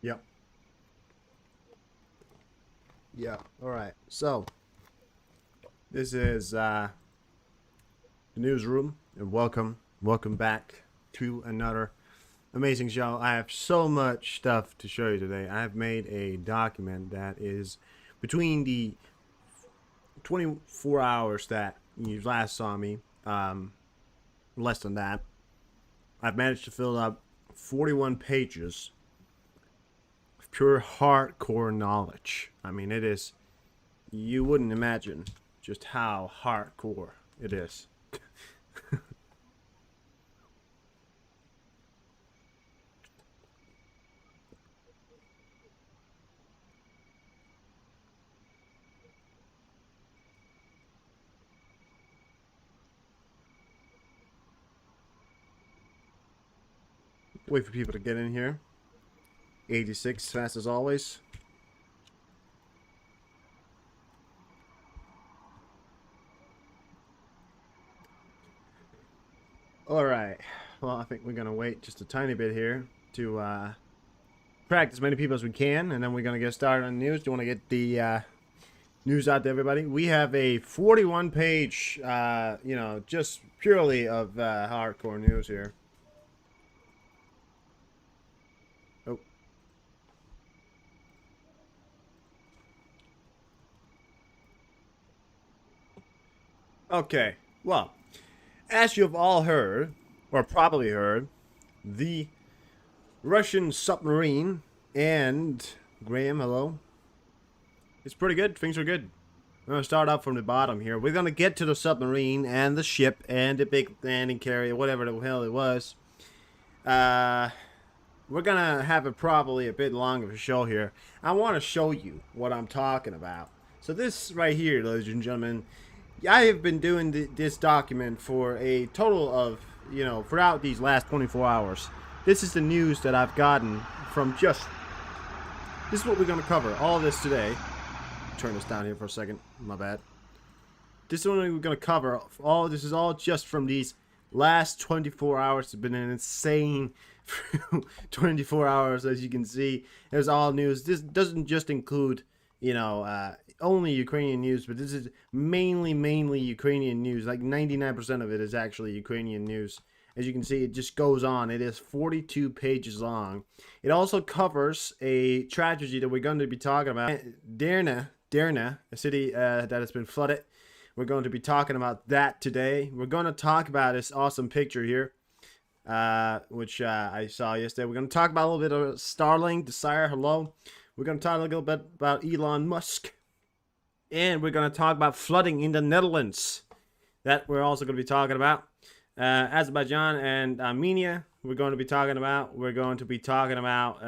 Yep. Yeah. All right. So this is the newsroom, and welcome back to another amazing show. I have so much stuff to show you today. I have made a document that is between the 24 hours that you last saw me, less than that. I've managed to fill up 41 pages of pure hardcore knowledge. I mean, it is, you wouldn't imagine just how hardcore it is. Wait for people to get in here. 86 fast as always. All right. Well, I think we're gonna wait just a tiny bit here to crack as many people as we can, and then we're gonna get started on the news. Do you want to get the news out to everybody? We have a 41-page, just purely of hardcore news here. Oh, okay. Well, as you've all heard, or probably heard, the Russian submarine and Graham, hello. It's pretty good. Things are good. We're gonna start out from the bottom here. We're gonna get to the submarine and the ship and the big landing carrier, whatever the hell it was. We're gonna have it probably a bit long of a show here. I want to show you what I'm talking about. So this right here, ladies and gentlemen, I have been doing this document for a total of, throughout these last 24 hours. This is the news that I've gotten from just. This is what we're gonna cover. All of this today. Turn this down here for a second. My bad. This is what we're gonna cover. This is all just from these last 24 hours. It's been an insane 24 hours, as you can see. There's all news. This doesn't just include, only Ukrainian news, but this is mainly Ukrainian news. Like 99% of it is actually Ukrainian news. As you can see, it just goes on. It is 42 pages long. It also covers a tragedy that we're going to be talking about. Derna, a city that has been flooded. We're going to be talking about that today. We're going to talk about this awesome picture here, which I saw yesterday. We're going to talk about a little bit of Starlink, Desire, hello. We're going to talk a little bit about Elon Musk. And we're going to talk about flooding in the Netherlands. That we're also going to be talking about. Azerbaijan and Armenia, we're going to be talking about. We're going to be talking about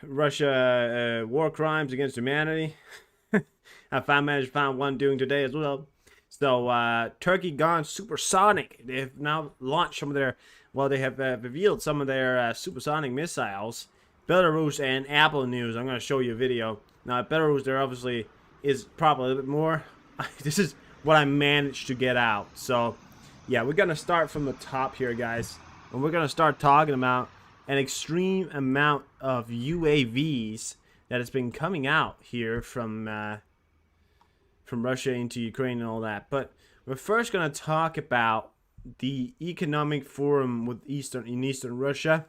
Russia war crimes against humanity. I managed to find one doing today as well. So Turkey gone supersonic. They've now launched some of their, they have revealed some of their supersonic missiles. Belarus and Apple News. I'm going to show you a video. Now, Belarus, there obviously is probably a little bit more. This is what I managed to get out. So, yeah, we're going to start from the top here, guys. And we're going to start talking about an extreme amount of UAVs that has been coming out here from Russia into Ukraine and all that. But we're first going to talk about the economic forum in Eastern Russia,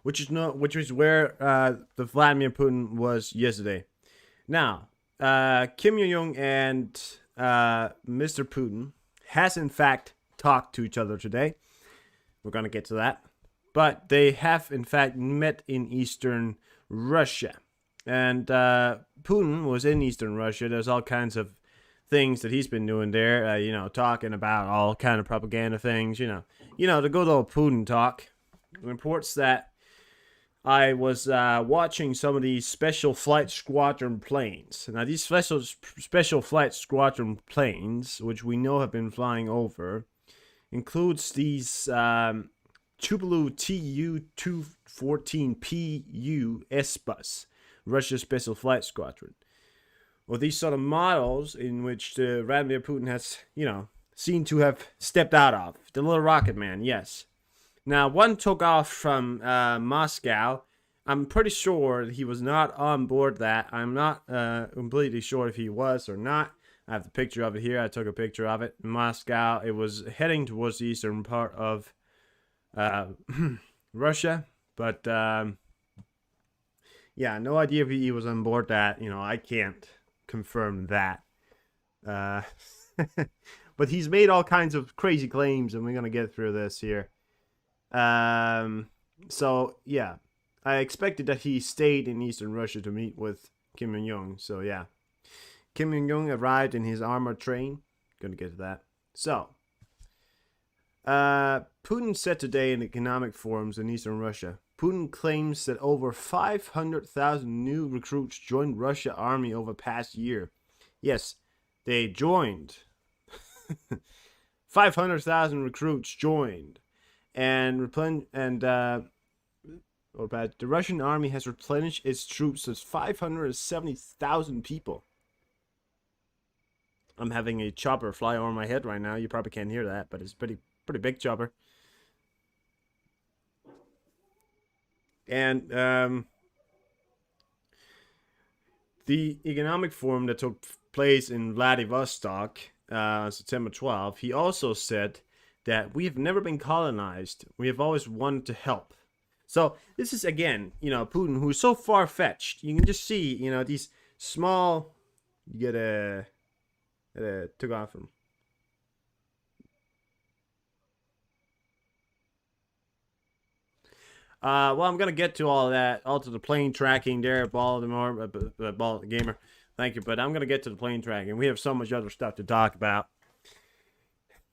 which is where the Vladimir Putin was yesterday. Now, Kim Jong-un and Mr. Putin has in fact talked to each other today. We're going to get to that. But they have in fact met in Eastern Russia. And Putin was in Eastern Russia. There's all kinds of things that he's been doing there, talking about all kind of propaganda things, the good old Putin talk. Reports that I was watching some of these special flight squadron planes. Now, these special flight squadron planes, which we know have been flying over, includes these Tupolev Tu-214PU S-Bus, Russia's Special Flight Squadron. Well, these sort of models in which Vladimir Putin has, seen to have stepped out of. The little rocket man, yes. Now, one took off from Moscow. I'm pretty sure he was not on board that. I'm not completely sure if he was or not. I have the picture of it here. I took a picture of it. In Moscow, it was heading towards the eastern part of Russia. But, yeah, no idea if he was on board that. I can't confirm that. But he's made all kinds of crazy claims, and we're going to get through this here. So, yeah. I expected that he stayed in eastern Russia to meet with Kim Jong-un. So, yeah. Kim Jong-un arrived in his armored train. Gonna get to that. So, Putin said today in economic forums in eastern Russia, Putin claims that over 500,000 new recruits joined Russia army over past year. Yes, they joined. 500,000 recruits joined. The Russian army has replenished its troops to 570,000 people. I'm having a chopper fly over my head right now. You probably can't hear that, but it's pretty big chopper. And the economic forum that took place in Vladivostok September 12th, he also said that we have never been colonized. We have always wanted to help. So this is, again, Putin, who's so far-fetched. You can just see, these small... You get a... took off him. Well, I'm gonna get to all of that, all to the plane tracking there, Baltimore, Ball Gamer. Thank you, but I'm gonna get to the plane tracking. We have so much other stuff to talk about.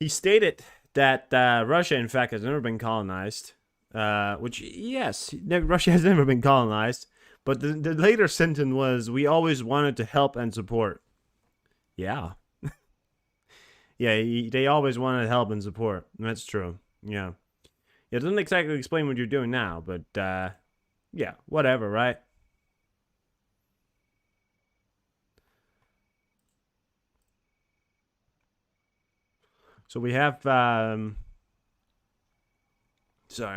He stated that Russia, in fact, has never been colonized. Which, yes, Russia has never been colonized. But the later sentence was, we always wanted to help and support. Yeah. Yeah, they always wanted help and support. That's true. Yeah. It doesn't exactly explain what you're doing now, but, yeah, whatever, right? So we have, sorry,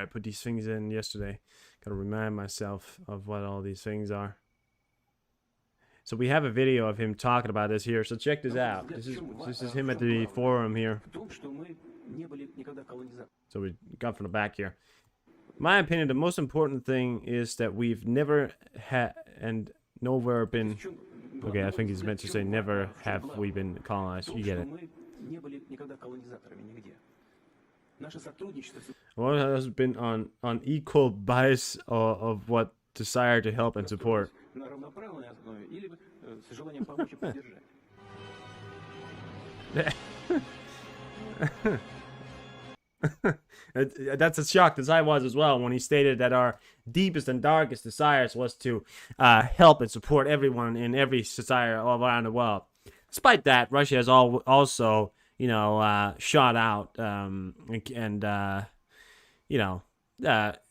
I put these things in yesterday. Gotta remind myself of what all these things are. So we have a video of him talking about this here. So check this out. This is him at the forum here. So we got from the back here. My opinion, the most important thing is that we've never had and nowhere been... Okay, I think he's meant to say never have we been colonized. You get it. Well, it has been on equal bias of what desire to help and support. That's as shocked as I was as well when he stated that our deepest and darkest desires was to help and support everyone in every society all around the world. Despite that, Russia has also, shot out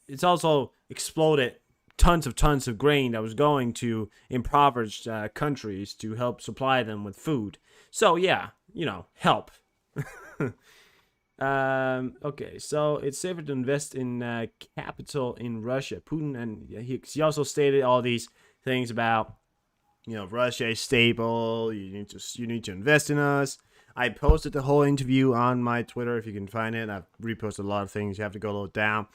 it's also exploded tons of grain that was going to impoverished countries to help supply them with food. So yeah, help. Okay, so it's safer to invest in capital in Russia. Putin, and he also stated all these things about, Russia is stable. You need to invest in us. I posted the whole interview on my Twitter if you can find it. I've reposted a lot of things. You have to go a little down,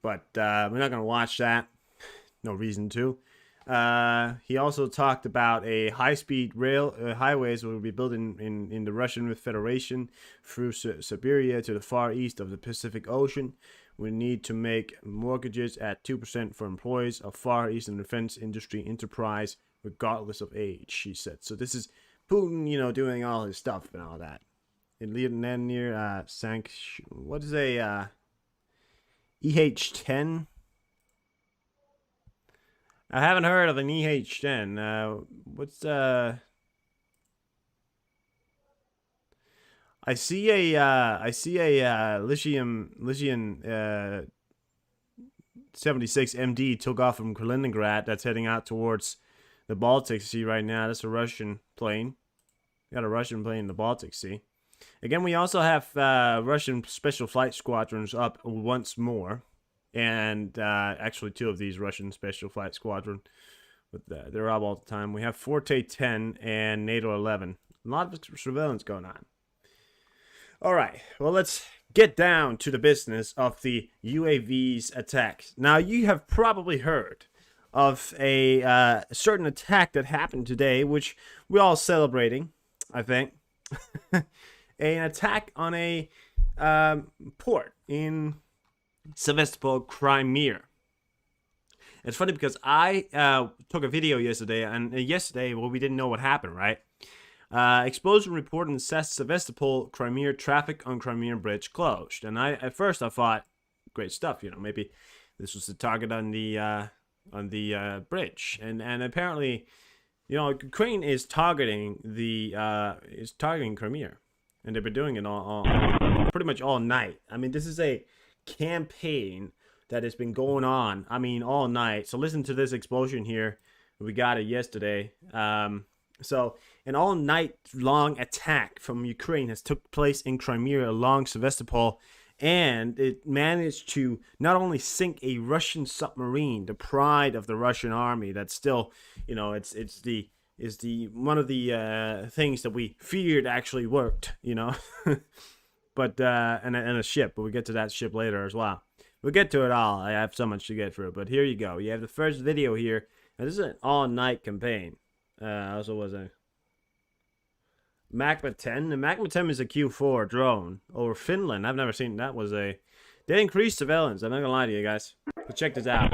but we're not gonna watch that. No reason to. He also talked about a high-speed rail highways will be built in the Russian Federation through Siberia to the far east of the Pacific Ocean. We need to make mortgages at 2% for employees of Far Eastern defense industry enterprise, regardless of age, she said. So this is Putin, doing all his stuff and all that. And then near what is a EH-10? I haven't heard of an EH-10. What's I see a lithium 76 MD took off from Kaliningrad. That's heading out towards the Baltic Sea right now. That's a Russian plane. Got a Russian plane in the Baltic Sea. Again, we also have Russian special flight squadrons up once more, and actually 2 of these Russian special flight squadron, but they're up all the time. We have Forte 10 and NATO 11. A lot of surveillance going on. All right, well, let's get down to the business of the UAV's attacks. Now, you have probably heard of a certain attack that happened today, which we're all celebrating, I think. An attack on a port in Sevastopol, Crimea. It's funny because I took a video yesterday, and well, we didn't know what happened, right? Explosion report in Sevastopol, Crimea, traffic on Crimea bridge closed. And at first I thought, great stuff, maybe this was the target on the bridge. And apparently, Ukraine is targeting Crimea, and they've been doing it all pretty much all night. I mean, this is a campaign that has been going on, all night. So listen to this explosion here. We got it yesterday. So an all-night long attack from Ukraine has took place in Crimea along Sevastopol, and it managed to not only sink a Russian submarine, the pride of the Russian army, that's still, it's the one of the things that we feared actually worked, but and a ship, but we'll get to that ship later as well. We'll get to it all. I have so much to get through, but here you go. You have the first video here. Now, this is an all-night campaign. Also was a Magma 10. The Magma 10 is a Q4 drone over Finland. I've never seen that. They increased surveillance. I'm not gonna lie to you guys. But check this out.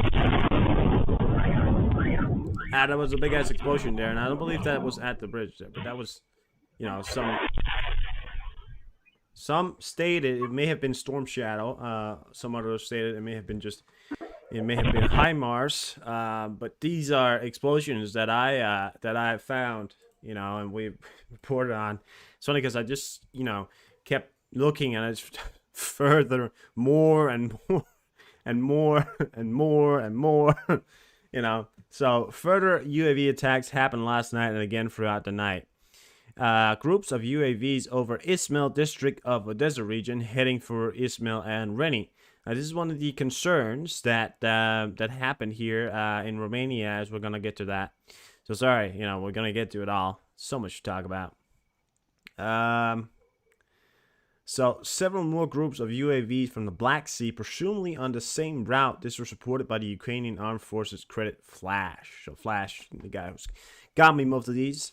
That was a big ass explosion there, and I don't believe that was at the bridge there, but that was, some stated it may have been Storm Shadow. Some others stated it may have been HIMARS, but these are explosions that I found, and we reported on. It's funny because I just, kept looking, and it's further more and more and more and more and more, So further UAV attacks happened last night and again throughout the night. Groups of UAVs over Izmail district of Odessa region heading for Izmail and Reni. This is one of the concerns that happened here in Romania, as we're gonna get to that. So sorry, we're gonna get to it all. So much to talk about. So several more groups of UAVs from the Black Sea, presumably on the same route. This was reported by the Ukrainian Armed Forces credit Flash. So Flash, the guy who's got me most of these.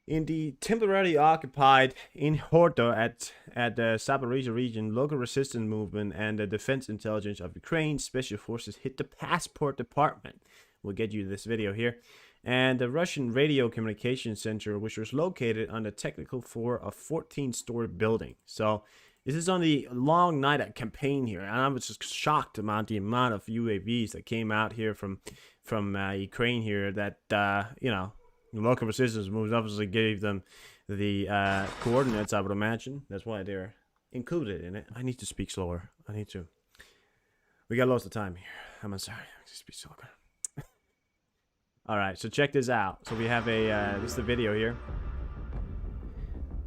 In the temporarily occupied in Hordo at the Zaporizhia region, local resistance movement and the defense intelligence of Ukraine special forces hit the passport department. We'll get you this video here. And the Russian radio communication center, which was located on the technical floor of 14-story building. So this is on the long night campaign here, and I was just shocked about the amount of UAVs that came out here from Ukraine here. That local resistance moves obviously gave them the coordinates, I would imagine. That's why they're included in it. I need to speak slower. We got lots of time here. I'm sorry. I have to speak slower. All right, so check this out. So we have this is the video here.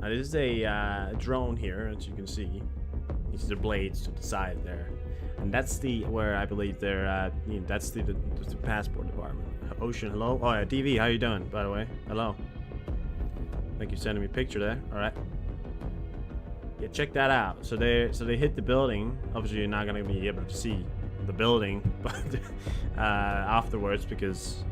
This is a drone here, as you can see. These are the blades to the side there, and that's where I believe they're. That's the passport department. Ocean, hello. Oh yeah, DV, how you doing? By the way, hello. Thank you for sending me a picture there. All right. Yeah, check that out. So they hit the building. Obviously, you're not gonna be able to see the building, but afterwards, because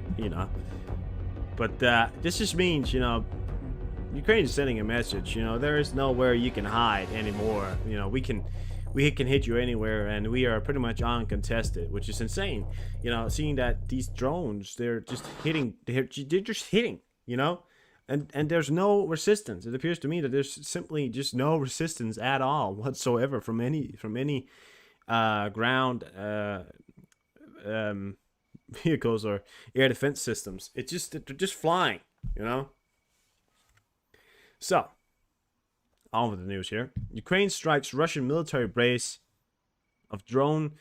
but this just means Ukraine is sending a message. There is nowhere you can hide anymore. We can hit you anywhere, and we are pretty much uncontested, which is insane. Seeing that these drones, they're just hitting, and there's no resistance. It appears to me that there's simply just no resistance at all whatsoever from any ground vehicles or air defense systems. They're just flying, So, on with the news here. Ukraine strikes Russian military base of drone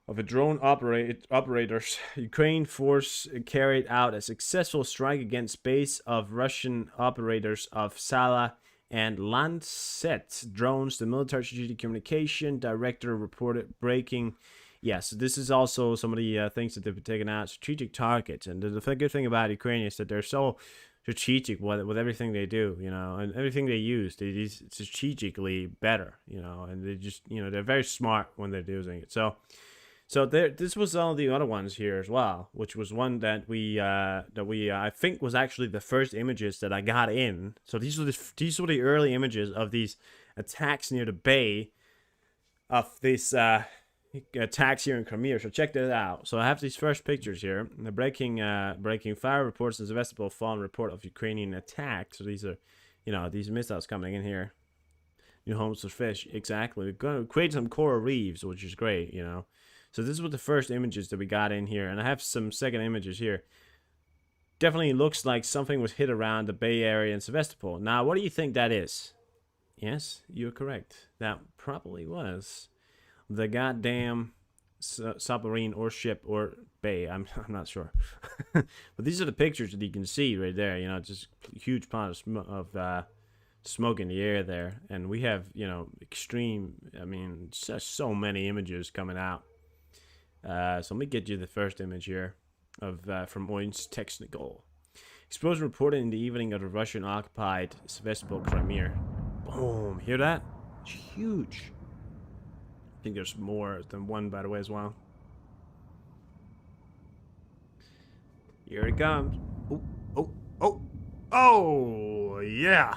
operators. Ukraine force carried out a successful strike against base of Russian operators of Sala And Lancet drones, the military strategic communication director reported breaking. Yes, this is also some of the things that they've been taking out, strategic targets. And the good thing about Ukraine is that they're so strategic with everything they do, you know, and everything they use. They use strategically better, you know, and they just, you know, they're very smart when they're using it. So this was all the other ones here as well, which was one that we I think was actually the first images that I got in. So these were the early images of these attacks near the bay of this attacks here in Crimea. So check that out. So I have these first pictures here. The breaking fire reports in Sevastopol found report of Ukrainian attack. So these are, you know, these missiles coming in here. New homes for fish. Exactly. We're going to create some coral reefs, which is great, you know. So this was the first images that we got in here, and I have some second images here. Definitely looks like something was hit around the Bay Area in Sevastopol. Now, what do you think that is? Yes, you're correct. That probably was the goddamn submarine or ship or bay. I'm not sure. But these are the pictures that you can see right there. You know, just huge pot of smoke in the air there, and we have, you know, extreme. I mean, just so many images coming out. So let me get you the first image here of from Orange Technical. Explosion reported in the evening of the Russian-occupied Sevastopol, Crimea. Boom! Hear that? It's huge. I think there's more than one, by the way, as well. Here it comes. Oh! Oh! Oh! Oh! Yeah!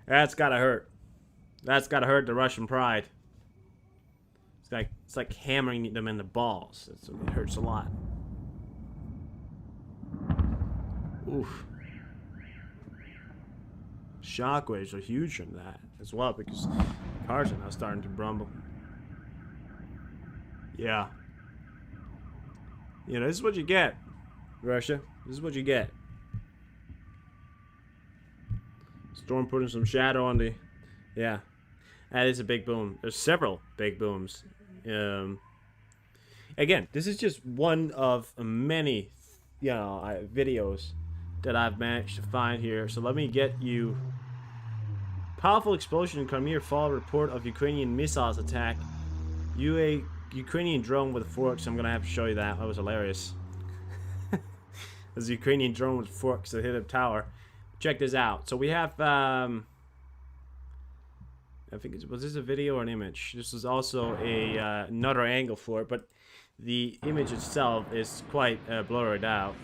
That's gotta hurt. That's gotta hurt the Russian pride. It's like hammering them in the balls. It hurts a lot. Oof. Shockwaves are huge from that as well, because cars are now starting to rumble. Yeah. You know, this is what you get, Russia. This is what you get. Storm putting some shadow on the... Yeah. That is a big boom. There's several big booms. Again, this is just one of many, you know, videos that I've managed to find here. So let me get you. Powerful explosion in Crimea. Fall report of Ukrainian missiles attack. Ukrainian drone with forks. I'm gonna have to show you that. That was hilarious. There's a Ukrainian drone with forks that hit a tower. Check this out. So we have I think was this a video or an image? This is also a another angle for it, but the image itself is quite blurred out.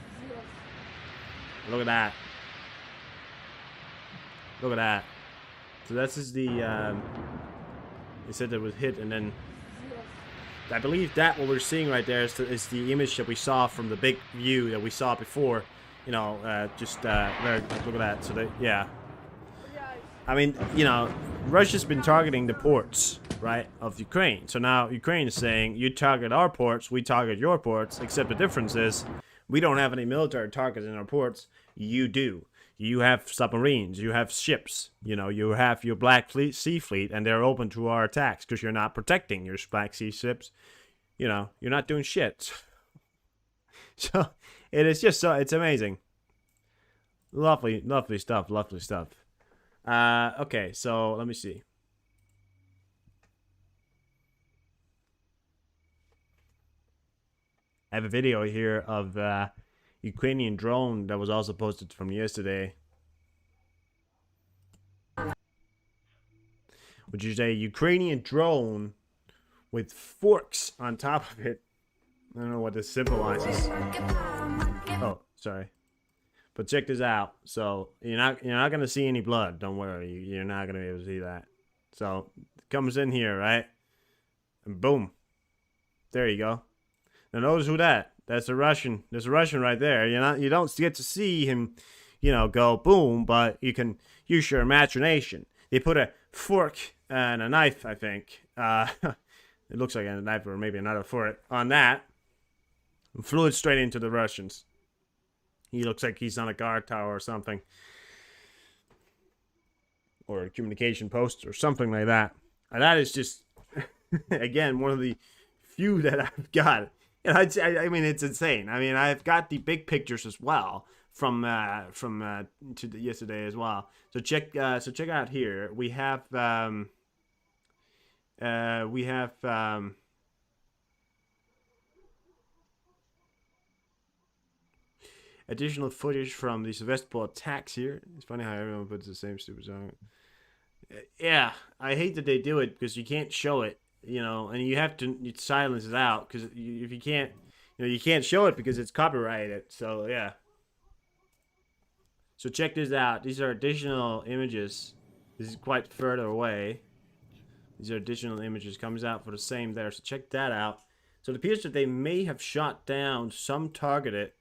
Look at that. Look at that. So this is the it said that it was hit, and then I believe that what we're seeing right there is the image that we saw from the big view that we saw before. You know, look at that. So yeah. I mean, you know, Russia's been targeting the ports, right, of Ukraine. So now Ukraine is saying, you target our ports, we target your ports, except the difference is we don't have any military targets in our ports. You do. You have submarines, you have ships, you know, you have your Black Sea Fleet, and they're open to our attacks because you're not protecting your Black Sea ships. You know, you're not doing shit. So it is just so, it's amazing. Lovely, lovely stuff, lovely stuff. Okay, so let me see. I have a video here of Ukrainian drone that was also posted from yesterday, which is a Ukrainian drone with forks on top of it. I don't know what this symbolizes. Oh, sorry. But check this out. So you're not gonna see any blood. Don't worry. You're not gonna be able to see that. So it comes in here, right? And boom. There you go. Now notice who that. That's a Russian. There's a Russian right there. You don't get to see him, you know, go boom, but you can use your imagination. They put a fork and a knife, I think. It looks like a knife or maybe another fork on that. And flew it straight into the Russians. He looks like he's on a guard tower or something. Or a communication post or something like that. And that is just, again, one of the few that I've got. And I mean, it's insane. I mean, I've got the big pictures as well yesterday as well. So check out here. We have additional footage from the Sevastopol attacks here. It's funny how everyone puts the same stupid song. Yeah, I hate that they do it because you can't show it, and you have to silence it out because if you can't, you can't show it because it's copyrighted. So yeah. So check this out. These are additional images. This is quite further away. These are additional images. Comes out for the same there. So check that out. So it appears that they may have shot down some target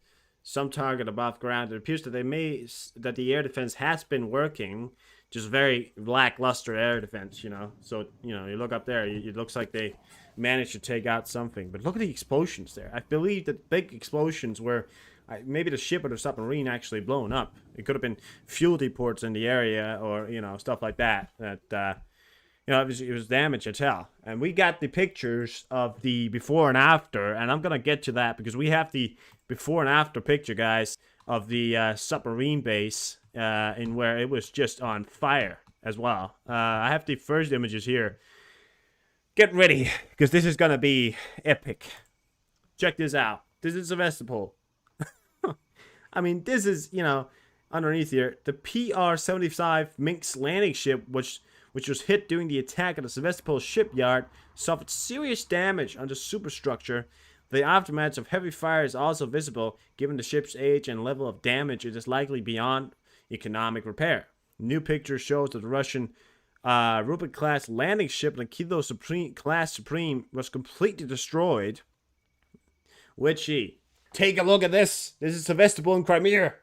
above ground. It appears that that the air defense has been working, just very lackluster air defense, So, you look up there, it looks like they managed to take out something. But look at the explosions there. I believe that big explosions were maybe the ship or the submarine actually blown up. It could have been fuel depots in the area or, stuff like that. It was damaged as hell. And we got the pictures of the before and after, and I'm going to get to that because we have the before and after picture, guys, of the submarine base in where it was just on fire as well. I have the first images here. Get ready, because this is going to be epic. Check this out. This is Sevastopol. I mean, this is, underneath here, the PR-75 Minsk landing ship, which was hit during the attack at the Sevastopol shipyard, suffered serious damage on the superstructure. The aftermath of heavy fire is also visible. Given the ship's age and level of damage, it is likely beyond economic repair. New picture shows that the Russian Rubik-class landing ship, the Kilo class Supreme, was completely destroyed. Take a look at this. This is Sevastopol in Crimea.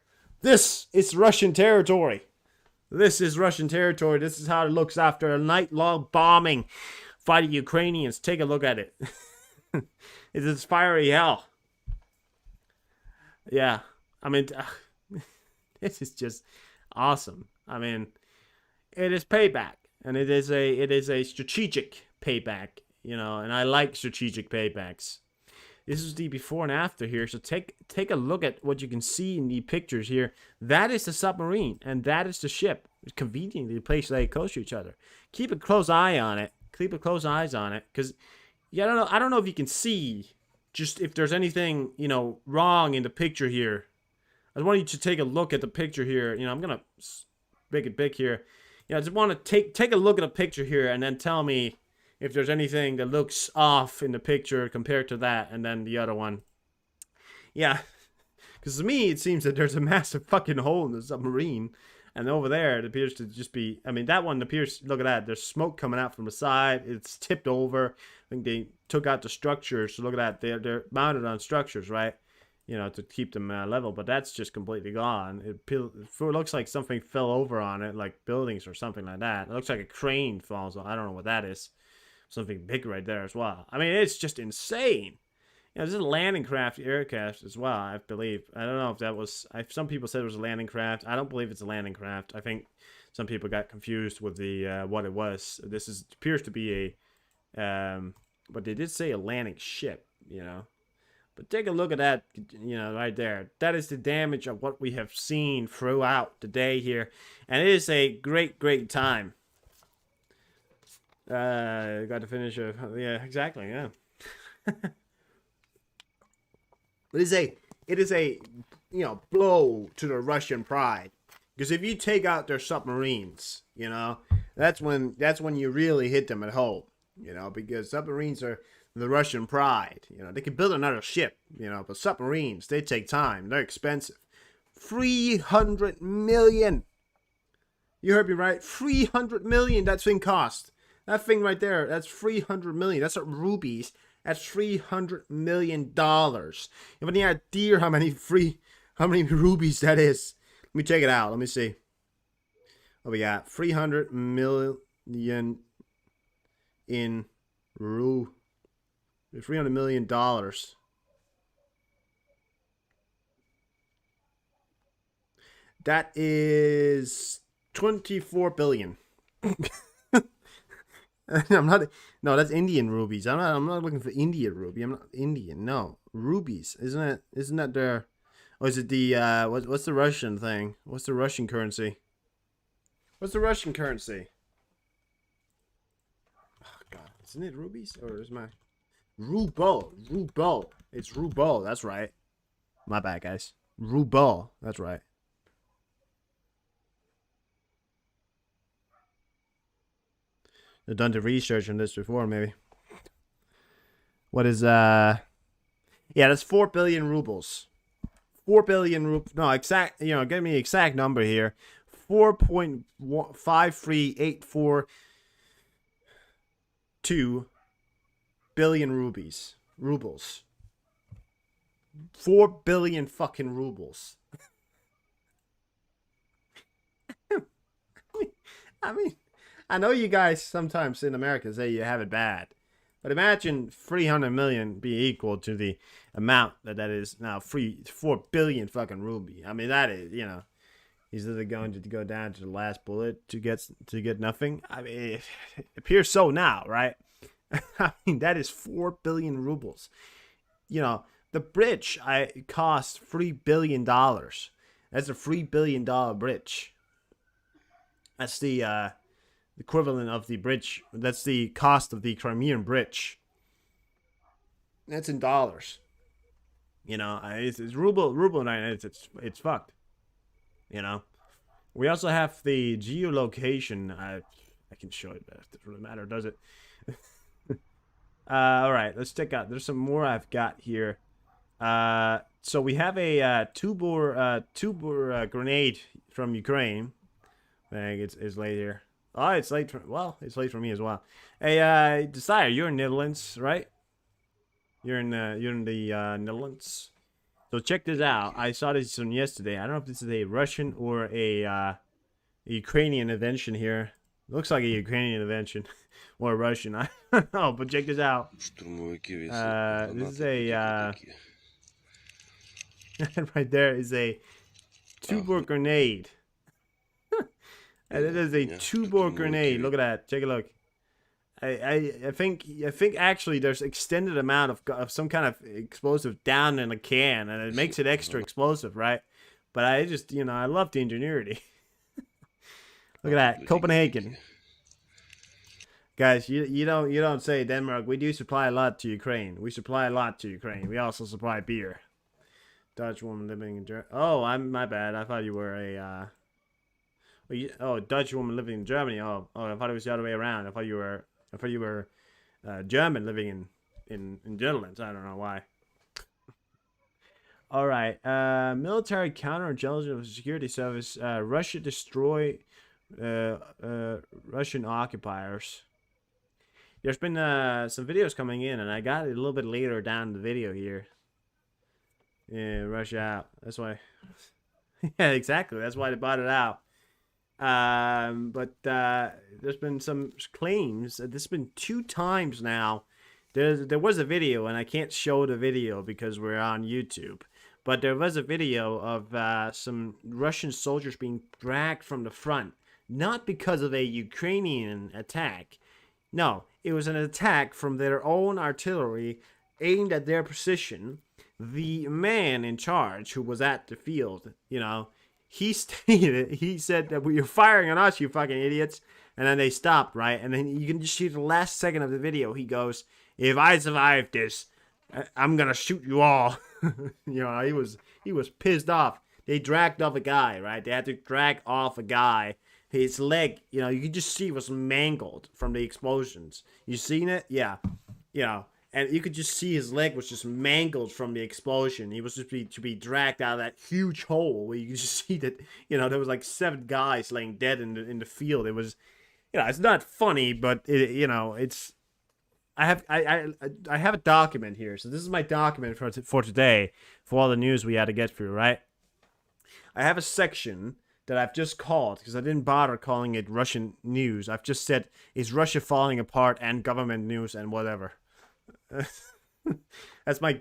This is Russian territory. This is Russian territory. This is how it looks after a night-long bombing by the Ukrainians. Take a look at it. It is fiery hell. Yeah. I mean, this is just awesome. I mean, it is payback. And it is a strategic payback, and I like strategic paybacks. This is the before and after here. So take a look at what you can see in the pictures here. That is the submarine, and that is the ship. It's conveniently placed very close to each other. Keep a close eye on it. Keep a close eyes on it, because I don't know if you can see just if there's anything wrong in the picture here. I want you to take a look at the picture here. I'm gonna make it big here. I just want to take a look at the picture here and then tell me if there's anything that looks off in the picture compared to that and then the other one. Yeah, because to me, it seems that there's a massive fucking hole in the submarine. And over there, it appears to just be, that one appears, look at that, there's smoke coming out from the side. It's tipped over. I think they took out the structures. So look at that, they're mounted on structures, right? To keep them level. But that's just completely gone. It looks like something fell over on it, like buildings or something like that. It looks like a crane falls on. I don't know what that is. Something big right there as well. It's just insane. This is a landing craft aircraft as well, I believe. I don't know if that was... some people said it was a landing craft. I don't believe it's a landing craft. I think some people got confused with the what it was. This appears to be a... but they did say a landing ship, But take a look at that, right there. That is the damage of what we have seen throughout the day here. And it is a great, great time. Got to finish. Yeah, exactly. Yeah. It is a blow to the Russian pride, because if you take out their submarines, that's when you really hit them at home, because submarines are the Russian pride. They can build another ship, but submarines, they take time. They're expensive. 300 million. You heard me right. 300 million that thing cost. That thing right there, that's 300 million. That's not rubies. That's $300 million. You have any idea how many rubies that is? Let me check it out. Let me see. What we got? 300 million in $300 million. That is 24 billion. I'm not. No, that's Indian rubies. I'm not looking for Indian ruby. I'm not Indian. No, rubies. Isn't that their? Or is it the what's the Russian thing? What's the Russian currency? What's the Russian currency? Oh God, isn't it rubies or is my ruble? Ruble. It's ruble. That's right. My bad, guys. Ruble. That's right. I've done the research on this before, maybe. What is Yeah, that's 4 billion rubles. 4 billion no, exact, give me exact number here. 4.53842 billion rubles. 4 billion fucking rubles. I mean, I know you guys sometimes in America say you have it bad, but imagine 300 million be equal to the amount that is now 4 billion fucking ruby. I mean, that is, he's either going to go down to the last bullet to get nothing. I mean, it appears so now, right? I mean, that is 4 billion rubles. The bridge cost $3 billion. That's a $3 billion bridge. That's the equivalent of the bridge. That's the cost of the Crimean Bridge. That's in dollars. It's ruble right. It's fucked. We also have the geolocation. I can show it, but it doesn't really matter, does it? All right, let's check out. There's some more I've got here. So we have a two-bore grenade from Ukraine. I think it's late here. Oh, it's late. It's late for me as well. Hey, Desire, you're in Netherlands, right? You're in the Netherlands. So check this out. I saw this one yesterday. I don't know if this is a Russian or a Ukrainian invention here. Looks like a Ukrainian invention or a Russian. I don't know, but check this out. This is a right there is a two-bore grenade. And it is a two-bore grenade. Look at that. Take a look. I think actually there's extended amount of some kind of explosive down in a can, and it makes it extra explosive, right? But I just I love the ingenuity. Look at that, Copenhagen. Guys, you don't say Denmark. We do supply a lot to Ukraine. We supply a lot to Ukraine. We also supply beer. Dutch woman living in Germany. Oh, my bad. I thought you were a Dutch woman living in Germany. Oh, I thought it was the other way around. I thought you were German living in Netherlands. I don't know why. All right. Military counterintelligence security service. Russia destroy Russian occupiers. There's been some videos coming in, and I got it a little bit later down the video here. Yeah, Russia out. That's why. Yeah, exactly. That's why they bought it out. But there's been some claims. This has been 2 times now. There was a video, and I can't show the video because we're on YouTube. But there was a video of some Russian soldiers being dragged from the front, not because of a Ukrainian attack. No, it was an attack from their own artillery aimed at their position. The man in charge, who was at the field, he said that you're firing on us, you fucking idiots. And then they stopped, right? And then you can just see the last second of the video. He goes, "If I survive this, I'm gonna shoot you all." He was pissed off. They dragged off a guy, right? They had to drag off a guy. His leg, you could just see was mangled from the explosions. You seen it? Yeah. And you could just see his leg was just mangled from the explosion. He was just to be dragged out of that huge hole where you could just see that, there was like 7 guys laying dead in the field. It was, it's not funny, but it's. I have a document here, so this is my document for today for all the news we had to get through, right? I have a section that I've just called, because I didn't bother calling it Russian news. I've just said, is Russia falling apart and government news and whatever. That's my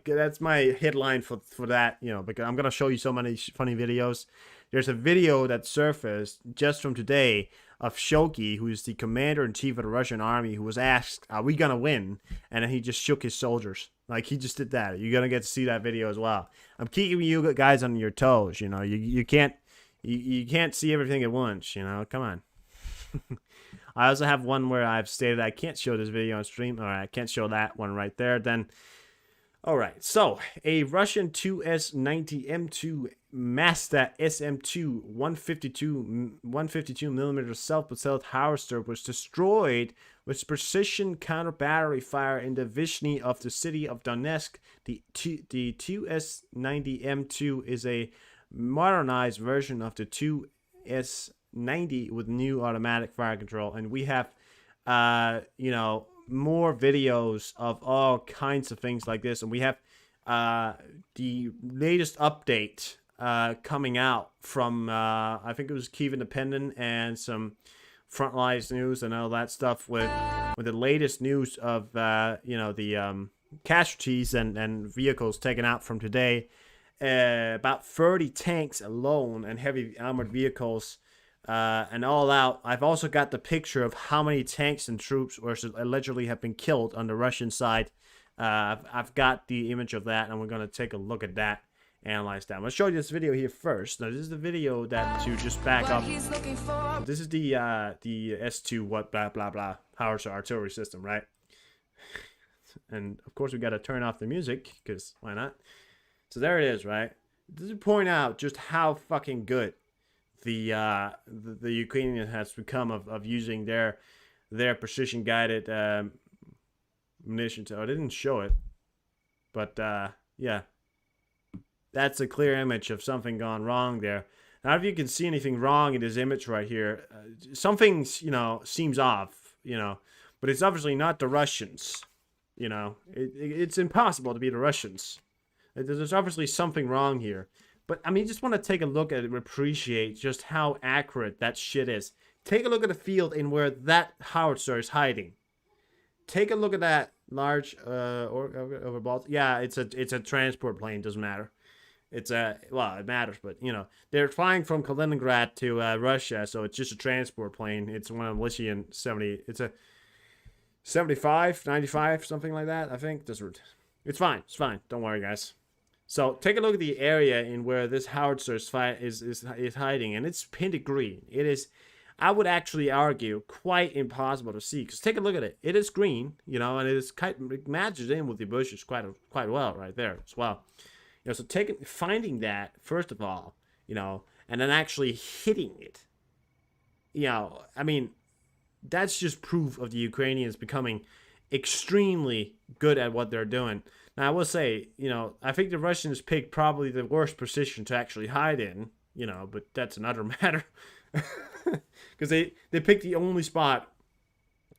headline for that, because I'm gonna show you so many funny videos. There's a video that surfaced just from today of Shoki, who is the commander-in-chief of the Russian army, who was asked, "Are we gonna win?" And then he just shook his soldiers. Like he just did that. You're gonna get to see that video as well. I'm keeping you guys on your toes. You know, you can't you can't see everything at once. You know, come on. I also have one where I've stated I can't show this video on stream, or I can't show that one right there. Then, all right. So a Russian 2S90M2 Mazda SM2 152 millimeter self-propelled howitzer was destroyed with precision counter battery fire in the vicinity of the city of Donetsk. The 2S90M2 is a modernized version of the 2S90 with new automatic fire control, and we have you know, more videos of all kinds of things like this, and we have the latest update coming out from I think it was Kyiv Independent and some Frontlines News and all that stuff with the latest news of you know, the casualties and vehicles taken out from today. About 30 tanks alone and heavy armored vehicles and all out. I've also got the picture of how many tanks and troops allegedly have been killed on the Russian side. I've got the image of that, and we're going to take a look at that, analyze that. I'm going to show you this video here first. Now, this is the video that to just back up. So this is the S2 what blah blah blah howitzer artillery system, right? And of course we got to turn off the music because why not? So there it is, right? This is point out just how fucking good the Ukrainian has become of using their precision guided munitions. Oh, I didn't show it, but yeah, that's a clear image of something gone wrong there. Now, if you can see anything wrong in this image right here, something's, you know, seems off, you know, but it's obviously not the Russians. You know, it's impossible to be the Russians. There's obviously something wrong here. But, I mean, you just want to take a look at it and appreciate just how accurate that shit is. Take a look at the field in where that howitzer is hiding. Take a look at that large over Baltic. Yeah, it's a transport plane. Doesn't matter. It's well, it matters, but you know, they're flying from Kaliningrad to Russia, so it's just a transport plane. It's one of the Lycian 70. It's a 75, 95, something like that. I think it's fine. It's fine. Don't worry, guys. So take a look at the area in where this howitzer is hiding, and it's painted green. It is, I would actually argue, quite impossible to see. Because take a look at it. It is green, you know, and it matches in with the bushes quite well right there as well. You know, so finding that first of all, you know, and then actually hitting it. You know, I mean, that's just proof of the Ukrainians becoming extremely good at what they're doing. Now, I will say, you know, I think the Russians picked probably the worst position to actually hide in, you know, but that's another matter. Because they picked the only spot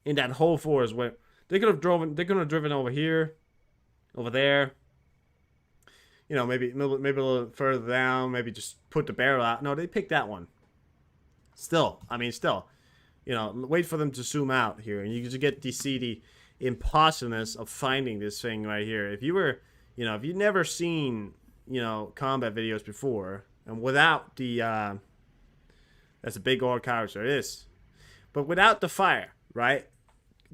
in that whole forest where they could have driven over here, over there. You know, maybe a little further down, maybe just put the barrel out. No, they picked that one. Still, you know, wait for them to zoom out here, and you just get to see the impossibleness of finding this thing right here. If you were, you know, if you've never seen, you know, combat videos before, and without the, that's a big old howitzer, it is, but without the fire, right?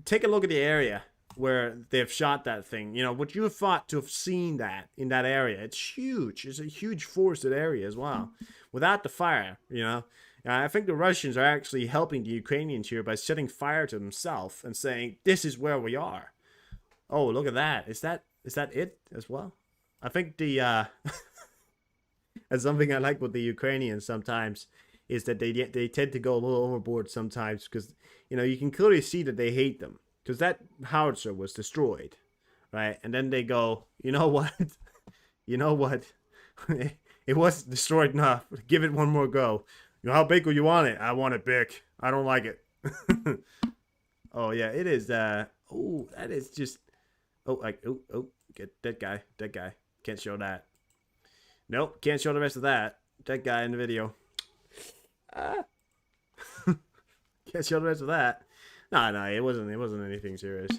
Take a look at the area where they've shot that thing. You know, what you have thought to have seen that in that area, it's huge. It's a huge forested area as well. Without the fire, you know, I think the Russians are actually helping the Ukrainians here by setting fire to themselves and saying, this is where we are. Oh, look at that. Is that it as well? I think the, and something I like with the Ukrainians sometimes is that they tend to go a little overboard sometimes because, you know, you can clearly see that they hate them. Because that howitzer was destroyed, right? And then they go, you know what? You know what? It wasn't destroyed enough. Give it one more go. You know, how big do you want it? I want it big. I don't like it. Oh, yeah, it is. Oh, that is just... Oh, get that guy. That guy. Can't show that. Nope, can't show the rest of that. That guy in the video. Can't show the rest of that. No, it wasn't anything serious.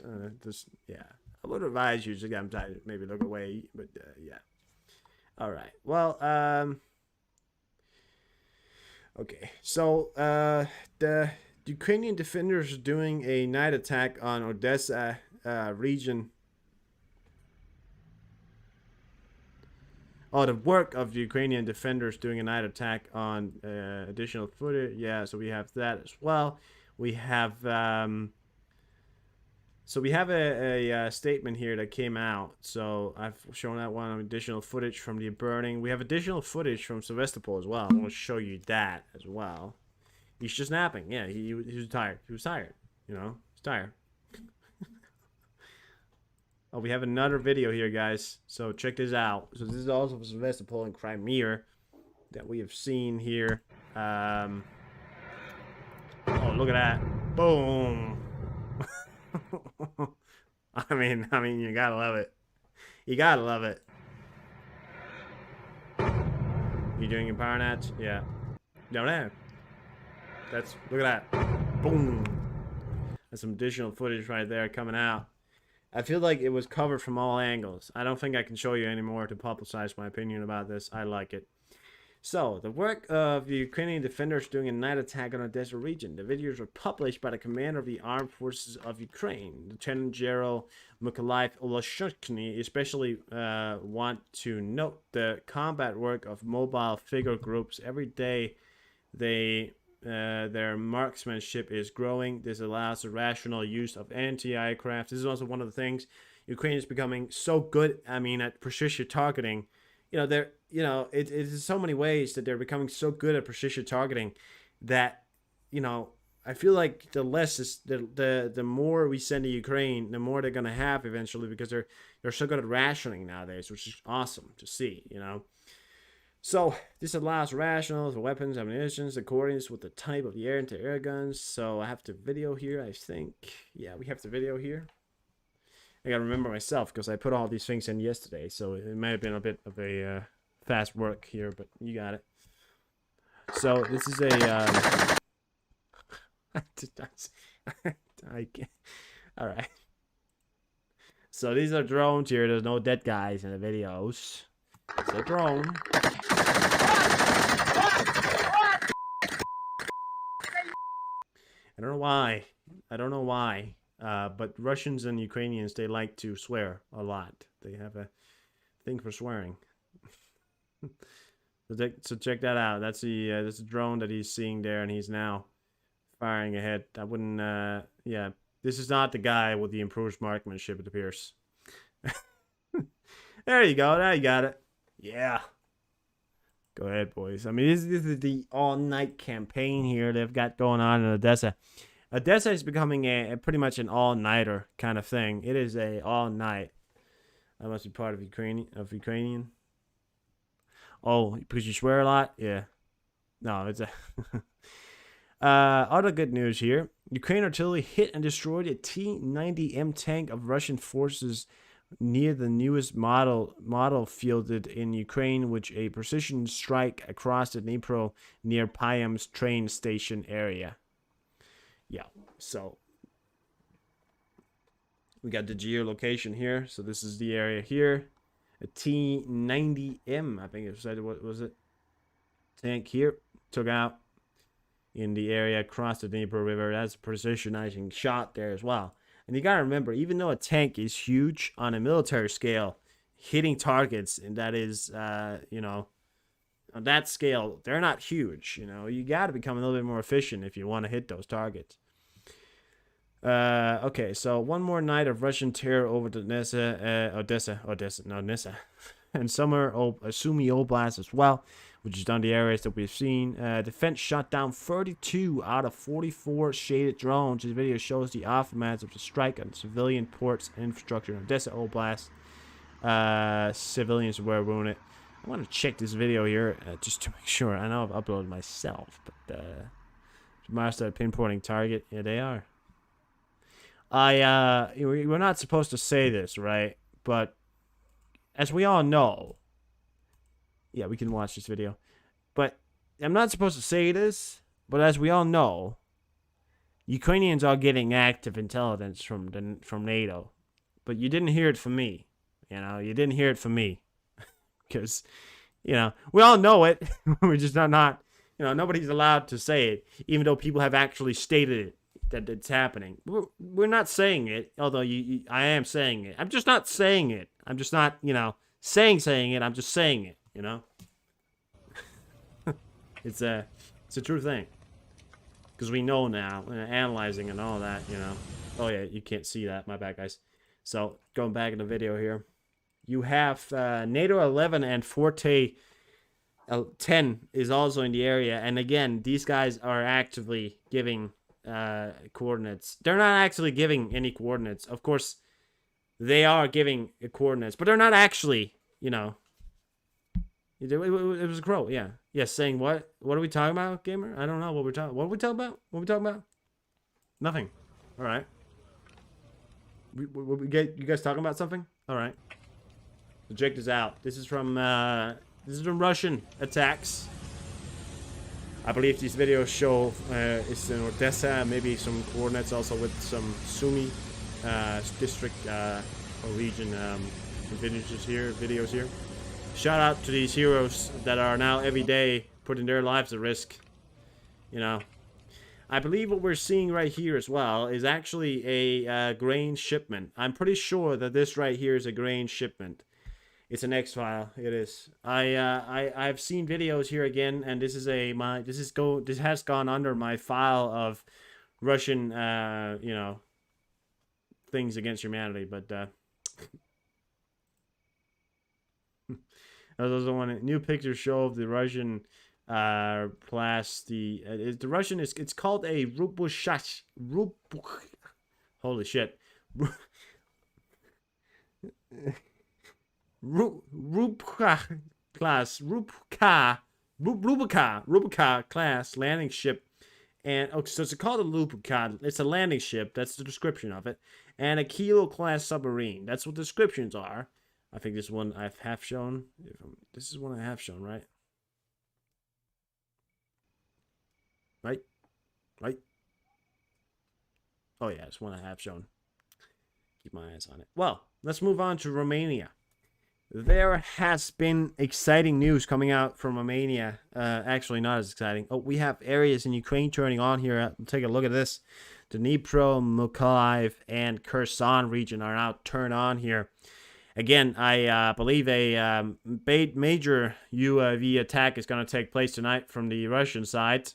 Just, yeah. I would advise you to get tired, maybe look away, but yeah. All right. Well, okay. So, the Ukrainian defenders are doing a night attack on Odessa region. Oh, the work of the Ukrainian defenders doing a night attack on additional footage. Yeah, so we have that as well. We have so we have a statement here that came out. So I've shown that one additional footage from the burning. We have additional footage from Sevastopol as well. I want to show you that as well. He's just napping. Yeah, he was tired. He was tired. You know, he's tired. Oh, we have another video here, guys. So check this out. So this is also from Sevastopol and Crimea that we have seen here. Oh, look at that! Boom. I mean, you gotta love it. You gotta love it. You doing your power nats? Yeah. No, no. Look at that. Boom. That's some additional footage right there coming out. I feel like it was covered from all angles. I don't think I can show you anymore to publicize my opinion about this. I like it. So, the work of the Ukrainian defenders doing a night attack on Odessa region. The videos were published by the commander of the Armed Forces of Ukraine, Lieutenant General Mykolaiv Olashchny, especially want to note the combat work of mobile figure groups. Every day their marksmanship is growing. This allows the rational use of anti-aircraft. This is also one of the things Ukraine is becoming so good, at precision targeting. It is so many ways that they're becoming so good at precision targeting that, I feel like the less is the more we send to Ukraine, the more they're gonna have eventually, because they're so good at rationing nowadays, which is awesome to see, So this allows rationals for weapons, ammunition, accordance with the type of the air-to-air guns. So I have the video here, I think. Yeah, we have the video here. I gotta remember myself because I put all these things in yesterday, so it might have been a bit of a fast work here, but you got it. So this is a I can't. All right. So these are drones here. There's no dead guys in the videos. It's a drone. I don't know why. But Russians and Ukrainians, they like to swear a lot. They have a thing for swearing. So check that out. That's the drone that he's seeing there, and he's now firing ahead. I wouldn't. Yeah, this is not the guy with the improved marksmanship, it appears. There you go. Now you got it. Yeah. Go ahead, boys. This is the all-night campaign here they've got going on in Odessa. Odessa is becoming a pretty much an all-nighter kind of thing. It is a all-night. I must be part of Ukrainian. Oh, because you swear a lot? Yeah. No, it's a... Other good news here. Ukraine artillery hit and destroyed a T-90M tank of Russian forces near the newest model fielded in Ukraine, which a precision strike across the Dnipro near Payam's train station area. Yeah, so we got the geolocation here. So this is the area here. A T-90M, I think it said, what was it? Tank here, took out in the area across the Dnipro River. That's a precisionizing shot there as well. And you gotta remember, even though a tank is huge on a military scale, hitting targets, and that is, on that scale, they're not huge. You gotta become a little bit more efficient if you want to hit those targets. Okay, so one more night of Russian terror over Odessa, and summer Sumy Oblast as well, which is down the areas that we've seen. Defense shot down 32 out of 44 shaded drones. This video shows the aftermath of the strike on civilian ports and infrastructure in Odessa Oblast. Civilians were wounded. I want to check this video here just to make sure. I know I've uploaded myself, but Master pinpointing target. Yeah, they are. We're not supposed to say this, right? But as we all know, yeah, we can watch this video. But I'm not supposed to say this, but as we all know, Ukrainians are getting active intelligence from NATO. But you didn't hear it from me. You didn't hear it from me. Because, we all know it. We're just not, nobody's allowed to say it, even though people have actually stated it, that it's happening. We're not saying it, although I am saying it. I'm just not saying it. I'm just not, saying it. I'm just saying it. You know, it's a true thing. Because we know now, analyzing and all that, you know. Oh yeah, you can't see that. My bad, guys. So going back in the video here, you have NATO 11 and Forte 10 is also in the area, and again, these guys are actively giving coordinates. They're not actually giving any coordinates. Of course, they are giving coordinates, but they're not actually, you know. It was a crow, yeah. Yes, saying what? What are we talking about, gamer? I don't know what we're talking. What are we talking about? What are we talking about? Nothing. All right. We get you guys talking about something? All right. So check this out. This is from Russian attacks. I believe these videos show it's in Odessa, maybe some coordinates also with some Sumy district or region videos here. Shout out to these heroes that are now every day putting their lives at risk. You know, I believe what we're seeing right here as well is actually a grain shipment. I'm pretty sure that this right here is a grain shipment. It's an X file. It is. I've seen videos here again, and this is this has gone under my file of Russian you know, things against humanity, but those are one new pictures show of the Russian class. The Russian is it's called a Rupushash. Holy shit. Rubka class. Rubka class landing ship. And okay, so it's called a Rubka. It's a landing ship. That's the description of it. And a Kilo class submarine. That's what descriptions are. I think this one I have shown. This is one I have shown, right? Right? Right? Oh yeah, it's one I have shown. Keep my eyes on it. Well, let's move on to Romania. There has been exciting news coming out from Romania. Actually, not as exciting. Oh, we have areas in Ukraine turning on here. Take a look at this. The Dnipro, Mykolaiv, and Kherson region are now turned on here. Again, I believe a major UAV attack is going to take place tonight from the Russian side.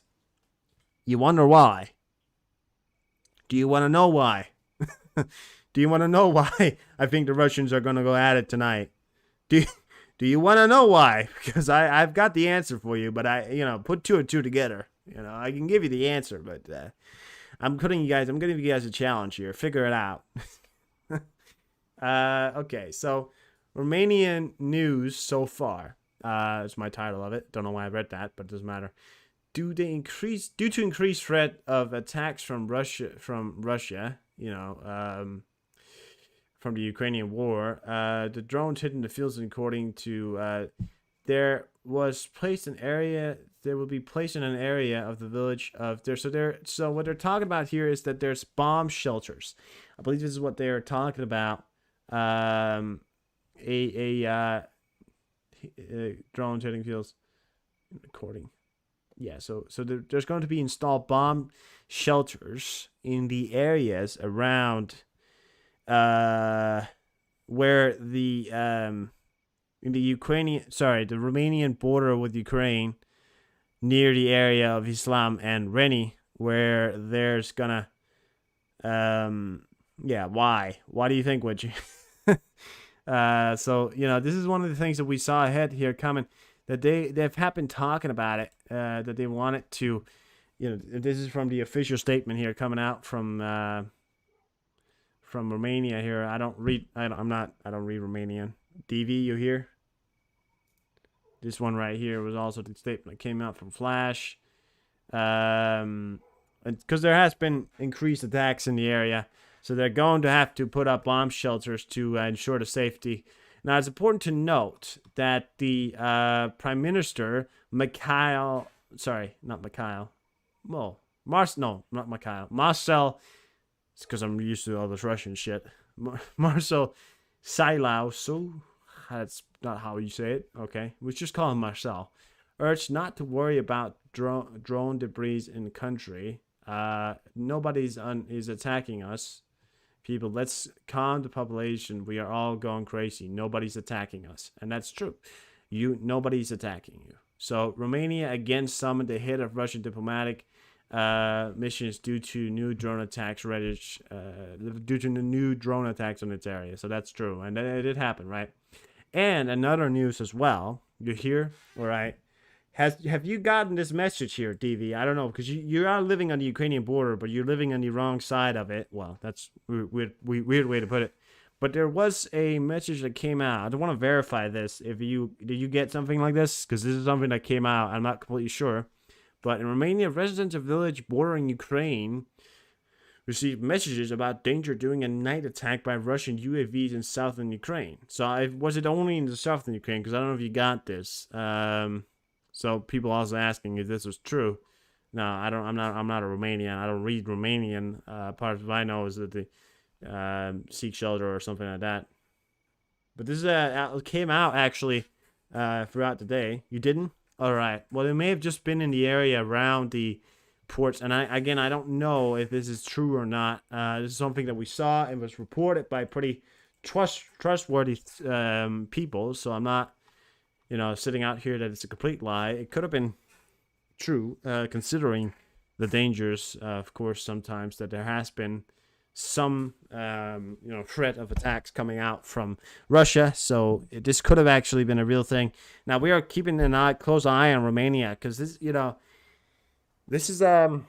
You wonder why? Do you want to know why? Do you want to know why I think the Russians are going to go at it tonight? Do you want to know why? Because I've got the answer for you, but put two and two together. You know, I can give you the answer, but I'm giving you guys a challenge here. Figure it out. Okay, so Romanian news so far. It's my title of it. Don't know why I read that, but it doesn't matter. Due to increased threat of attacks from Russia, you know, from the Ukrainian war, the drones hitting the fields, according to there was placed an area. There will be placed in an area of the village of there. So what they're talking about here is that there's bomb shelters. I believe this is what they are talking about. Drones hitting fields. Recording. Yeah, so there's going to be installed bomb shelters in the areas around where the in the the Romanian border with Ukraine, near the area of Islam and Reni, where there's gonna yeah, why do you think, would you? So you know, this is one of the things that we saw ahead here coming, that they've been talking about it, that they wanted to, you know, this is from the official statement here coming out from Romania here. I don't read Romanian. DV, you hear? This one right here was also the statement that came out from Flash. Because there has been increased attacks in the area, so they're going to have to put up bomb shelters to ensure the safety. Now, it's important to note that the Prime Minister, Marcel, it's because I'm used to all this Russian shit. Marcel Silau, that's not how you say it, okay? We just call him Marcel. Urged not to worry about drone debris in the country. Nobody's is attacking us. People, let's calm the population. We are all going crazy. Nobody's attacking us. And that's true. nobody's attacking you. So Romania again summoned the head of Russian diplomatic missions due to new drone attacks on its area. So that's true, and it did happen, right? And another news as well. You're here, all right? Have you gotten this message here, DV? I don't know, because you are living on the Ukrainian border, but you're living on the wrong side of it. Well, that's weird way to put it. But there was a message that came out. I don't want to verify this. Did you get something like this? Because this is something that came out. I'm not completely sure. But in Romania, residents of village bordering Ukraine received messages about danger during a night attack by Russian UAVs in southern Ukraine. So was it only in the southern Ukraine? Because I don't know if you got this. So people also asking if this was true. No, I don't. I'm not a Romanian. I don't read Romanian. Part of what I know is that the Sikh shelter or something like that. But this came out actually throughout the day. You didn't? All right. Well, it may have just been in the area around the ports, and I don't know if this is true or not. This is something that we saw and was reported by pretty trustworthy people. So I'm not, sitting out here that it's a complete lie. It could have been true, considering the dangers, of course, sometimes that there has been some, threat of attacks coming out from Russia. So this could have actually been a real thing. Now we are keeping close eye on Romania because this is a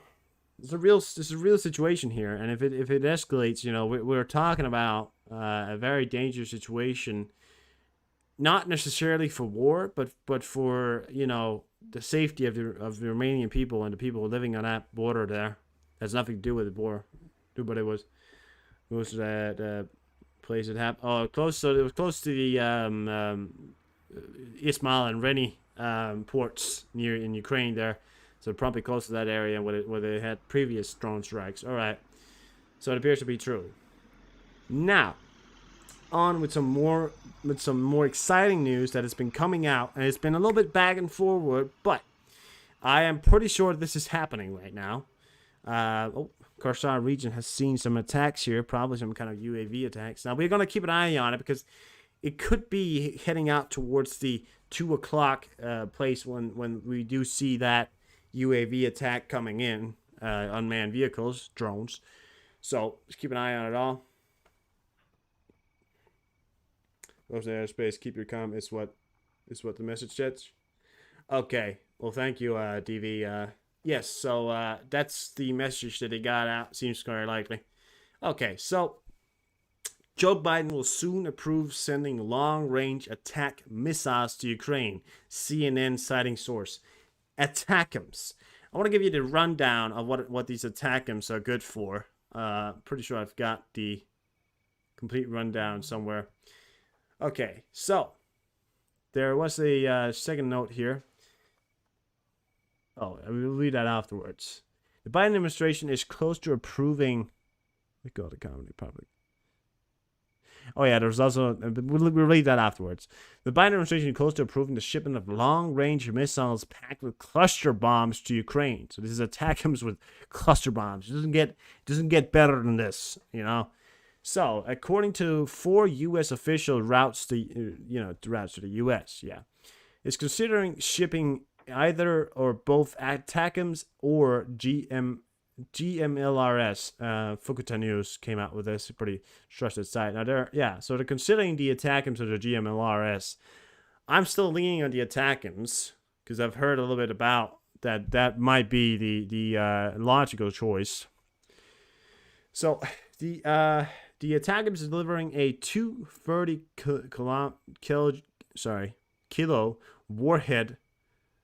real situation here. And if it escalates, we're talking about a very dangerous situation. Not necessarily for war, but for the safety of the Romanian people and the people living on that border there. It has nothing to do with the war, but it was that place that happened. Oh, close. So it was close to the Ismail and Reni ports in Ukraine there. So probably close to that area where they had previous drone strikes. All right. So it appears to be true. Now, on with some more exciting news that has been coming out, and it's been a little bit back and forward, but I am pretty sure this is happening right now. Kherson region has seen some attacks here, probably some kind of UAV attacks. Now we're going to keep an eye on it because it could be heading out towards the 2 o'clock place when we do see that UAV attack coming in, unmanned vehicles, drones. So just keep an eye on it all. Close the airspace. Keep your calm. Is what the message says. Okay. Well, thank you, DV. Yes. So that's the message that they got out. Seems very likely. Okay. So Joe Biden will soon approve sending long-range attack missiles to Ukraine. CNN citing source. ATACMS. I want to give you the rundown of what these ATACMS are good for. Pretty sure I've got the complete rundown somewhere. Okay, so there was a second note here. Oh, I will read that afterwards. The Biden administration is close to approving. We go to comedy public. Oh yeah, there's also. We'll read that afterwards. The Biden administration is close to approving the shipment of long-range missiles packed with cluster bombs to Ukraine. So this is ATACMS with cluster bombs. It doesn't get better than this, So, according to 4 U.S. official routes to the U.S., it's considering shipping either or both ATACMS or GMLRS. Fukuta News came out with this, pretty trusted site. Now, so they're considering the ATACMS or the GMLRS. I'm still leaning on the ATACMS because I've heard a little bit about that. That might be the logical choice. So, the ATACMS is delivering a 230 kilo warhead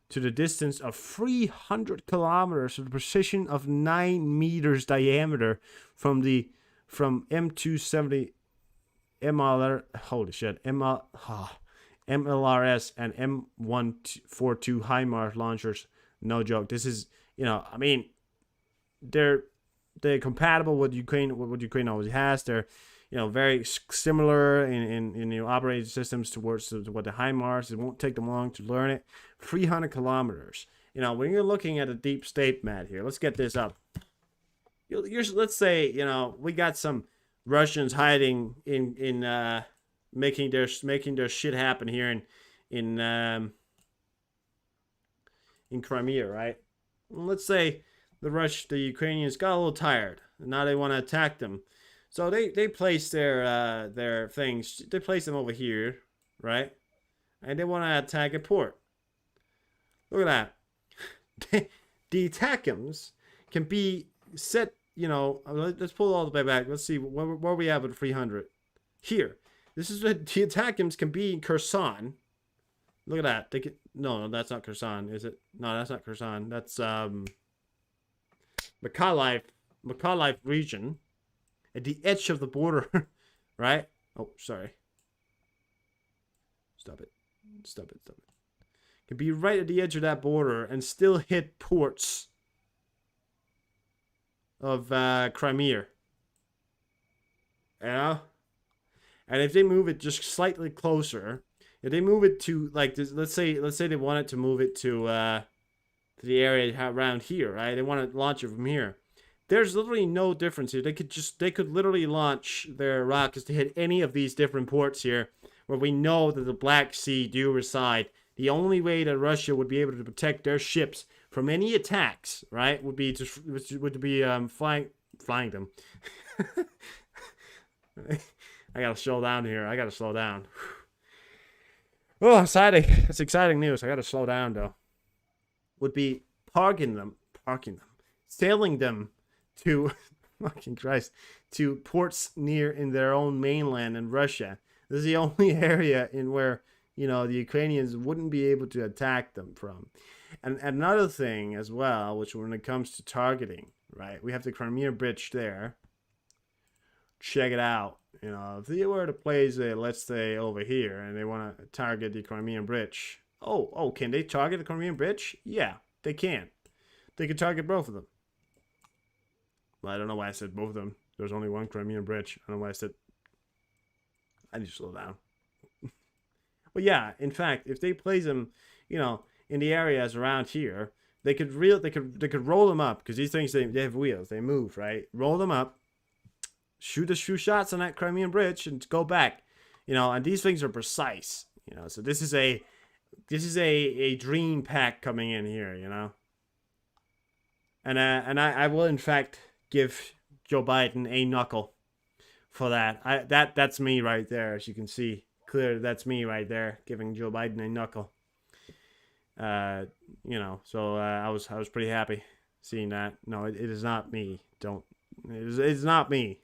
to the distance of 300 kilometers with a precision of 9 meters diameter from M270 MLR. Holy shit, MLRS and M142 HIMARS launchers. No joke. This is they're compatible with Ukraine. What Ukraine always has. They're, very similar in operating systems towards what the HIMARS. It won't take them long to learn it. 300 kilometers. When you're looking at a deep state map here, let's get this up. Let's say we got some Russians hiding in making their shit happen here in Crimea, right? Let's say the Ukrainians got a little tired, and now they want to attack them. So they place their things. They place them over here, right? And they want to attack a port. Look at that. The attackums can be set. Let's pull all the way back. Let's see where we have at 300. Here, this is what the attackums can be in Kherson. Look at that. They can, no, that's not Kherson, is it? No, that's not Kherson. That's Mykolaiv region, at the edge of the border, right? Oh, sorry. Stop it. Can be right at the edge of that border and still hit ports of Crimea. Yeah. And if they move it just slightly closer, if they move it to like this, let's say they wanted to move it to the area around here, right? They want to launch it from here. There's literally no difference here. They could literally launch their rockets to hit any of these different ports here, where we know that the Black Sea do reside. The only way that Russia would be able to protect their ships from any attacks, right, would be flying them. I gotta slow down here. I gotta slow down. Oh, exciting! It's exciting news. I gotta slow down though. Would be parking them, sailing them to fucking Christ, to ports near in their own mainland in Russia. This is the only area in where the Ukrainians wouldn't be able to attack them from. And another thing as well, which when it comes to targeting, right? We have the Crimea Bridge there. Check it out. If they were to place it, let's say over here, and they want to target the Crimean Bridge. Oh, can they target the Crimean Bridge? Yeah, they can. They can target both of them. Well, I don't know why I said both of them. There's only one Crimean Bridge. I don't know why I said. I need to slow down. But yeah, in fact, if they place them, in the areas around here, they could roll them up, because these things they have wheels, they move, right? Roll them up, shoot a few shots on that Crimean Bridge, and go back, And these things are precise, So this is a dream pack coming in here, And I will in fact give Joe Biden a knuckle for that. That's me right there, as you can see. Clear, that's me right there, giving Joe Biden a knuckle. So I was pretty happy seeing that. No, it is not me. It's not me.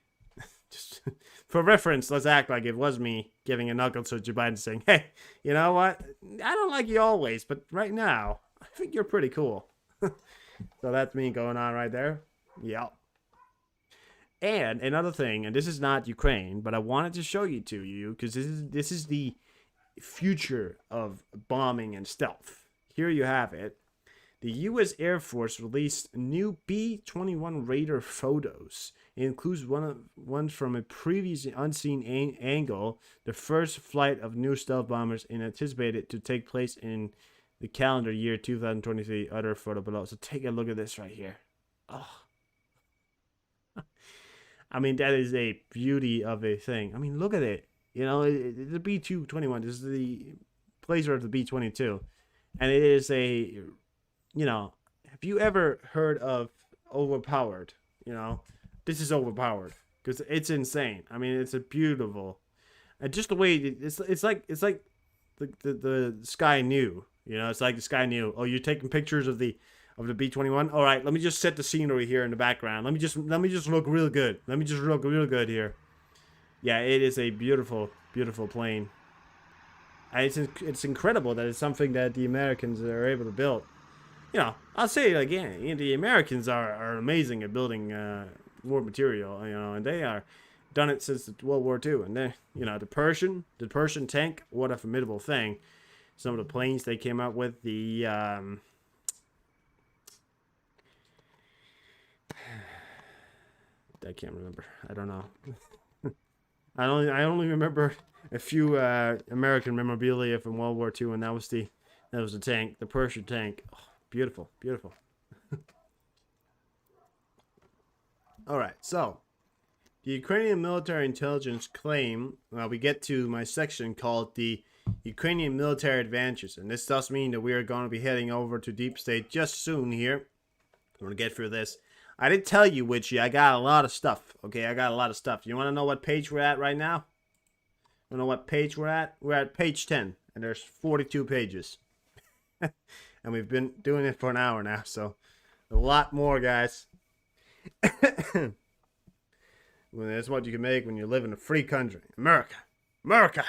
Just for reference, let's act like it was me giving a knuckle to Joe Biden, saying, "Hey, you know what? I don't like you always, but right now, I think you're pretty cool." So that's me going on right there. Yeah. And another thing, and this is not Ukraine, but I wanted to show you because this is the future of bombing and stealth. Here you have it. The U.S. Air Force released new B-21 Raider photos. It includes one from a previously unseen angle, the first flight of new stealth bombers, and anticipated to take place in the calendar year 2023. Other photo below. So take a look at this right here. Oh. I mean, that is a beauty of a thing. I mean, look at it. The B-21. This is the placer of the B-22. And it is a, have you ever heard of overpowered? This is overpowered because it's insane. I mean, it's a beautiful, and just the way it's like the sky knew. It's like the sky knew. Oh, you're taking pictures of the B-21. All right, let me just set the scenery here in the background. Let me just look real good. Let me just look real good here. Yeah, it is a beautiful, beautiful plane. And it's incredible that it's something that the Americans are able to build. I'll say it again. The Americans are amazing at building war material. And they are done it since World War II. And then the Persian tank, what a formidable thing. Some of the planes they came up with, the I can't remember. I don't know. I only remember a few American memorabilia from World War II, and that was the tank, the Persian tank. Oh, beautiful, beautiful. All right, so the Ukrainian military intelligence claim. We get to my section called the Ukrainian military advantages. And this does mean that we are going to be heading over to Deep State just soon here. I'm going to get through this. I did tell you, Witchy, I got a lot of stuff. Okay, I got a lot of stuff. You want to know what page we're at right now? You know what page we're at? We're at page 10, and there's 42 pages. And we've been doing it for an hour now, so a lot more, guys. Well, that's what you can make when you live in a free country. America. America!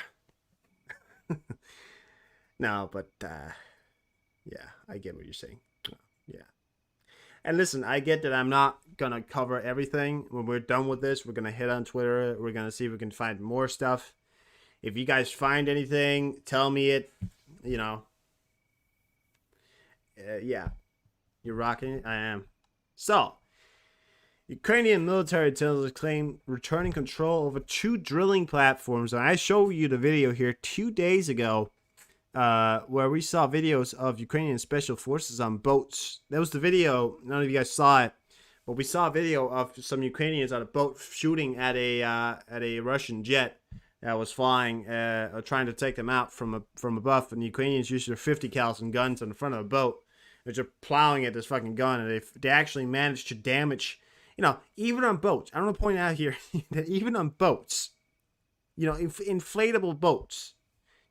No, but, yeah, I get what you're saying. Yeah. And listen, I get that I'm not going to cover everything. When we're done with this, we're going to hit on Twitter. We're going to see if we can find more stuff. If you guys find anything, tell me it. You know. Yeah. You're rocking it? I am. So, Ukrainian military intelligence claim returning control over 2 drilling platforms. And I showed you the video here 2 days ago where we saw videos of Ukrainian special forces on boats. That was the video. None of you guys saw it. But we saw a video of some Ukrainians on a boat shooting at a Russian jet that was flying, trying to take them out from above. And the Ukrainians used their 50 caliber guns on the front of a boat. They're just plowing at this fucking gun. And they actually managed to damage... You know, even on boats, I want to point out here that even on boats, you know, inflatable boats,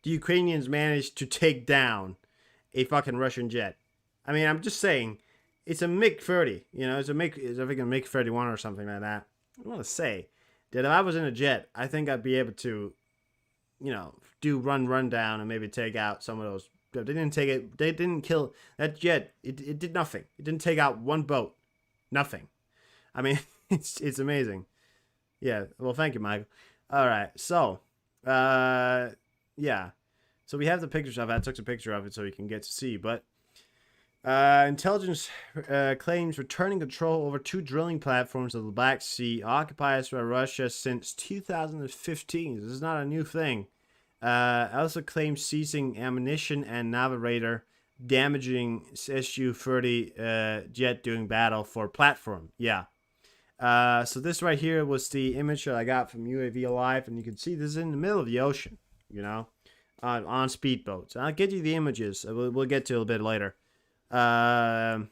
the Ukrainians managed to take down a fucking Russian jet. I mean, I'm just saying, it's a MiG-30, you know, it's a MiG-31 or something like that. I want to say that if I was in a jet, I think I'd be able to, you know, do rundown and maybe take out some of those. They didn't kill that jet. It did nothing. It didn't take out one boat. Nothing. I mean, it's amazing. Yeah, well, thank you, Michael. All right, so, yeah. So we have the pictures of it. I took a picture of it so you can get to see. But intelligence claims returning control over 2 drilling platforms of the Black Sea occupied by Russia since 2015. This is not a new thing. Also claims seizing ammunition and navigator, damaging Su-30 jet during battle for platform. Yeah. So this right here was the image that I got from UAV Alive, and you can see this is in the middle of the ocean, you know, on speedboats. I'll get you the images. We'll get to it a bit later. And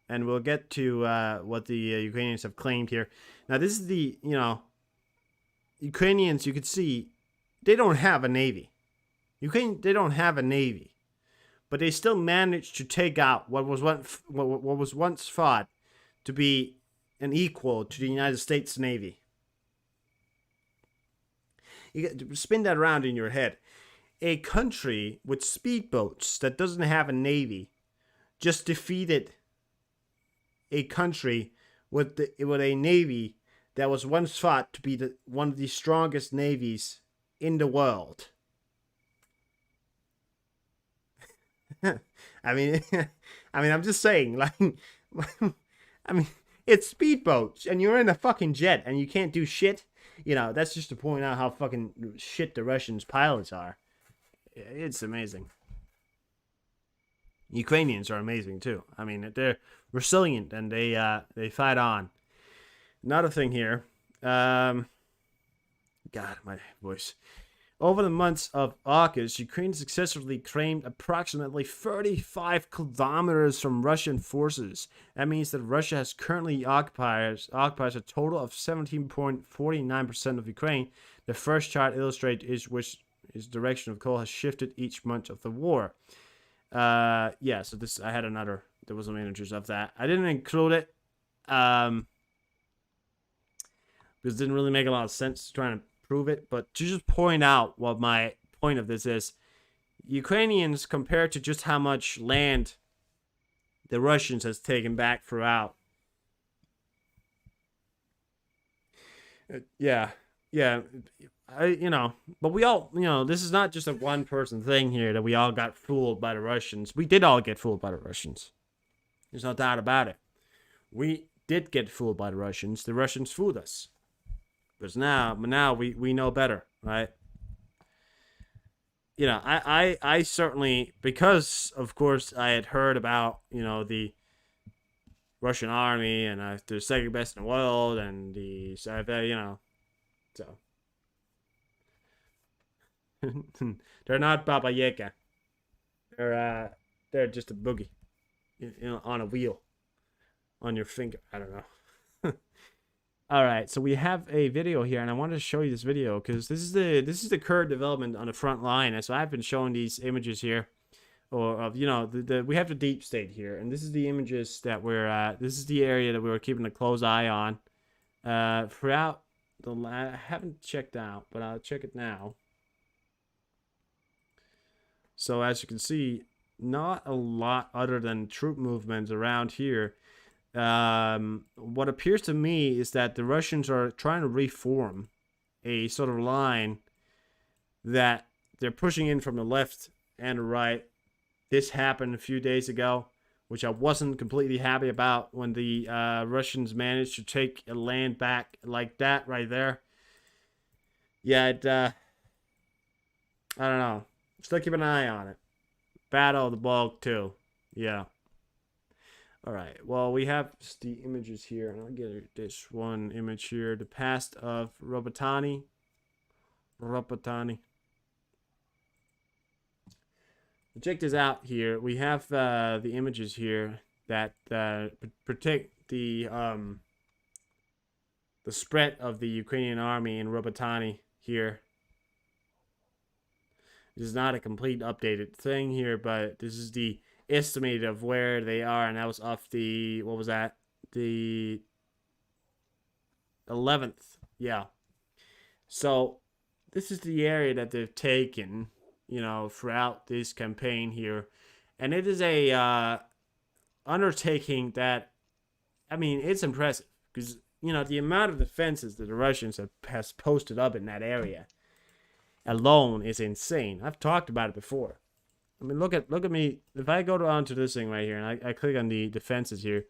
we'll get to what the Ukrainians have claimed here. Now, this is the, you know, Ukrainians, you can see, they don't have a navy. They don't have a navy. But they still managed to take out what was once thought to be an equal to the United States Navy. You get to spin that around in your head. A country with speedboats that doesn't have a navy just defeated a country with a navy that was once thought to be one of the strongest navies in the world. I mean, I'm just saying, like, I mean, it's speedboats, and you're in a fucking jet, and you can't do shit. You know, that's just to point out how fucking shit the Russians pilots are. It's amazing. Ukrainians are amazing too. I mean, they're resilient and they fight on. Another thing here, God, my voice. Over the months of August, Ukraine successfully claimed approximately 35 kilometers from Russian forces. That means that Russia has currently occupies a total of 17.49% of Ukraine. The first chart illustrates which its direction of coal has shifted each month of the war. Yeah, so this I had another. There was some images of that. I didn't include it because it didn't really make a lot of sense trying to prove it, but to just point out what my point of this is, Ukrainians, compared to just how much land the Russians has taken back throughout. Yeah, but we all, this is not just a one person thing here that we all got fooled by the Russians. We did all get fooled by the Russians. There's no doubt about it. We did get fooled by the Russians. The Russians fooled us. But now we know better, right? I certainly, because of course I had heard about, the Russian army and they're second best in the world and so. They're not Baba Yaga. They're just a boogie, on a wheel on your finger. I don't know. All right, so we have a video here, and I wanted to show you this video because this is the current development on the front line. And so I've been showing these images here, or of we have the deep state here, and this is the images that we're this is the area that we were keeping a close eye on throughout the. I haven't checked out, but I'll check it now. So as you can see, not a lot other than troop movements around here. What appears to me is that the Russians are trying to reform a sort of line that they're pushing in from the left and the right. This happened a few days ago, which I wasn't completely happy about when the Russians managed to take a land back like that right there. Yeah, I don't know. Still keep an eye on it. Battle of the Bulk too. Yeah. All right. Well, we have the images here, and I'll get this one image here. The past of Robottani. Check this out here. We have the images here that protect the spread of the Ukrainian army in Robottani here. This is not a complete updated thing here, but this is the estimate of where they are, and that was off the, what was that? The 11th. Yeah. So this is the area that they've taken, throughout this campaign here. And it is a undertaking that, I mean, it's impressive because, the amount of defenses that the Russians has posted up in that area alone is insane. I've talked about it before. I mean, look at me. If I go onto this thing right here and I click on the defenses here,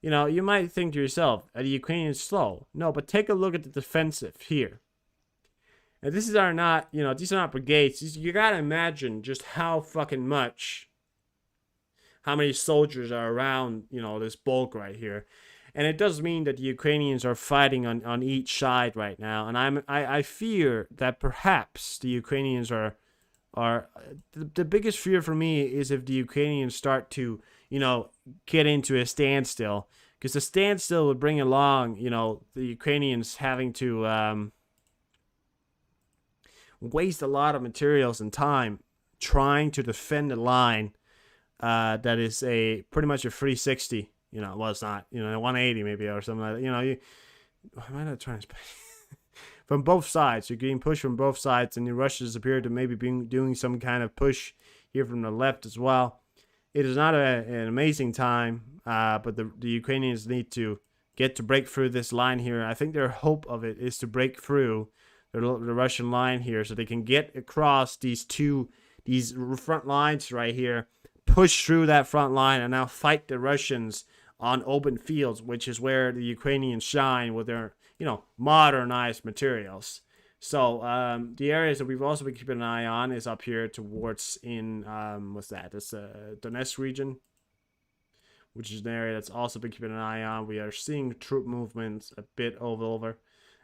you might think to yourself, are the Ukrainians slow? No, but take a look at the defensive here. And this is these are not brigades. You gotta imagine just how many soldiers are around, this bulk right here. And it does mean that the Ukrainians are fighting on each side right now. And I fear that perhaps the Ukrainians are the biggest fear for me is if the Ukrainians start to, get into a standstill. Because the standstill would bring along, the Ukrainians having to waste a lot of materials and time trying to defend a line that is pretty much a 360. Well, it's not, 180 maybe or something like that. Why am I not trying to from both sides. You're getting pushed from both sides, and the Russians appear to maybe be doing some kind of push here from the left as well. It is not an amazing time, but the Ukrainians need to break through this line here. I think their hope of it is to break through the Russian line here so they can get across these front lines right here, push through that front line, and now fight the Russians on open fields, which is where the Ukrainians shine with their, modernized materials. So the areas that we've also been keeping an eye on is up here towards what's that? This Donetsk region, which is an area that's also been keeping an eye on. We are seeing troop movements a bit all over.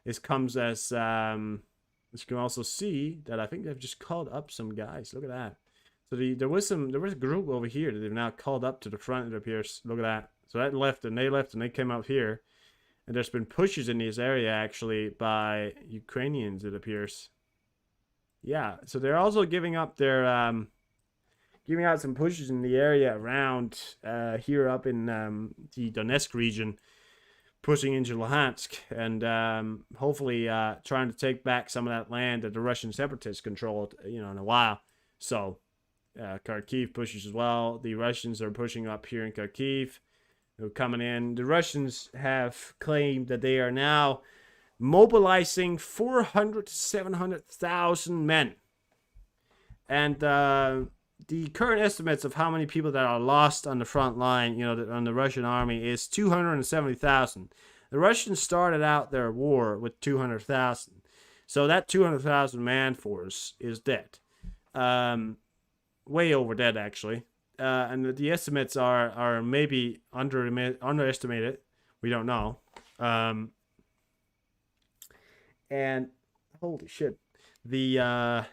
This comes as you can also see that I think they've just called up some guys. Look at that. So there was a group over here that they've now called up to the front. It appears. Look at that. So that left, and they came out here. And there's been pushes in this area, actually, by Ukrainians, it appears. Yeah, so they're also giving up their, giving out some pushes in the area around here up in the Donetsk region, pushing into Luhansk, and hopefully trying to take back some of that land that the Russian separatists controlled, in a while. So, Kharkiv pushes as well. The Russians are pushing up here in Kharkiv. They're coming in. The Russians have claimed that they are now mobilizing 400 to 700,000 men. And the current estimates of how many people that are lost on the front line, on the Russian army is 270,000. The Russians started out their war with 200,000. So that 200,000 man force is dead. Way over dead, actually. And the estimates are maybe underestimated. We don't know. And holy shit, the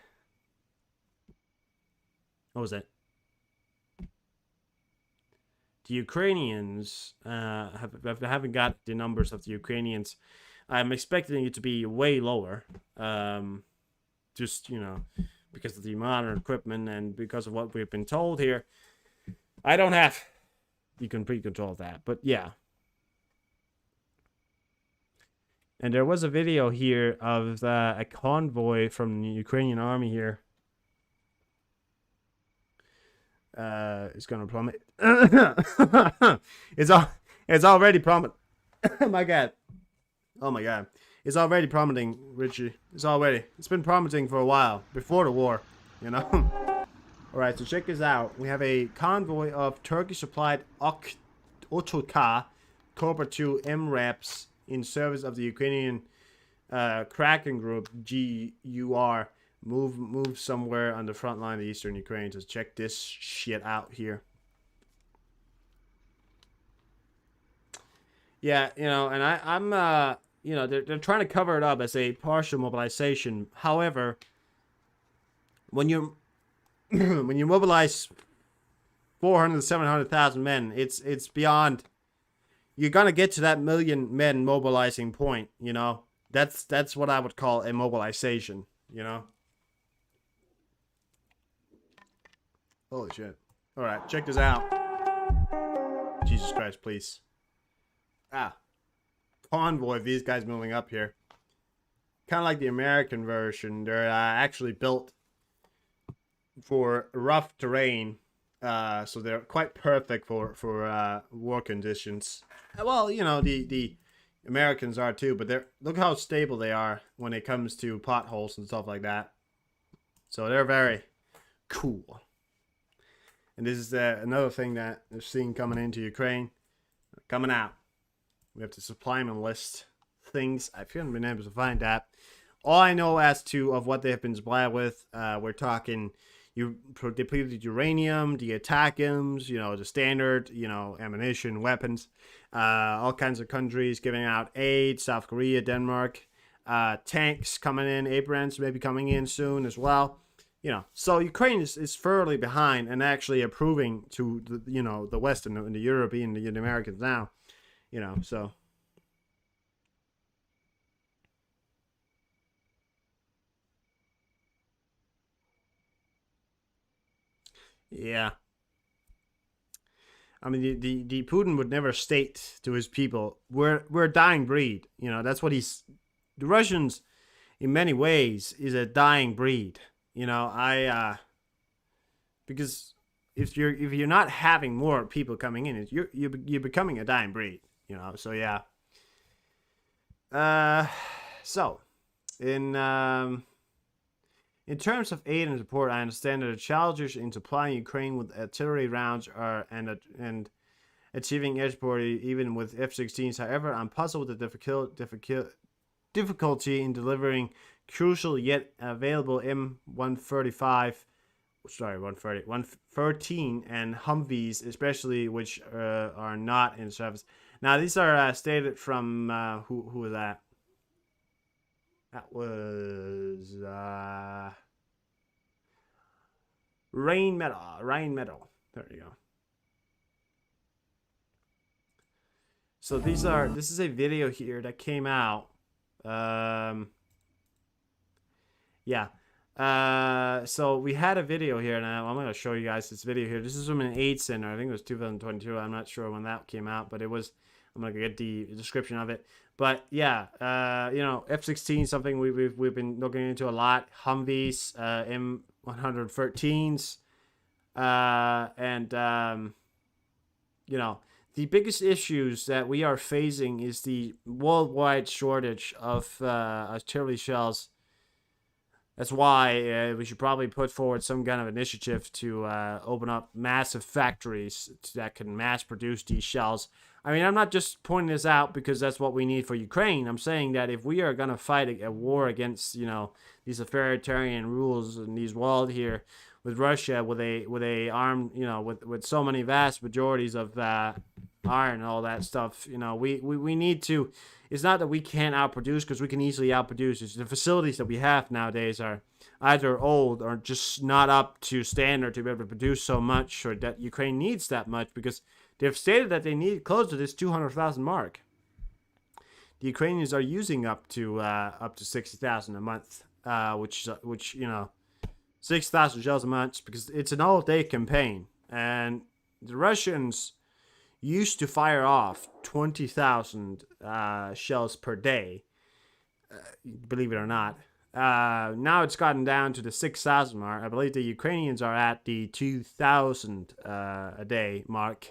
What was that? The Ukrainians haven't got the numbers of the Ukrainians. I'm expecting it to be way lower. Just, because of the modern equipment and because of what we've been told here. I don't have the complete control of that, but yeah. And there was a video here of a convoy from the Ukrainian army here. It's gonna plummet. It's already plummeting. Oh my god. Oh my god. It's already plummeting, Richie. It's been plummeting for a while. Before the war, Alright, so check this out. We have a convoy of Turkish-supplied Otoka Cobra 2 MRAPs in service of the Ukrainian Kraken Group, GUR. Move somewhere on the front line of eastern Ukraine to check this shit out here. Yeah, and I'm they're trying to cover it up as a partial mobilization. However, when you when you mobilize 400 to 700,000 men, it's beyond. You're gonna get to that million men mobilizing point. That's what I would call a mobilization. Holy shit. Alright, check this out. Jesus Christ, please. Convoy of these guys moving up here. Kind of like the American version. They're actually built for rough terrain. So they're quite perfect for war conditions. Well, the Americans are too, but look how stable they are when it comes to potholes and stuff like that. So they're very cool. And this is another thing that they're seeing coming into Ukraine. Coming out. We have to supply them a list. Things. I haven't been able to find that. All I know as to of what they have been supplied with, we're talking depleted uranium, the ATACMS, the standard, ammunition, weapons. All kinds of countries giving out aid. South Korea, Denmark. Tanks coming in. Abrams maybe coming in soon as well. So Ukraine is fairly behind and actually approving to the West and the European, the Americans now, so. Yeah. I mean, the Putin would never state to his people, we're a dying breed. That's what the Russians, in many ways, is a dying breed. Because if you're not having more people coming in, you're becoming a dying breed. So yeah. So in terms of aid and support, I understand that the challenges in supplying Ukraine with artillery rounds and achieving air support even with F-16s. However, I'm puzzled with the difficulty in delivering crucial yet available M135, 113 and Humvees, especially which are not in service. Now these are stated from who was that? That was Rain Metal. There you go. So this is a video here that came out. Yeah. So we had a video here now. I'm going to show you guys this video here. This is from an aid center. I think it was 2022. I'm not sure when that came out, but it was. I'm going to get the description of it. But yeah, F-16 something we've been looking into a lot. Humvees, M113s, and the biggest issues that we are facing is the worldwide shortage of artillery shells. That's why we should probably put forward some kind of initiative to open up massive factories that can mass produce these shells. I mean, I'm not just pointing this out because that's what we need for Ukraine. I'm saying that if we are going to fight a war against, these authoritarian rules in these world here with Russia, with a armed, with so many vast majorities of iron and all that stuff, we need to. It's not that we can't outproduce, because we can easily outproduce. It's the facilities that we have nowadays are either old or just not up to standard to be able to produce so much, or that Ukraine needs that much, because they've stated that they need close to this 200,000 mark. The Ukrainians are using up to 60,000 a month, which 6,000 shells a month, because it's an all-day campaign, and the Russians used to fire off 20,000 shells per day, believe it or not. Now it's gotten down to the 6,000 mark. I believe the Ukrainians are at the 2,000 a day mark.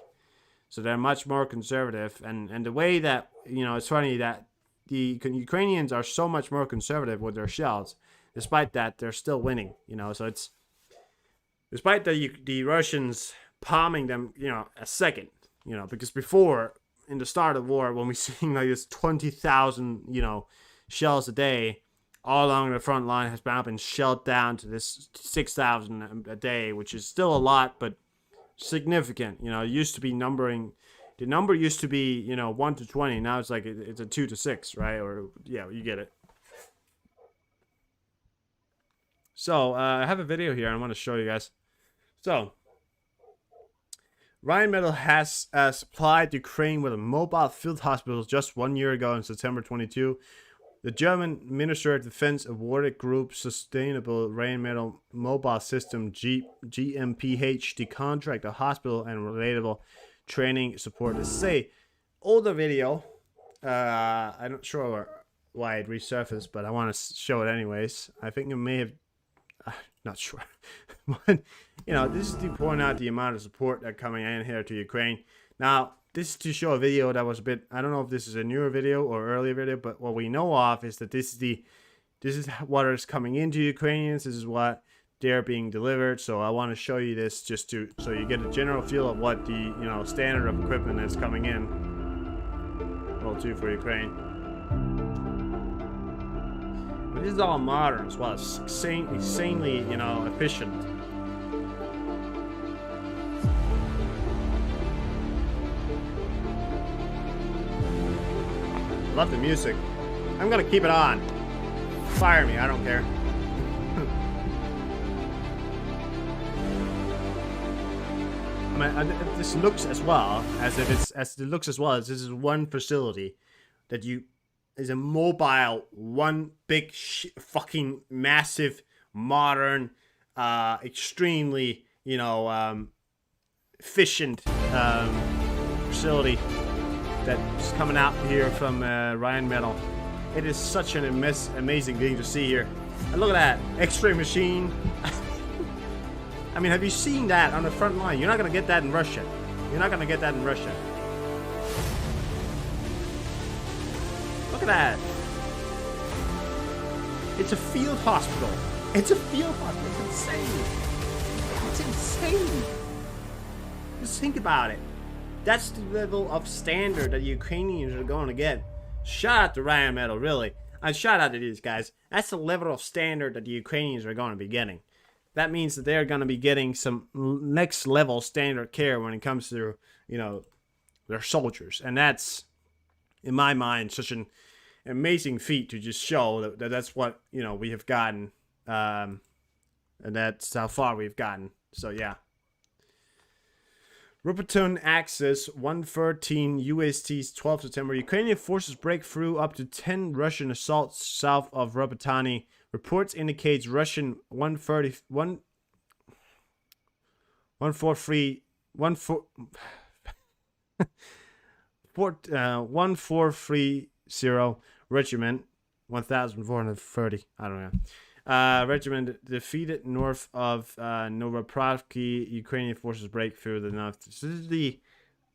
So they're much more conservative. And the way that, it's funny that the Ukrainians are so much more conservative with their shells. Despite that, they're still winning, So it's, despite the Russians palming them, a second, because before, in the start of war, when we seeing like this 20,000, shells a day, all along the front line has now been shelled down to this 6,000 a day, which is still a lot, but significant. It used to be the number used to be, 1 to 20. Now it's like, it's a 2 to 6, right? Or, yeah, you get it. So, I have a video here I want to show you guys. So, Rheinmetall has supplied Ukraine with a mobile field hospital just 1 year ago in September 22. The German Minister of Defense awarded Group Sustainable Rheinmetall Mobile System GmbH the contract, a hospital, and relatable training support. This is a older video. I'm not sure why it resurfaced, but I want to show it anyways. I think it may have... not sure. But, this is to point out the amount of support that's coming in here to Ukraine. Now, this is to show a video that was a bit... I don't know if this is a newer video or earlier video, but what we know of is that this is what is coming into Ukrainians. This is what they're being delivered. So I want to show you this just so you get a general feel of what the standard of equipment that's coming in will do for Ukraine. But this is all modern as well. It's insanely, efficient. Love the music. I'm gonna keep it on. Fire me, I don't care. I mean, this looks as well as this is one facility that is a mobile, one big fucking massive, modern, extremely, efficient facility that's coming out here from Rheinmetall. It is such an amazing thing to see here. And look at that X-ray machine. I mean, have you seen that on the front line? You're not gonna get that in Russia. You're not gonna get that in Russia. Look at that. It's a field hospital. It's a field hospital. It's insane. It's insane. Just think about it. That's the level of standard that Ukrainians are going to get. Shout out to Rheinmetall, really. And shout out to these guys. That's the level of standard that the Ukrainians are going to be getting. That means that they're going to be getting some next level standard care when it comes to, their soldiers. And that's, in my mind, such an amazing feat to just show that that's what, we have gotten. And that's how far we've gotten. So, yeah. Roboton Axis 113 UST 12 September. Ukrainian forces break through up to 10 Russian assaults south of Robotany. Reports indicates Russian 1430 regiment 1430. I don't know. Regiment defeated north of Novopravki. Ukrainian forces break through the north. So this is the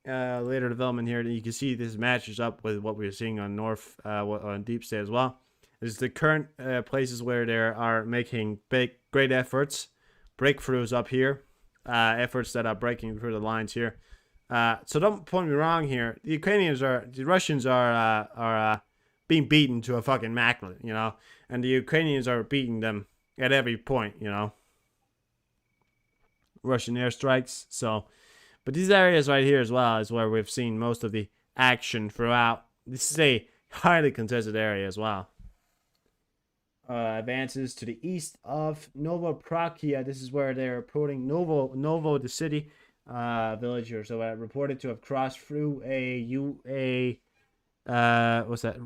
later development here. You can see this matches up with what we're seeing on North, on Deep State as well. This is the current places where they are making great efforts, breakthroughs up here, efforts that are breaking through the lines here. So don't point me wrong here. The Russians are being beaten to a fucking immaculate, and the Ukrainians are beating them at every point, Russian airstrikes. So, but these areas right here as well is where we've seen most of the action throughout. This is a highly contested area as well. advances to the east of Novoprakia. This is where they're approaching Novo, the city village, or so reported to have crossed through what's that?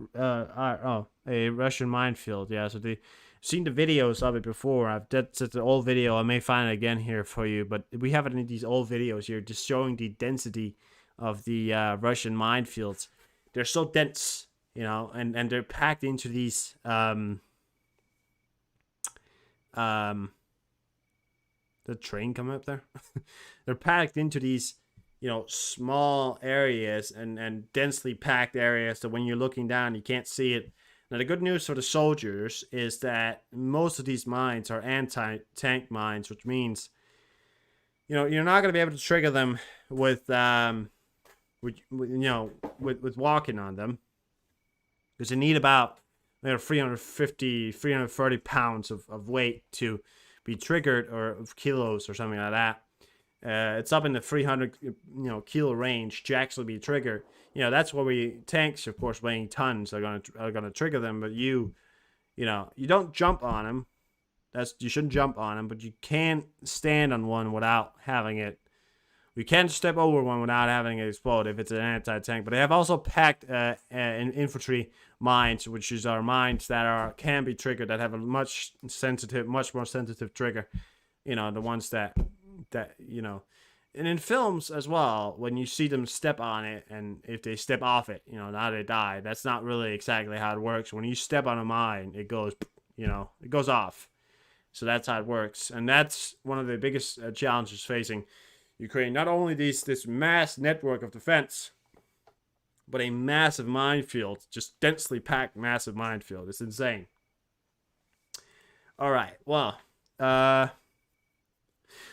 A Russian minefield. Yeah, so they seen the videos of it before. That's an old video. I may find it again here for you, but we have it in these old videos here, just showing the density of the Russian minefields. They're so dense, you know, and they're packed into these the train coming up there. They're packed into these, you know, small areas and densely packed areas, so when you're looking down, you can't see it. Now, the good news for the soldiers is that most of these mines are anti-tank mines, which means, you know, you're not going to be able to trigger them with walking on them, because you need about 330 pounds of weight to be triggered, or of kilos or something like that. It's up in the 300 kilo range to actually be triggered. You know, that's where tanks, of course, weighing tons are gonna trigger them. But you don't jump on them. You shouldn't jump on them, but you can stand on one without having it. We can step over one without having it explode if it's an anti-tank. But they have also packed infantry mines, which are mines that can be triggered, that have a much more sensitive trigger. You know, the ones that you know, and in films as well, when you see them step on it, and if they step off it, you know, now they die. That's not really exactly how it works. When you step on a mine, it goes, it goes off. So that's how it works, and that's one of the biggest challenges facing Ukraine. Not only this mass network of defense, but a massive minefield, just densely packed massive minefield. It's insane. All right, well,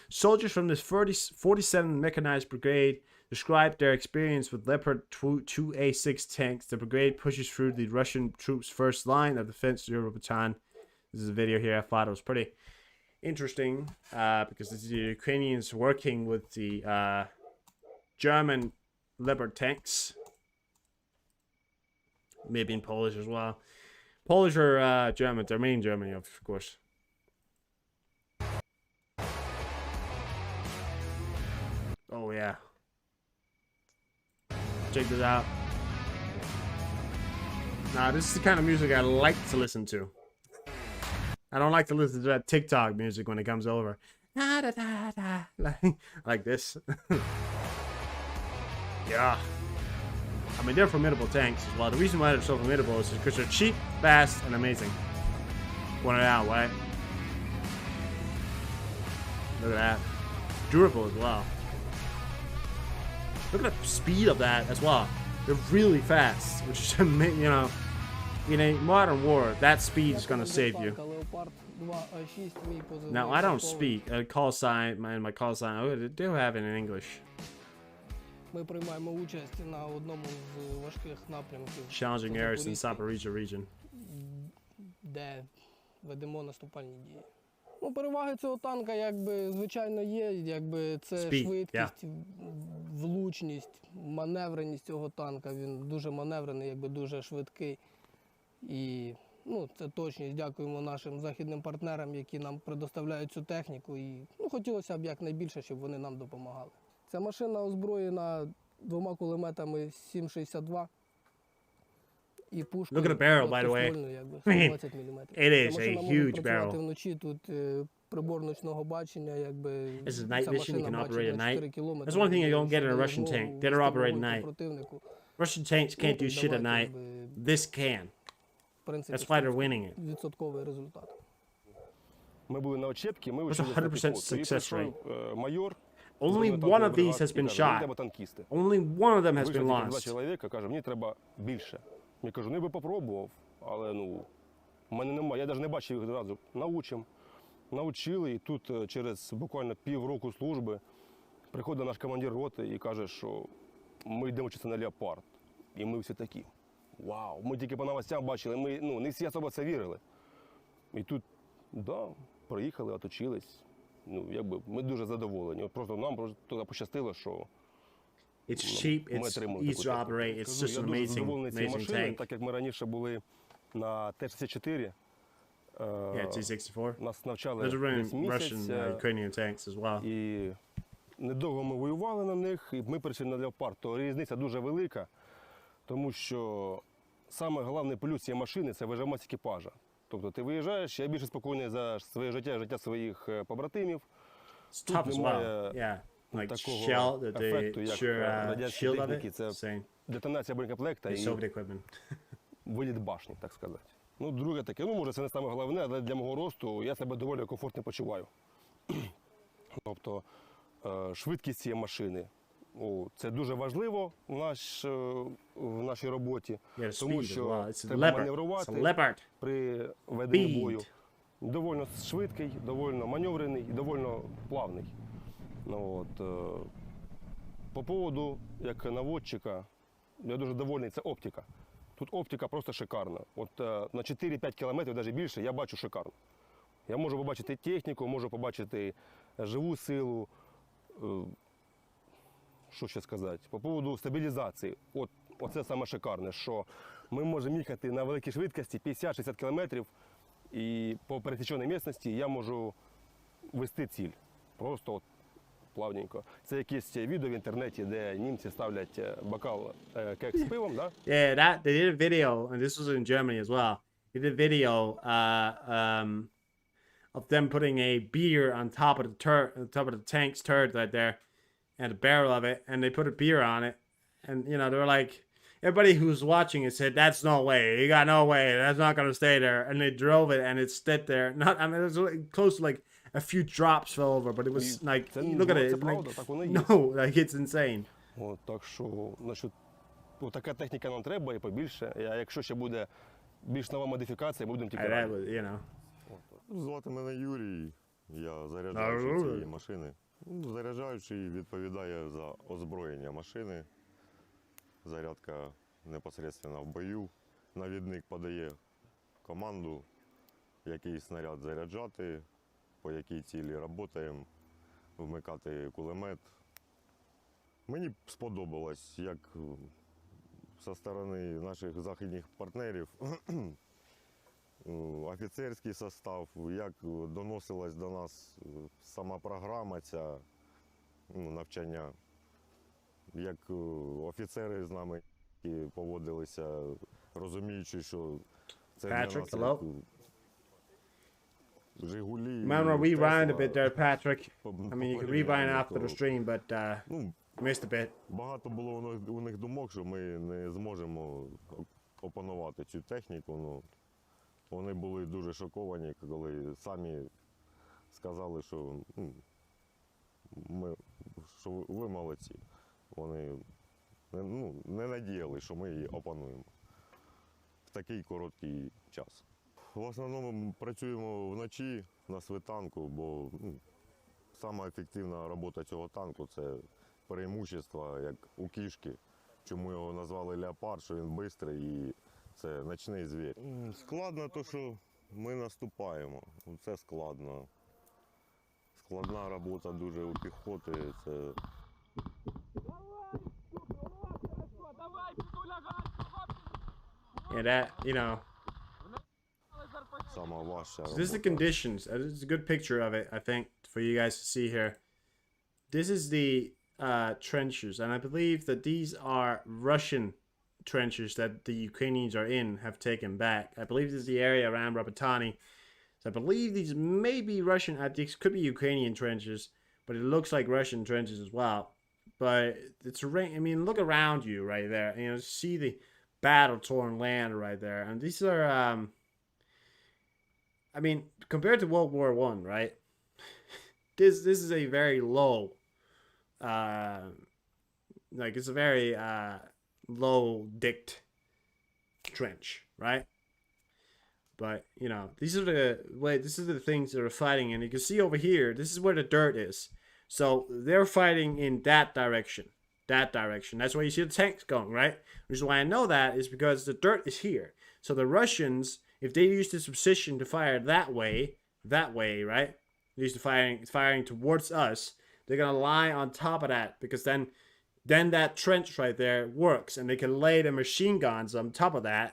soldiers from this 47th Mechanized Brigade described their experience with Leopard 2A6 tanks. The brigade pushes through the Russian troops' first line of defense to Eurobaton. This is a video here I thought it was pretty interesting, because this is the Ukrainians working with the German Leopard tanks. Maybe in Polish as well. Polish or German. They're made in Germany, of course. Oh yeah. Check this out. Nah, this is the kind of music I like to listen to. I don't like to listen to that TikTok music when it comes over. Like this. Yeah. I mean, they're formidable tanks as well. The reason why they're so formidable is because they're cheap, fast, and amazing. Point it out, right? Look at that. Durable as well. Look at the speed of that as well. They're really fast, which is, you know, in a modern war, that speed is gonna save you. Now, I don't speak. My call sign, oh, they do have it in English. Challenging areas in Zaporizhia region. Де ведемо наступальні дії. Ну, переваги цього танка, якби, звичайно, є, якби це швидкість, влучність, маневреність цього танка. Він дуже маневрений, якби дуже швидкий. І, ну, це точність. Дякуємо нашим західним партнерам, які нам предоставляють цю техніку. І, ну, хотілося б якнайбільше, щоб вони нам допомагали. Ця машина озброєна 2 кулеметами 7,62. Look at the barrel, by the way. Man, it is a huge barrel. This is night vision. You can operate at night. That's one thing you don't get in a Russian tank. They don't operate at night. Russian tanks can't do shit at night. This can. That's why they're winning it. That's a 100% success rate. Only one of these has been shot. Only one of them has been lost. Я кажу, я би попробував, але, ну, в мене немає, я навіть не бачив їх одразу. Навчили, і тут через буквально півроку служби приходить наш командир роти і каже, що ми йдемо вчитися на Леопард. І ми всі такі, вау, ми тільки по новостям бачили, ми, ну, не всі особо це вірили. І тут, да, приїхали, оточились, ну, якби, ми дуже задоволені. Просто нам туди пощастило, що It's cheap, it's easy to operate, it's just an amazing tank. Так як ми раніше були на Т-64, Yeah, T-64. Нас навчали Those are десь running місяць. Russian, Ukrainian tanks as well. І недовго ми воювали на них, і ми перейшли на леопард. То різниця дуже велика, тому що саме головний плюс цієї машини це вижимати екіпажа. Тобто ти виїжджаєш, я більше спокійний за своє життя, життя своїх побратимів. It's Тут tough as немає well. Yeah, like такого shell, the ефекту, як sure радянські shield of техніки. it. Це Same. детонація боєкомплекта The і Soviet equipment. виліт башні, так сказати. Ну, друге таке, ну, може, це не саме головне, але для мого росту я себе доволі комфортно почуваю. Тобто швидкість цієї машини, це дуже важливо в нашій роботі, Yeah, тому speed as що well. It's a треба leopard. It's маневрувати a leopard. при веденні Speed. бою. Довольно швидкий, довольно маневрений і довольно плавний. Ну, по поводу, як наводчика, я дуже довольний, це оптика. Тут оптика просто шикарна. От на 4-5 кілометрів, навіть більше, я бачу шикарно. Я можу побачити техніку, можу побачити живу силу. Що ще сказати? По поводу стабілізації. Оце саме шикарне, що ми можемо їхати на великій швидкості 50-60 кілометрів, і по пересіченій місцевості я можу вести ціль. Просто плавненько. Це якесь відео в інтернеті, де німці ставлять бокал кекс з пивом, да? Yeah, they did a video, and this was in Germany as well. They did a video of them putting a beer on top of the tank's turret right there, and a barrel of it, and they put a beer on it, and they were like, everybody who's watching it said, "That's no way. You got no way. That's not gonna stay there." And they drove it, and it stayed there. It was close to like a few drops fell over, but it was like, look at it. Це It's правда, like, так воно і є. no, like it's insane. Так що, така техніка нам треба і побільше. А якщо ще буде більш нова модифікація, будемо тільки That раді. was, Звати мене Юрій, я заряджаючий цієї машини. Заряджаючий відповідає за озброєння машини. Зарядка непосередньо в бою. Навідник подає команду, який снаряд заряджати, по якій цілі працюємо, вмикати кулемет. Мені сподобалось, як зі сторони наших західних партнерів офіцерський состав, як доносилась до нас сама програма ця навчання, як офіцери з нами поводилися, розуміючи, що це для Patrick, нас hello? як Жигулі. Remember, we rhymed a bit Тесла. there, Patrick. I mean, you could rewind after the stream, but Ну, missed a bit. багато було у них думок, що ми не зможемо опанувати цю техніку. Ну, вони були дуже шоковані, коли самі сказали, що, що ви молодці. Вони не надіяли, що ми її опануємо в такий короткий час. В основному ми працюємо вночі на світанку, бо сама ефективна робота цього танку – це преимущество, як у кішки. Чому його назвали леопард, що він швидкий і це ночний звір. Складно те, що ми наступаємо. Це складно. Складна робота дуже у піхоти. Це Yeah, that, сама важча So this is the робота. conditions. This is a good picture of it, I think, for you guys to see here. This is the trenches, and I believe that these are Russian trenches that the Ukrainians are in, have taken back. I believe this is the area around Rapatani. So I believe these may be Russian, these could be Ukrainian trenches, but it looks like Russian trenches as well. But the terrain, I mean, look around you right there, see the battle-torn land right there. And these are, I mean, compared to World War One, right? This is a very low, it's a very low-dicked trench, right? But this is the things that are fighting, and you can see over here, this is where the dirt is. So they're fighting in that direction. That's why you see the tanks going, right? The reason why I know that is because the dirt is here. So the Russians, if they use this position to fire that way, right? They use the firing towards us. They're gonna lie on top of that, because then that trench right there works, and they can lay the machine guns on top of that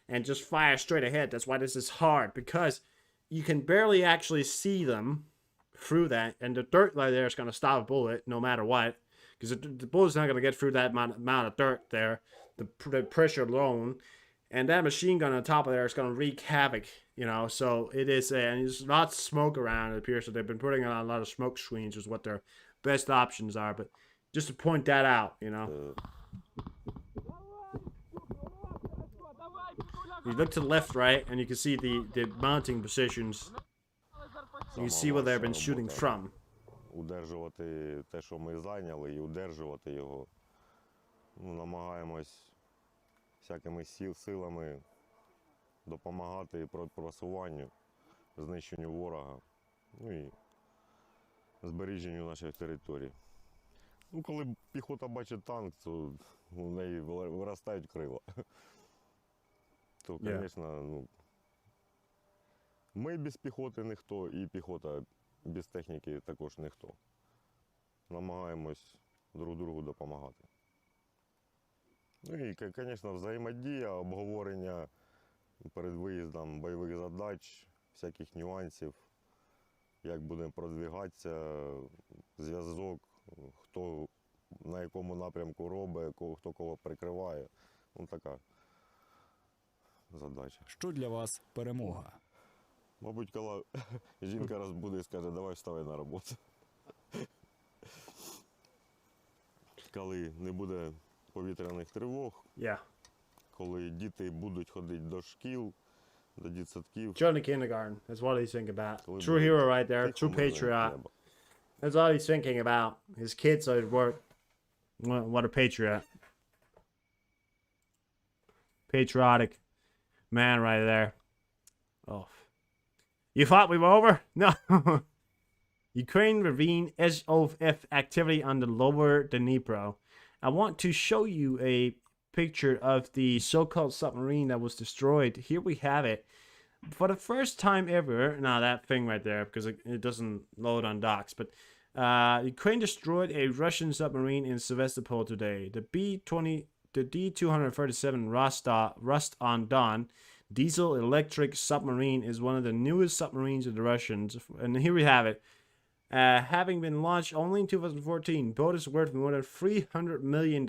and just fire straight ahead. That's why this is hard, because you can barely actually see them through that, and the dirt right there is going to stop a bullet no matter what, because the bullet's not going to get through that amount of dirt there, the pressure alone, and that machine gun on top of there is going to wreak havoc, you know. So it is, and there's lots of smoke around. It appears that they've been putting on a lot of smoke screens, is what their best options are. But just to point that out, you know. You look to the left, right, and you can see the mounting positions. You can see where they've been shooting from. Удержувати те, що ми зайняли, і удержувати його. Ну, намагаємось всякими силами допомагати просуванню, знищенню ворога, ну і збереженню наших територій. Ну, коли піхота бачить танк, то у неї виростають крила. То, звісно, ну, ми без піхоти ніхто, і піхота без техніки також ніхто. Намагаємось друг другу допомагати. Ну і, звісно, взаємодія, обговорення перед виїздом бойових задач, всяких нюансів, як будемо продвигатися, зв'язок, хто на якому напрямку робить, хто кого прикриває. Ну, така задача. Що для вас перемога? Мабуть, коли жінка розбуде і скаже, давай вставай на роботу. Коли не буде повітряних тривог, коли діти будуть ходити до шкіл, до дитсадків. Johnny Kindergarten, that's what he's thinking about. True hero right there, true patriot. That's all he's thinking about. His kids are at work. What a patriot. Patriotic man right there. Oh. You thought we were over? No. Ukraine ravine SOF activity on the lower Dnipro. I want to show you a picture of the so-called submarine that was destroyed. Here we have it. For the first time ever, now that thing right there, because it doesn't load on docks, but Ukraine destroyed a Russian submarine in Sevastopol today. The D-237 Rust-on-Don diesel-electric submarine is one of the newest submarines of the Russians. And here we have it. Having been launched only in 2014, boat is worth more than $300 million.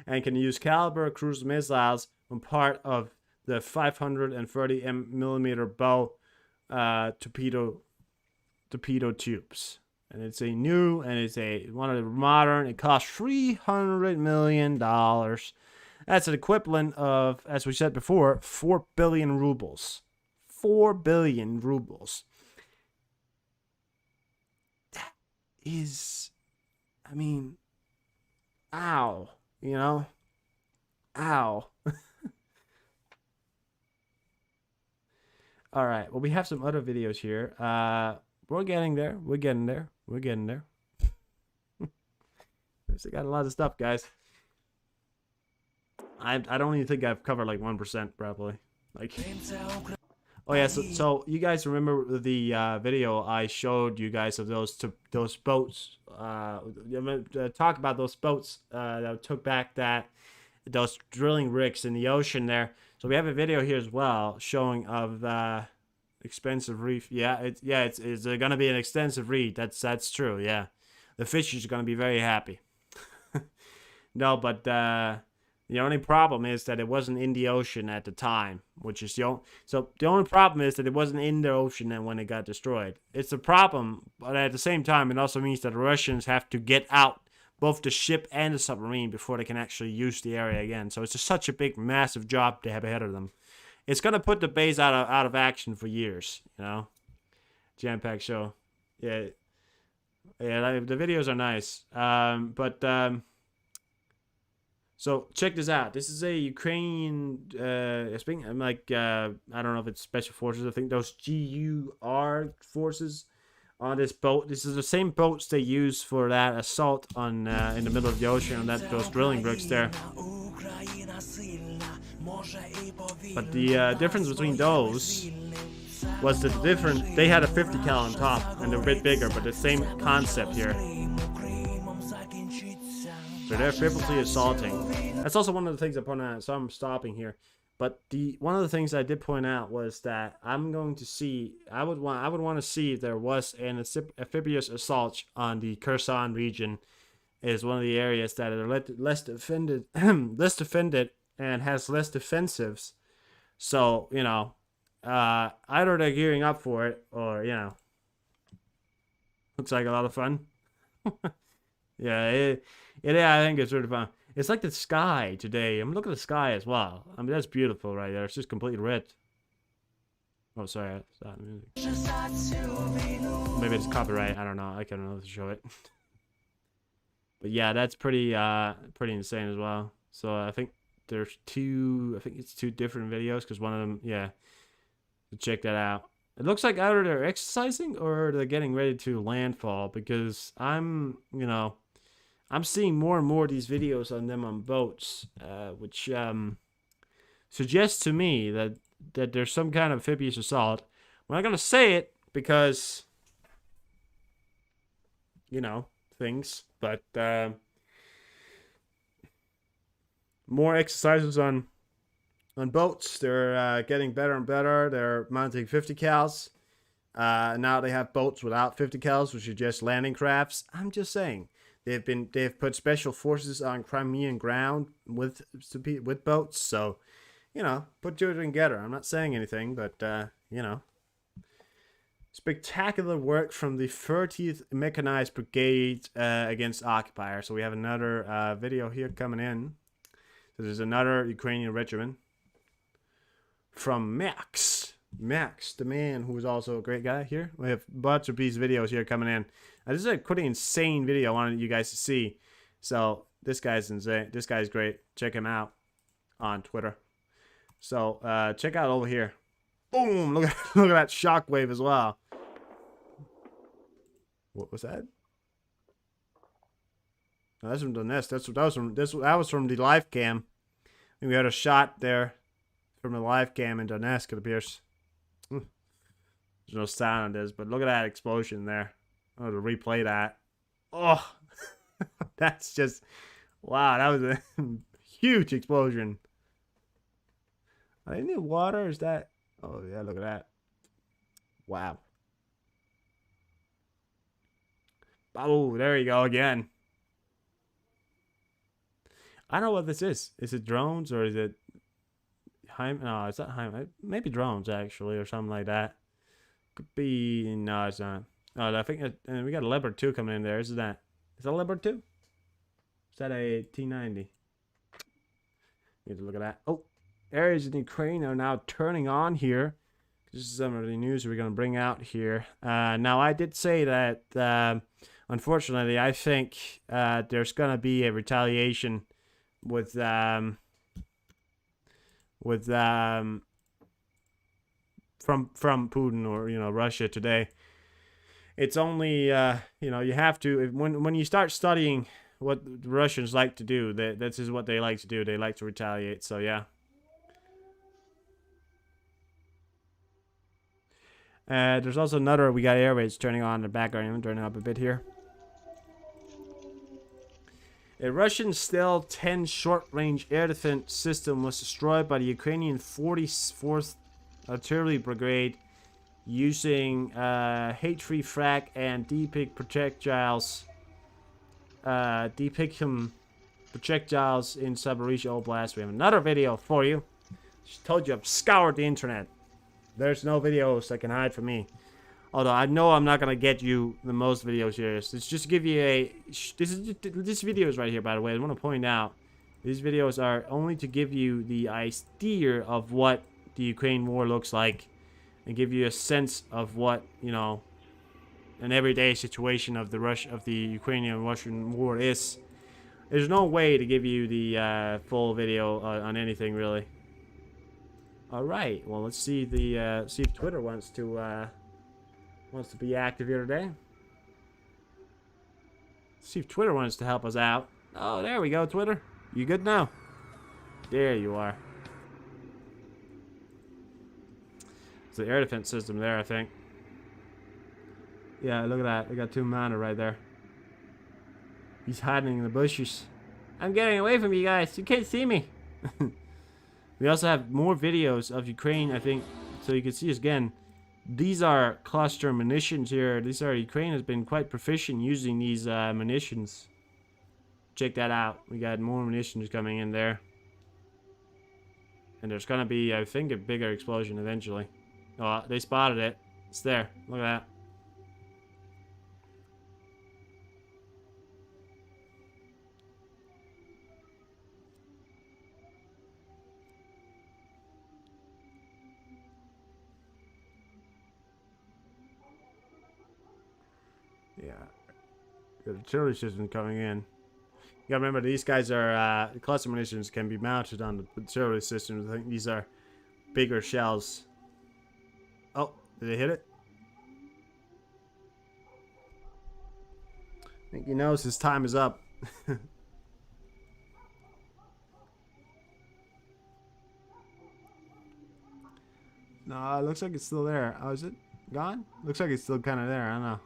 And can use caliber cruise missiles on part of the 530mm bow torpedo tubes. And it's a new, and it's one of the modern. It costs $300 million. That's an equivalent of, as we said before, 4 billion rubles. 4 billion rubles. That is, I mean, ow, you know? Ow. All right, well, we have some other videos here. We're getting there. We're getting there. We're getting there. We got a lot of stuff, guys. I don't even think I've covered like 1% probably. Like, oh yeah, so you guys remember the video I showed you guys of those boats? Talk about those boats that took back those drilling rigs in the ocean there. So we have a video here as well showing of expensive reef. Yeah, it's gonna be an extensive reef. That's true. Yeah, the fishes are gonna be very happy. No, but the only problem is that it wasn't in the ocean at the time, which is the only problem is that it wasn't in the ocean and when it got destroyed. It's a problem, but at the same time, it also means that the Russians have to get out both the ship and the submarine before they can actually use the area again. So it's just such a big, massive job they have ahead of them. It's gonna put the base out of action for years, you know. Jam-packed show, yeah. The videos are nice, So check this out. This is a Ukrainian, I don't know if it's special forces. I think those GUR forces on this boat. This is the same boats they use for that assault on in the middle of the ocean on those drilling rigs there. But the difference between those was the different. They had a 50 cal on top and they're a bit bigger, but the same concept here. So they're frequently assaulting. That's also one of the things I point out. So I'm stopping here. But one of the things I did point out was that I would want to see if there was an amphibious assault on the Kherson region. Is one of the areas that are less defended, less defended, and has less defensives. So either they're gearing up for it, or looks like a lot of fun. Yeah, I think it's really fun. It's like the sky today. I'm looking at the sky as well. I mean, that's beautiful right there. It's just completely red. Oh, sorry. Stop music. Maybe it's copyright. I don't know. I can't know to show it. But yeah, that's pretty insane as well. So I think there's it's two different videos, because one of them, so check that out. It looks like either they're exercising or they're getting ready to landfall, because I'm seeing more and more of these videos on them on boats, which suggests to me that there's some kind of amphibious assault. I'm not gonna say it because things, but more exercises on boats. They're getting better and better. They're mounting 50 cals. Now they have boats without 50 cals, which are just landing crafts. I'm just saying. They've put special forces on Crimean ground with boats, so put two together. I'm not saying anything, but spectacular work from the 30th Mechanized Brigade against occupiers. So we have another video here coming in. So there's another Ukrainian regiment from Max, the man who is also a great guy here. We have a bunch of these videos here coming in. This is a pretty insane video I wanted you guys to see. So this guy's insane. This guy's great. Check him out on Twitter. So check out over here. Boom! Look at that shockwave as well. What was that? No, that's from Donetsk. That was from the live cam. And we had a shot there from the live cam in Donetsk, it appears. There's no sound on this, but look at that explosion there. Oh, to replay that. Oh, that's just, wow, that was a huge explosion. Are they in the water? Is that? Oh, yeah, look at that. Wow. Oh, there you go again. I don't know what this is. Is it drones or is it no, it's not Heim. Maybe drones actually, or something like that. Could be. No, it's not. Oh, I think we got a Leopard 2 coming in there. Is that a Leopard 2? Is that a T90? Need to look at that. Oh, areas in Ukraine are now turning on here. This is some of the news we're going to bring out here. Now, I did say that, unfortunately, I think there's going to be a retaliation with from Putin or Russia today. It's only you have to, when you start studying what the Russians like to do, this is what they like to do. They like to retaliate. So yeah. There's also another. We got air raids turning on in the background. I'm turning up a bit here. A Russian Stealth 10 short-range air defense system was destroyed by the Ukrainian 44th Artillery Brigade using hate-free frag and depict projectiles. Depict projectiles in Zaporizhia Oblast. We have another video for you. Just told you I've scoured the internet. There's no videos that can hide from me. Although I know I'm not gonna get you the most videos here. It's just to give you this video is right here, by the way. I want to point out these videos are only to give you the idea of what the Ukraine war looks like, and give you a sense of what an everyday situation of the Ukrainian-Russian war is. There's no way to give you the full video on anything really. All right. Well, let's see see if Twitter wants to be active here today. See if Twitter wants to help us out. Oh, there we go, Twitter. You good now? There you are. It's the air defense system there, I think. Yeah, look at that. We got two mana right there. He's hiding in the bushes. I'm getting away from you guys. You can't see me. We also have more videos of Ukraine, I think, so you can see this again. These are cluster munitions here. Ukraine has been quite proficient using these munitions. Check that out. We got more munitions coming in there. And there's gonna be, I think, a bigger explosion eventually. Oh, they spotted it. It's there. Look at that. Yeah. The artillery system coming in. You gotta remember, these guys are, cluster munitions can be mounted on the artillery systems. I think these are bigger shells. Oh, did they hit it? I think he knows his time is up. No, it looks like it's still there. Oh, is it gone? Looks like it's still kind of there. I don't know.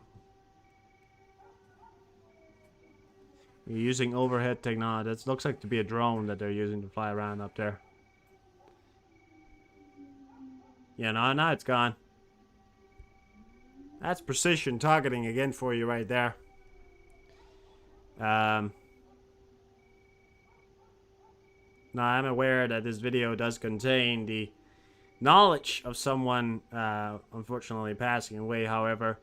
You're using overhead technology. That looks like to be a drone that they're using to fly around up there. Yeah, no, now it's gone. That's precision targeting again for you right there. Now I'm aware that this video does contain the knowledge of someone unfortunately passing away. However,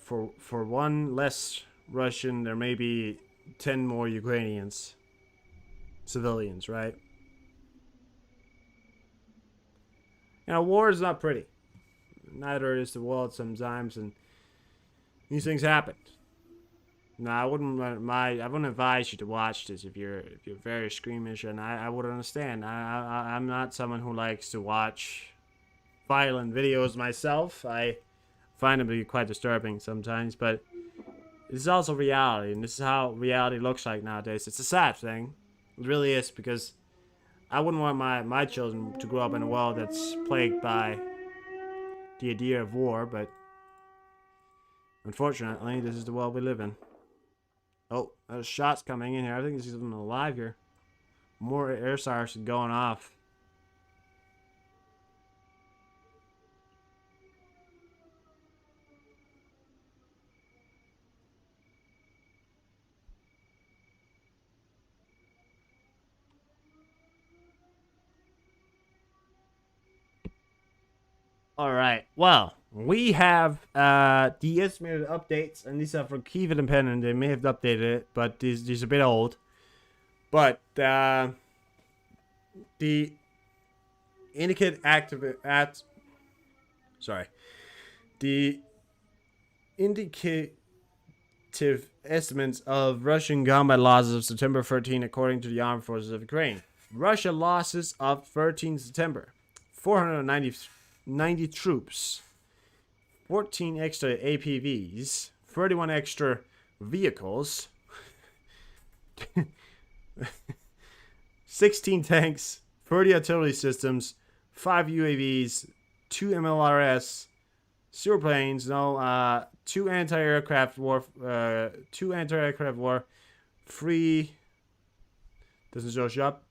for one less Russian, there may be 10 more Ukrainians, civilians, right? You know, war is not pretty. Neither is the world sometimes, and these things happen. Now, I wouldn't advise you to watch this if you're very squeamish, and I would understand. I'm not someone who likes to watch violent videos myself. I find them to be quite disturbing sometimes, but this is also reality, and this is how reality looks like nowadays. It's a sad thing. It really is, because I wouldn't want my children to grow up in a world that's plagued by the idea of war, but unfortunately, this is the world we live in. Oh, there's shots coming in here. I think this is even alive here. More air sirens going off. All right. Well, we have the estimated updates, and these are from Kyiv Independent. They may have updated it, but these are a bit old. But the indicated the indicative estimates of Russian combat losses of September 13, according to the Armed Forces of Ukraine. Russia losses of 13 September: 490 troops, 14 extra APVs, 31 extra vehicles, 16 tanks, 30 artillery systems, 5 UAVs, 2 MLRS, 0 planes, 2 anti-aircraft war, 3 doesn't show up.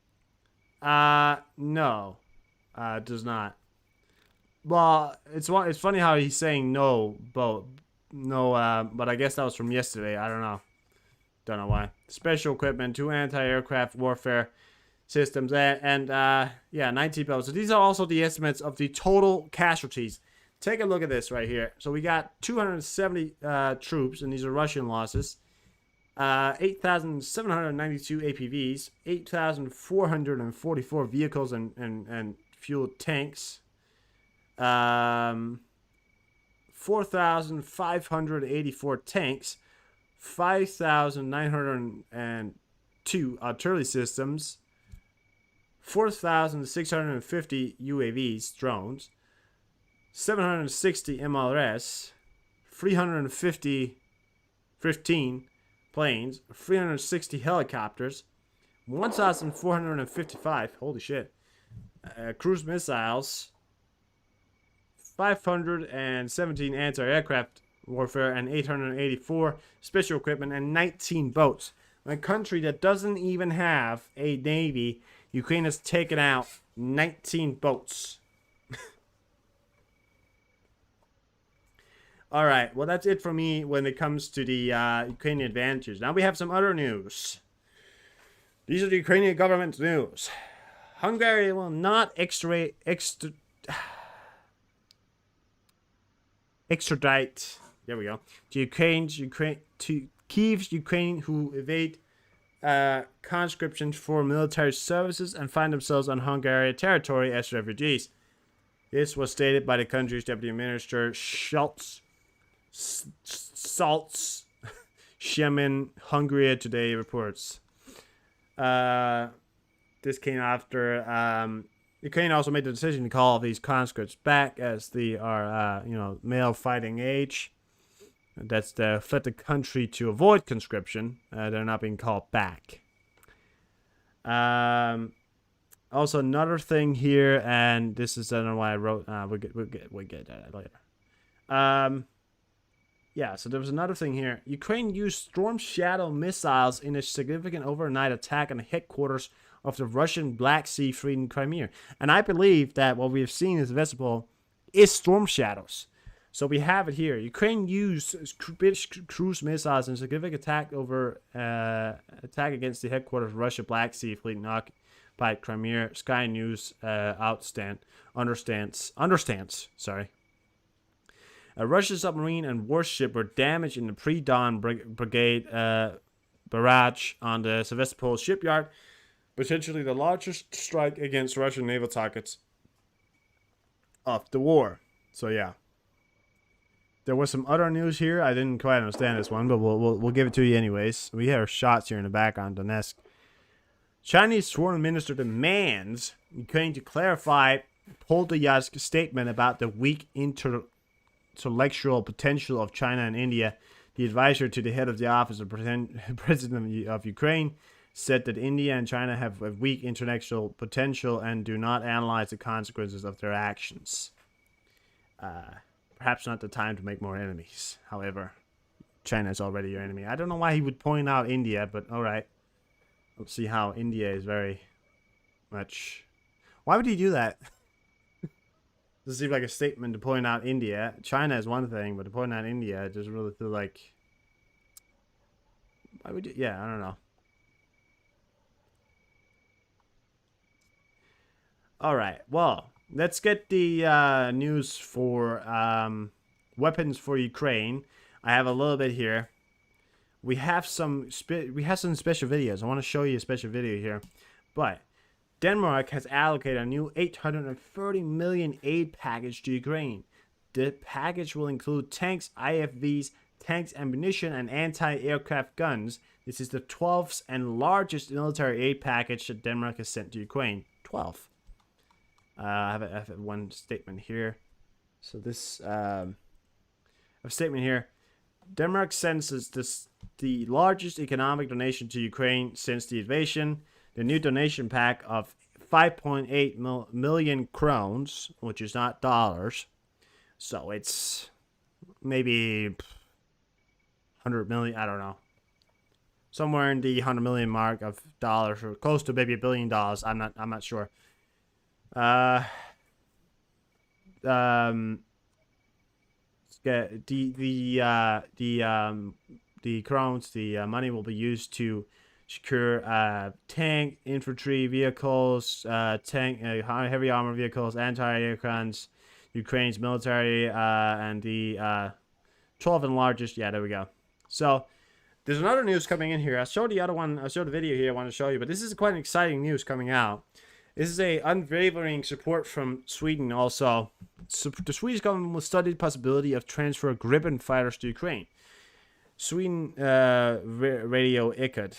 No, it does not. Well, it's funny how he's saying no, but I guess that was from yesterday. I don't know why. Special equipment, 2 anti-aircraft warfare systems, and 19 boats. So these are also the estimates of the total casualties. Take a look at this right here. So we got 270 troops, and these are Russian losses. 8,792 APVs, 8,444 vehicles and fueled tanks. 4,584 tanks, 5,902 artillery systems, 4,650 UAVs, drones, 760 MLRS, 315 planes, 360 helicopters, 1,455, holy shit, cruise missiles, 517 anti-aircraft warfare, and 884 special equipment, and 19 boats. a country that doesn't even have a navy, Ukraine has taken out 19 boats. All right, well, that's it for me when it comes to the Ukrainian advantages. Now we have some other news. These are the Ukrainian government's news. Hungary will not extradite there we go, to Kiev's Ukraine who evade conscription for military services and find themselves on Hungarian territory as refugees. This was stated by the country's deputy minister Salts Shemin, Hungary Today reports. This came after Ukraine also made the decision to call these conscripts back as they are, male fighting age. That's fled the country to avoid conscription. They're not being called back. Also, another thing here, and this is I don't know why I wrote. We'll get that later. Yeah, so there was another thing here. Ukraine used Storm Shadow missiles in a significant overnight attack on the headquarters of the Russian Black Sea Fleet in Crimea. And I believe that what we have seen is visible is Storm Shadows. So we have it here. Ukraine used British cruise missiles in a significant attack against the headquarters of Russian Black Sea Fleet in occupied Crimea. Sky News understands. A Russian submarine and warship were damaged in the pre-dawn brigade barrage on the Sevastopol shipyard, potentially the largest strike against Russian naval targets of the war. So yeah, there was some other news here. I didn't quite understand this one, but we'll give it to you anyways. We hear shots here in the background. Donetsk. Chinese foreign minister demands Ukraine to clarify Poltoyev's statement about the weak intellectual potential of China and India. The advisor to the head of the office of President of Ukraine said that India and China have a weak intellectual potential and do not analyze the consequences of their actions. Perhaps not the time to make more enemies. However, China is already your enemy. I don't know why he would point out India, but all right. Let's see how India is very much... Why would he do that? This seems like a statement to point out India. China is one thing, but to point out India, it doesn't really feel like... Why would you... Yeah, I don't know. Alright, well, let's get the news for weapons for Ukraine. I have a little bit here. We have some special videos. I want to show you a special video here. But Denmark has allocated a new 830 million aid package to Ukraine. The package will include tanks, IFVs, tanks, ammunition, and anti-aircraft guns. This is the 12th and largest military aid package that Denmark has sent to Ukraine. 12. I have one statement here. So this a statement here. Denmark sends the largest economic donation to Ukraine since the invasion. The new donation pack of 5.8 million crowns, which is not dollars. So it's maybe 100 million, I don't know. Somewhere in the 100 million mark of dollars, or close to maybe $1 billion. I'm not sure. The crowns, the money will be used to secure tank, infantry vehicles, heavy armor vehicles, anti-aircraft, Ukraine's military, and the 12th and largest. Yeah, there we go. So there's another news coming in here. I showed the other one. I showed the video here I want to show you, but this is quite an exciting news coming out. This is a unwavering support from Sweden also. So the Swedish government will study the possibility of transfer Gripen fighters to Ukraine. Sweden Radio Ekot.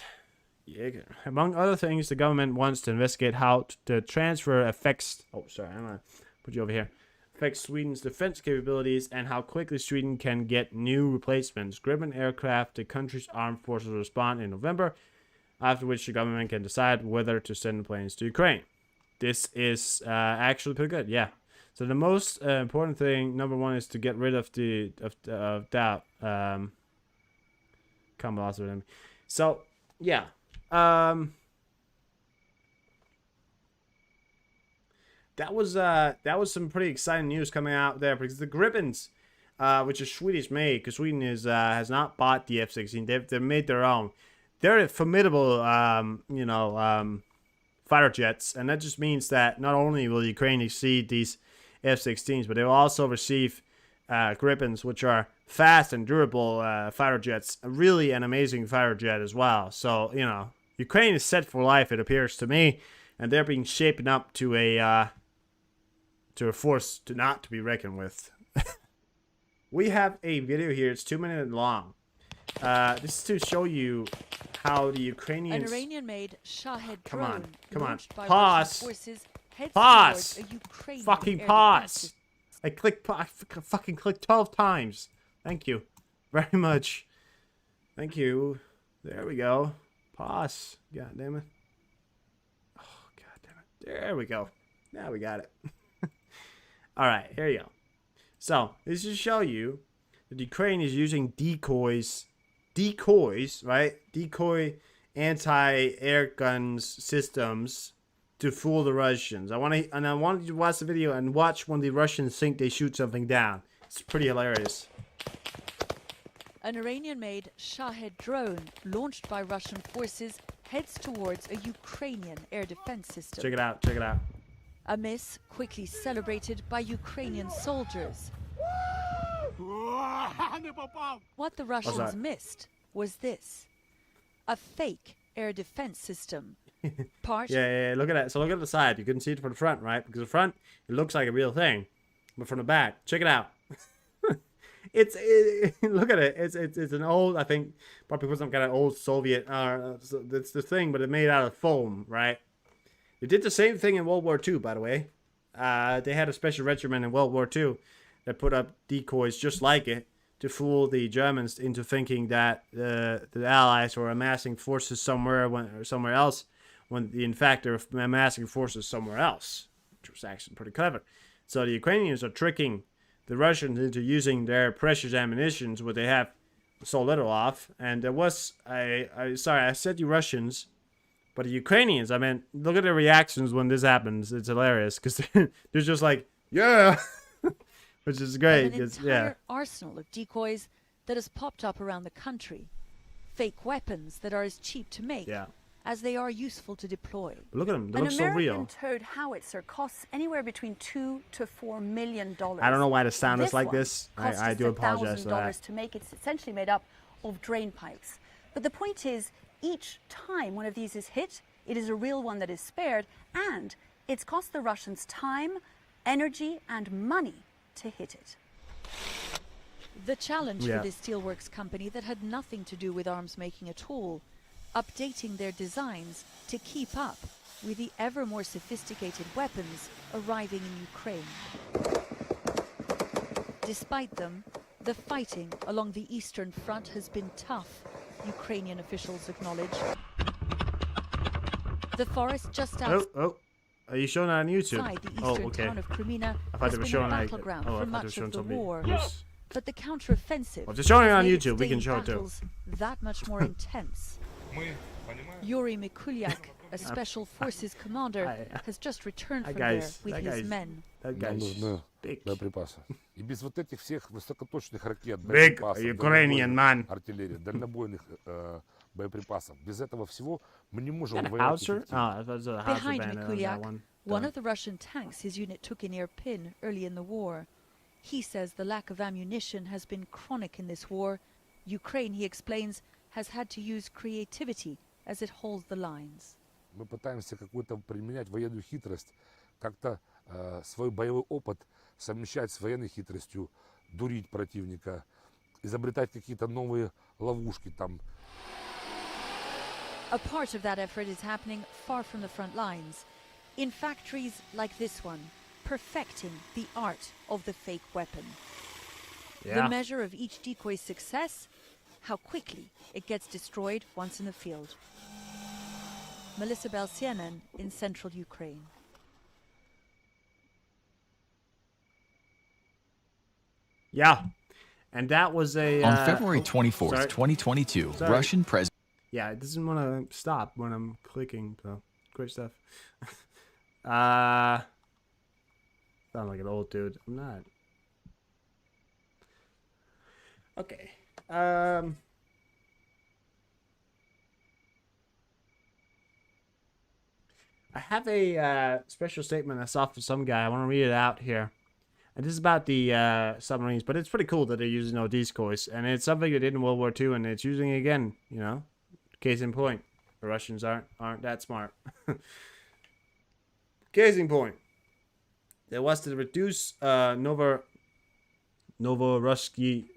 Among other things, the government wants to investigate how the transfer affects... Oh, sorry, I'm going to put you over here. Affects Sweden's defense capabilities and how quickly Sweden can get new replacements. Gripen aircraft, the country's armed forces will respond in November, after which the government can decide whether to send the planes to Ukraine. This is actually pretty good, yeah. So the most important thing, number one, is to get rid of that. So yeah. That was some pretty exciting news coming out there because the Gripens, which is Swedish made, because Sweden is has not bought the F-16. They've made their own. They're formidable, fighter jets, and that just means that not only will Ukraine exceed these F-16s, but they will also receive Gripens, which are fast and durable fighter jets. Really an amazing fighter jet as well. So, Ukraine is set for life, it appears to me, and they're being shaping up to a force not to be reckoned with. We have a video here. It's 2 minutes long. This is to show you how the Ukrainians... An Iranian-made Shahed drone launched by Pause. Russian forces heads Pause. towards a Ukrainian Fucking air pause. defense I fucking clicked 12 times. Thank you very much. Thank you. There we go. Pause. God damn it. Oh, god damn it. There we go. Now we got it. All right, here you go. So, this is to show you that Ukraine is using decoys, right? Decoy anti-air guns systems to fool the Russians. I want you to watch the video and watch when the Russians think they shoot something down. It's pretty hilarious. An Iranian-made Shahed drone launched by Russian forces heads towards a Ukrainian air defense system. Check it out. Check it out. A miss quickly celebrated by Ukrainian soldiers. What the Russians missed was this: a fake air defense system. Yeah, look at that. So look at the side. You couldn't see it from the front, right? Because the front, it looks like a real thing. But from the back, check it out. Look at it. It's an old, I think, probably some kind of old Soviet, it's the thing, but it's made out of foam, right? They did the same thing in World War II, by the way. They had a special regiment in World War II that put up decoys just like it to fool the Germans into thinking that the Allies were amassing forces somewhere else, when in fact they're amassing forces somewhere else, which was actually pretty clever. So the Ukrainians are tricking the Russians into using their precious ammunitions, what they have so little of. And there was, sorry, I said the Russians, but the Ukrainians, I mean, look at their reactions when this happens. It's hilarious, because they're just like, yeah, which is great. An entire arsenal of decoys that has popped up around the country. Fake weapons that are as cheap to make as they are useful to deploy. But look at them. They look so real. An American towed howitzer costs anywhere between $2 to $4 million. I don't know why the sound is like this. I do apologize for that. To make. It's essentially made up of drain pipes. But the point is, each time one of these is hit, it is a real one that is spared, and it's cost the Russians time, energy, and money to hit it. The challenge for this steelworks company that had nothing to do with arms making at all, updating their designs to keep up with the ever more sophisticated weapons arriving in Ukraine. Despite them, the fighting along the Eastern Front has been tough, Ukrainian officials acknowledge. The forest just outside are you showing that on YouTube? the eastern town of Kremina has been a battleground for much of the war. Yes. But the counteroffensive Well, if they're showing it on made YouTube, we can its show it daily too. battles that much more intense. Yuri Mikulyak, a special forces commander, has just returned from there with his men. That Нам guy's нужны big. боеприпасы. И без вот этих всех высокоточных ракет, Big боеприпасов, Ukrainian man. артиллерии, дальнобойных боеприпасов. Без этого всего мы не можем Is that a воевать howitzer? эффективно. Oh, that's a howitzer Behind band on that Mikulyak, one one. of the Russian tanks his unit took in Irpin early in the war. He says the lack of ammunition has been chronic in this war. Ukraine, he explains, has had to use creativity as it holds the lines. Мы пытаемся какую-то применять военную хитрость, как-то свой боевой опыт совмещать с военной хитростью, дурить противника, изобретать какие-то новые ловушки там. A part of that effort is happening far from the front lines, in factories like this one, perfecting the art of the fake weapon. The measure of each decoy's success, how quickly it gets destroyed once in the field. Melissa Belsienen in central Ukraine. Yeah. And that was a... On February 24th, 2022, Sorry. Russian President... Yeah, it doesn't want to stop when I'm clicking. So great stuff. Sound like an old dude. I'm not. Okay. I have a special statement I saw from some guy. I want to read it out here. And this is about the submarines, but it's pretty cool that they're using no decoys. And it's something they did in World War II, and it's using it again, you know. Case in point. The Russians aren't that smart. Case in point. There was to reduce Novorosky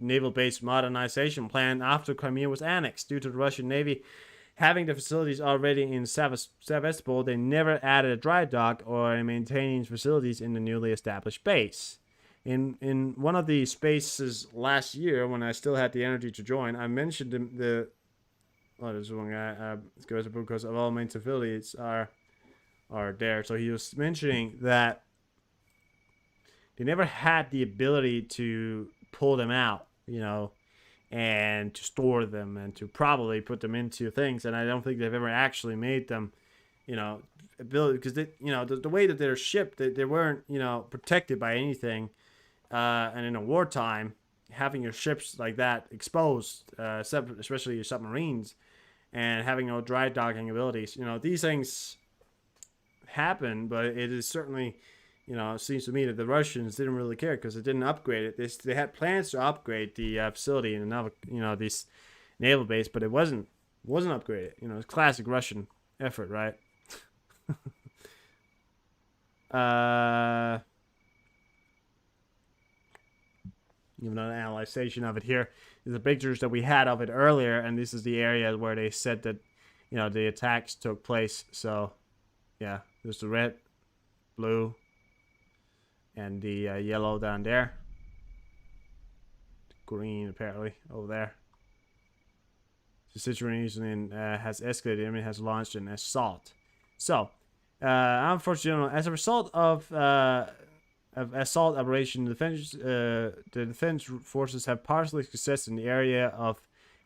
naval base modernization plan after Crimea was annexed. Due to the Russian Navy having the facilities already in Sevastopol, they never added a dry dock or maintaining facilities in the newly established base. In one of the spaces last year, when I still had the energy to join, I mentioned there's one guy, because of all main facilities are there. So he was mentioning that they never had the ability to pull them out, you know, and to store them and to probably put them into things. And I don't think they've ever actually made them, you know, ability, because they, you know, the way that they're shipped, they weren't, you know, protected by anything. And in a wartime, having your ships like that exposed, especially your submarines, and having no dry docking abilities, you know, these things happen, but it is certainly, you know, it seems to me that the Russians didn't really care because they didn't upgrade it. They had plans to upgrade the facility in another, you know, this naval base, but it wasn't upgraded. You know, it's classic Russian effort, right? Even an analyzation of it here is the pictures that we had of it earlier, and this is the area where they said that, you know, the attacks took place. So, yeah, there's the red, blue, and the yellow down there. Green, apparently, over there. The situation has escalated. The enemy has launched an assault. So, unfortunately, as a result of assault operation, the defense forces have partially success in the area of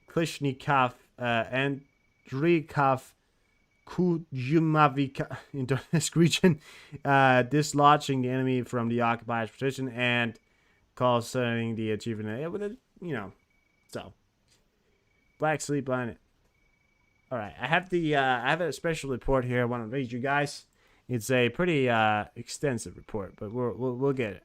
Klishnikov and Drikov Kujumavika in Donetsk region, dislodging the enemy from the occupied position and causing the achievement. With it, you know, so Black Sea Planet. All right, I have a special report here. I want to read you guys. It's a pretty extensive report, but we'll get it.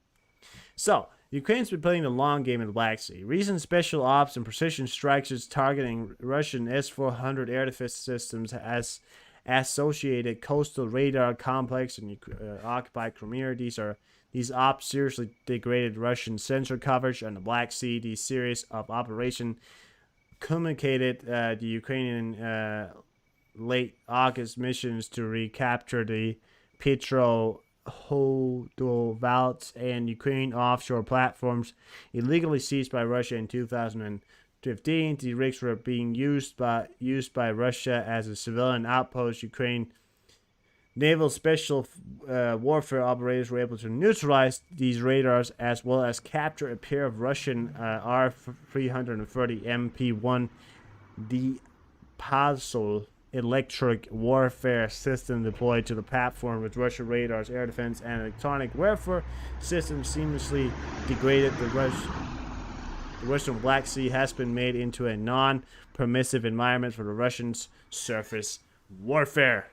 So, Ukraine's been playing the long game in the Black Sea. Recent special ops and precision strikes targeting Russian S-400 air defense systems as associated coastal radar complex in occupied Crimea. These ops seriously degraded Russian sensor coverage on the Black Sea. These series of operations communicated the Ukrainian late August missions to recapture the Petro Hodovalt and Ukraine offshore platforms illegally seized by Russia in 2015. The rigs were being used by Russia as a civilian outpost. Ukraine naval special warfare operators were able to neutralize these radars as well as capture a pair of Russian R-330 MP-1 Dipazol electric warfare system deployed to the platform with Russian radars, air defense, and electronic warfare systems seamlessly degraded. The Russian Black Sea has been made into a non-permissive environment for the Russians' surface warfare.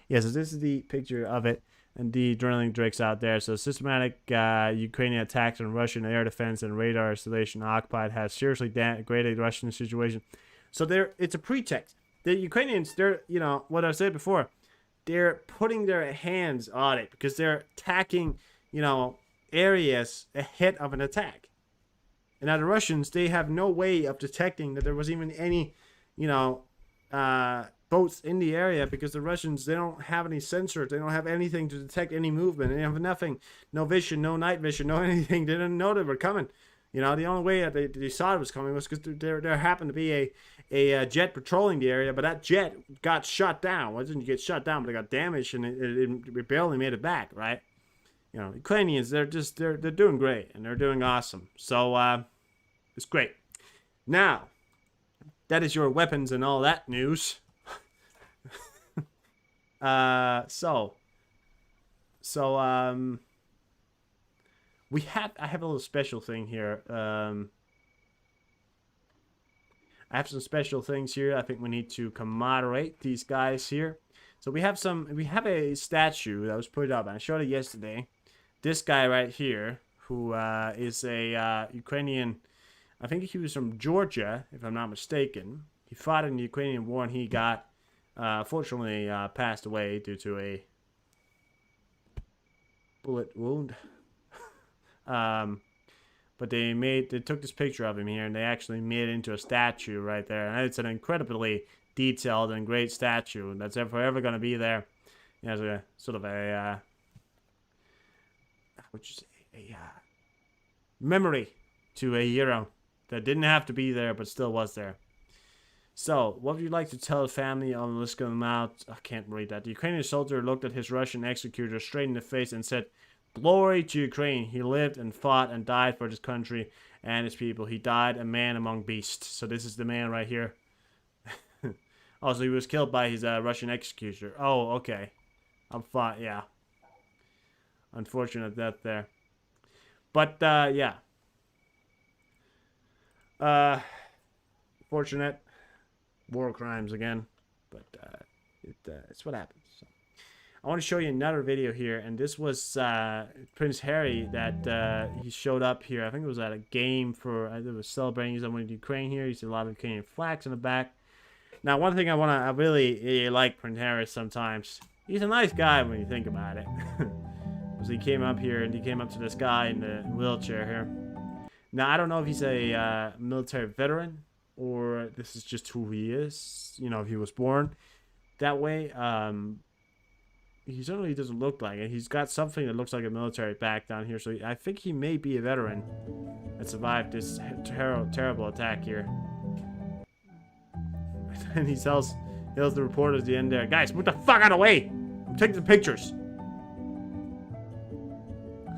Yeah, so this is the picture of it and the drilling rigs out there. So systematic Ukrainian attacks on Russian air defense and radar installation occupied has seriously degraded the Russian situation. So it's a pretext. The Ukrainians, they're, you know, what I said before, they're putting their hands on it because they're attacking, you know, areas ahead of an attack. And now the Russians, they have no way of detecting that there was even any, you know, boats in the area because the Russians, they don't have any sensors. They don't have anything to detect any movement. They have nothing, no vision, no night vision, no anything. They didn't know they were coming. You know, the only way that they saw it was coming was because there happened to be a jet patrolling the area, but that jet got shot down. Well, it didn't get shot down, but it got damaged, and it barely made it back, right? You know, Ukrainians, they're doing great, and they're doing awesome. So, it's great. Now, that is your weapons and all that news. I have a little special thing here. I have some special things here. I think we need to commemorate these guys here. So we have a statue that was put up, and I showed it yesterday. This guy right here, who is a Ukrainian, I think he was from Georgia, if I'm not mistaken. He fought in the Ukrainian war, and he got, fortunately, passed away due to a bullet wound. But they took this picture of him here, and they actually made it into a statue right there. And it's an incredibly detailed and great statue that's forever going to be there as a sort of a memory to a hero that didn't have to be there but still was there. So, what would you like to tell the family on the list of them out? I can't read that. The Ukrainian soldier looked at his Russian executor straight in the face and said, "Glory to Ukraine. He lived and fought and died for his country and his people. He died a man among beasts." So this is the man right here. Also, he was killed by his Russian executioner. Oh, okay. Yeah. Unfortunate death there. But, yeah. Fortunate. War crimes again. But, it's what happens. So. I want to show you another video here, and this was Prince Harry that he showed up here. I think it was at a game for, it was celebrating someone in Ukraine here. You see a lot of Ukrainian flags in the back. Now, one thing I really like Prince Harry sometimes. He's a nice guy when you think about it. So he came up here, and he came up to this guy in the wheelchair here. Now, I don't know if he's a military veteran, or this is just who he is. You know, if he was born that way. He certainly doesn't look like it. He's got something that looks like a military back down here, so I think he may be a veteran that survived this terrible attack here. And he tells the reporters at the end there, "Guys, move the fuck out of the way! I'm taking some pictures."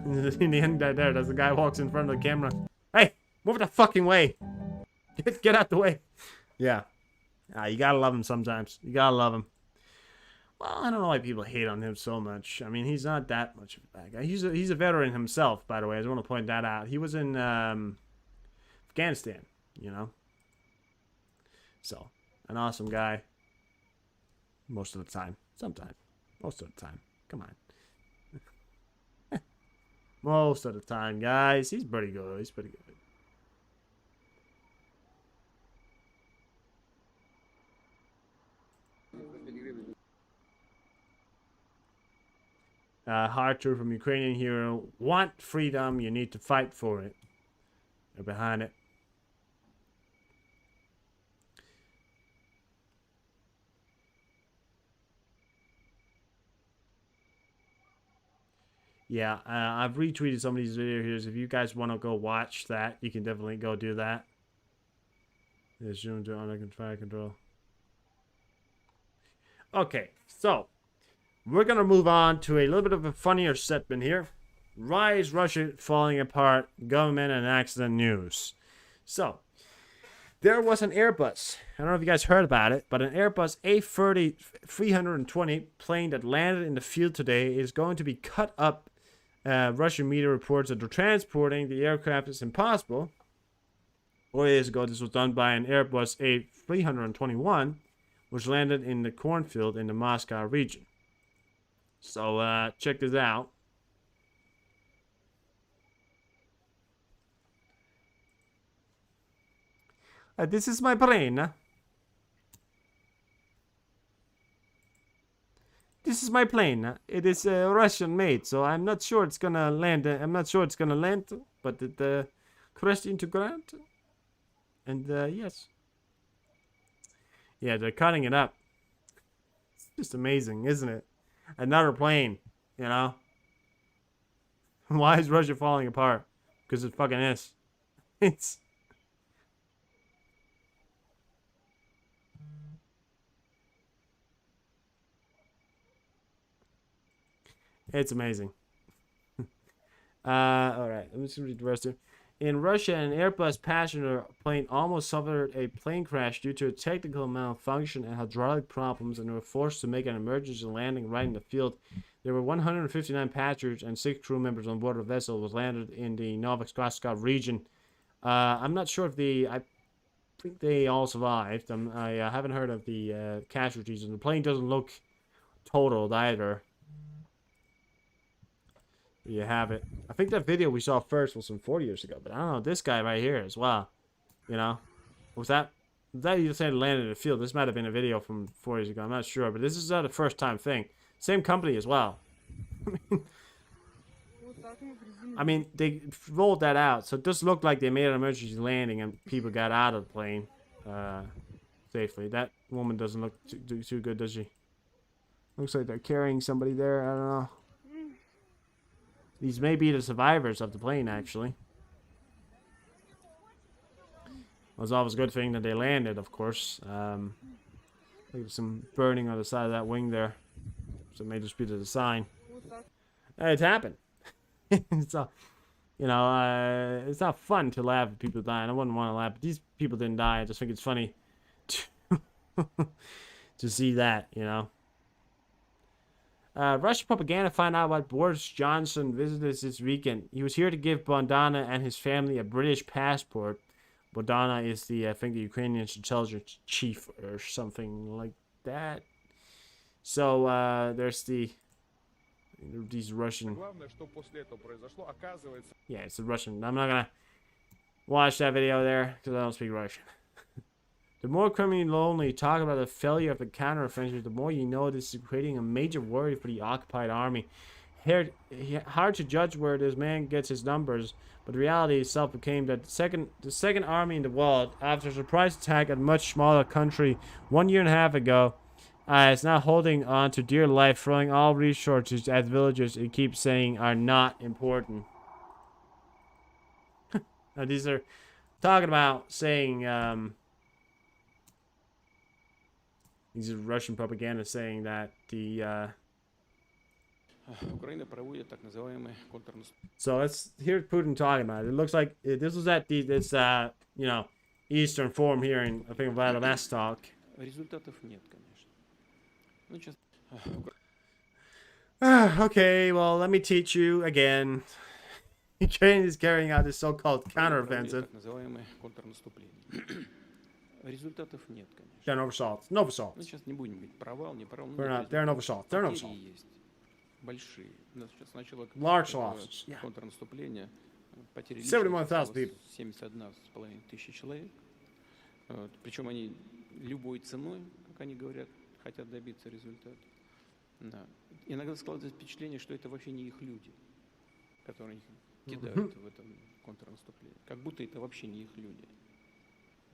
In the end there's a guy walks in front of the camera. "Hey, move the fucking way! Get out the way!" Yeah. You gotta love him sometimes. You gotta love him. Well, I don't know why people hate on him so much. I mean, he's not that much of a bad guy. He's a veteran himself, by the way. I just want to point that out. He was in Afghanistan, you know. So, an awesome guy. Most of the time. Sometimes. Most of the time. Come on. Most of the time, guys. He's pretty good. He's pretty good. Hard truth from Ukrainian hero. Want freedom, you need to fight for it. They're behind it. Yeah, I've retweeted some of these videos. If you guys want to go watch that, you can definitely go do that. There's zoom to under control. Okay, so we're gonna move on to a little bit of a funnier segment here. Why is Russia falling apart? Government and accident news. So, there was an Airbus. I don't know if you guys heard about it, but an Airbus A320 plane that landed in the field today is going to be cut up. Russian media reports that transporting the aircraft is impossible. 4 days ago, this was done by an Airbus A321, which landed in the cornfield in the Moscow region. So, check this out. This is my plane. This is my plane. It is Russian made, so I'm not sure it's gonna land. I'm not sure it's gonna land, but it crashed into ground. And yes. Yeah, they're cutting it up. It's just amazing, isn't it? Another plane, you know? Why is Russia falling apart? Because it fucking is. It's amazing. Alright, let me just read the rest here. In Russia, an Airbus passenger plane almost suffered a plane crash due to a technical malfunction and hydraulic problems, and they were forced to make an emergency landing right in the field. There were 159 passengers and 6 crew members on board the vessel. Was landed in the Novosibirsk region. I'm not sure if I think they all survived. I haven't heard of the casualties, and the plane doesn't look totaled either. There you have it. I think that video we saw first was from 4 years ago, but I don't know, this guy right here as well. You know? Was that you said landed in the field? This might have been a video from 4 years ago. I'm not sure, but this is not a first time thing. Same company as well. I mean, they rolled that out, so it does look like they made an emergency landing and people got out of the plane safely. That woman doesn't look too good, does she? Looks like they're carrying somebody there. I don't know. These may be the survivors of the plane, actually. It was always a good thing that they landed, of course. There's some burning on the side of that wing there. So it may just be the design. It's happened. It's you know, it's not fun to laugh at people dying. I wouldn't want to laugh, but these people didn't die. I just think it's funny to see that, you know. Russian propaganda find out what Boris Johnson visited this weekend. He was here to give Bondana and his family a British passport. Bondana is I think the Ukrainian intelligence chief or something like that. So there's these Russian. Yeah, it's a Russian. I'm not gonna watch that video there because I don't speak Russian. The more criminally lonely you talk about the failure of the counteroffensive, the more you know this is creating a major worry for the occupied army. Hard to judge where this man gets his numbers, but the reality itself became that the second army in the world, after a surprise attack at a much smaller country 1.5 years ago, is now holding on to dear life, throwing all resources at villages it keeps saying are not important. Now these are talking about saying, these are Russian propaganda saying that the so let's hear Putin talking about it. It looks like this was at this you know, Eastern Forum here in, I think, Vladivostok. Okay, well, let me teach you again. Ukraine is carrying out this so-called counteroffensive. There are no results. No results. There are no results. There are no results. Large losses. Yeah. 71,000 people. 71,500 человек. Причем они любой ценой, как они говорят, хотят добиться результата. Да. Иногда складывается впечатление, что это вообще не их люди, которые кидают в этом контрнаступлении. Как будто это вообще не их люди.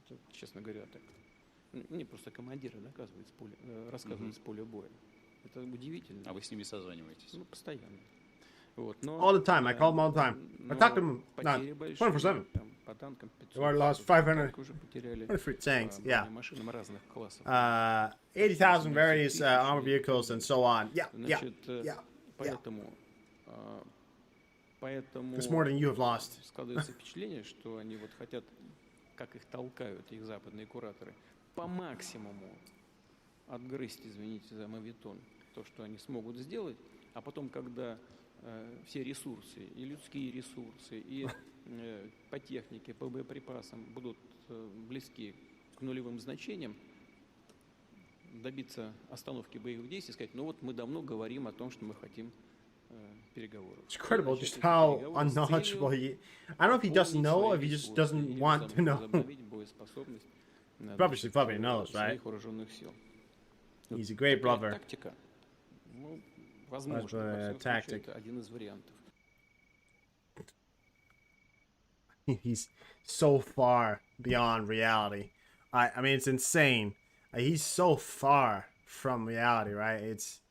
Это, честно говоря, так. Мне просто командиры рассказывают с поля боя. Это удивительно. А вы с ними созваниваетесь? Ну, постоянно. Вот, но, all the time. I call them all the time. I talk to them 24/7. По танкам 500. We lost 500. Уже потеряли. Tanks, yeah. Машинам разных классов. 80,000 various armored vehicles and so on. Yeah, Значит, yeah. Поэтому It's more than you have lost. Складывается впечатление, что они вот хотят, как их толкают, их западные кураторы, по максимуму отгрызть, извините за мавитон, то, что они смогут сделать, а потом, когда все ресурсы, и людские ресурсы, и по технике, по боеприпасам будут близки к нулевым значениям, добиться остановки боевых действий, сказать, ну вот мы давно говорим о том, что мы хотим переговоров. It's incredible just how unknowledgeable he. I don't know if he doesn't know, or if he just doesn't want to know. Probably knows, right? He's a great bluffer. Тактика, ну, возможно, это один из вариантов. He's so far beyond reality. I mean, it's insane. He's so far from reality, right? It's,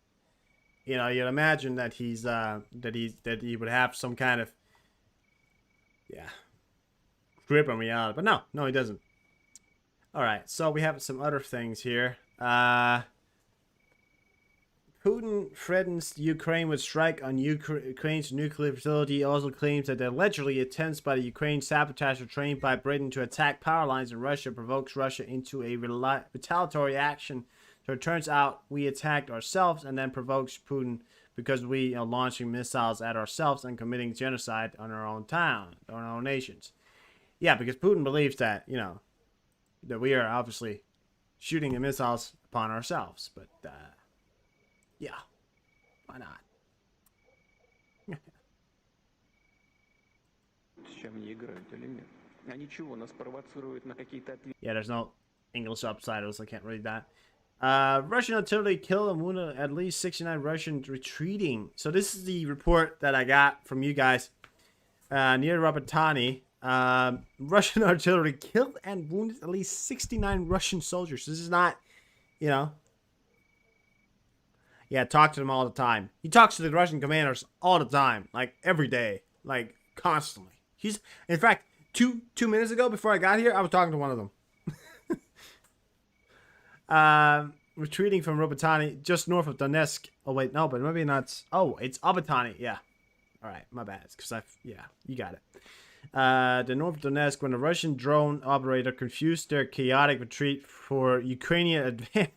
you know, you'd imagine that he's that he would have some kind of grip on reality, but no, he doesn't. All right, so we have some other things here. Putin threatens Ukraine with strike on Ukraine's nuclear facility. He also claims that the allegedly attempts by the Ukraine sabotage were trained by Britain to attack power lines in Russia provokes Russia into a retaliatory action. So it turns out we attacked ourselves and then provokes Putin because we are launching missiles at ourselves and committing genocide on our own town, on our own nations. Yeah, because Putin believes that, you know, that we are obviously shooting the missiles upon ourselves. But, yeah, why not? Yeah, there's no English subtitles. I can't read that. Russian artillery killed and wounded at least 69 Russians retreating. So this is the report that I got from you guys near Robottani. Russian artillery killed and wounded at least 69 Russian soldiers. This is not, you know. Yeah, talk to them all the time. He talks to the Russian commanders all the time, like every day, like constantly. He's, in fact, two minutes ago before I got here, I was talking to one of them. Retreating from Robottani, just north of Donetsk. Oh wait, no, but maybe not. Oh, it's Obatani. Yeah. All right, my bad. Because yeah, you got it. The north of Donetsk, when the Russian drone operator confused their chaotic retreat for Ukrainian advance.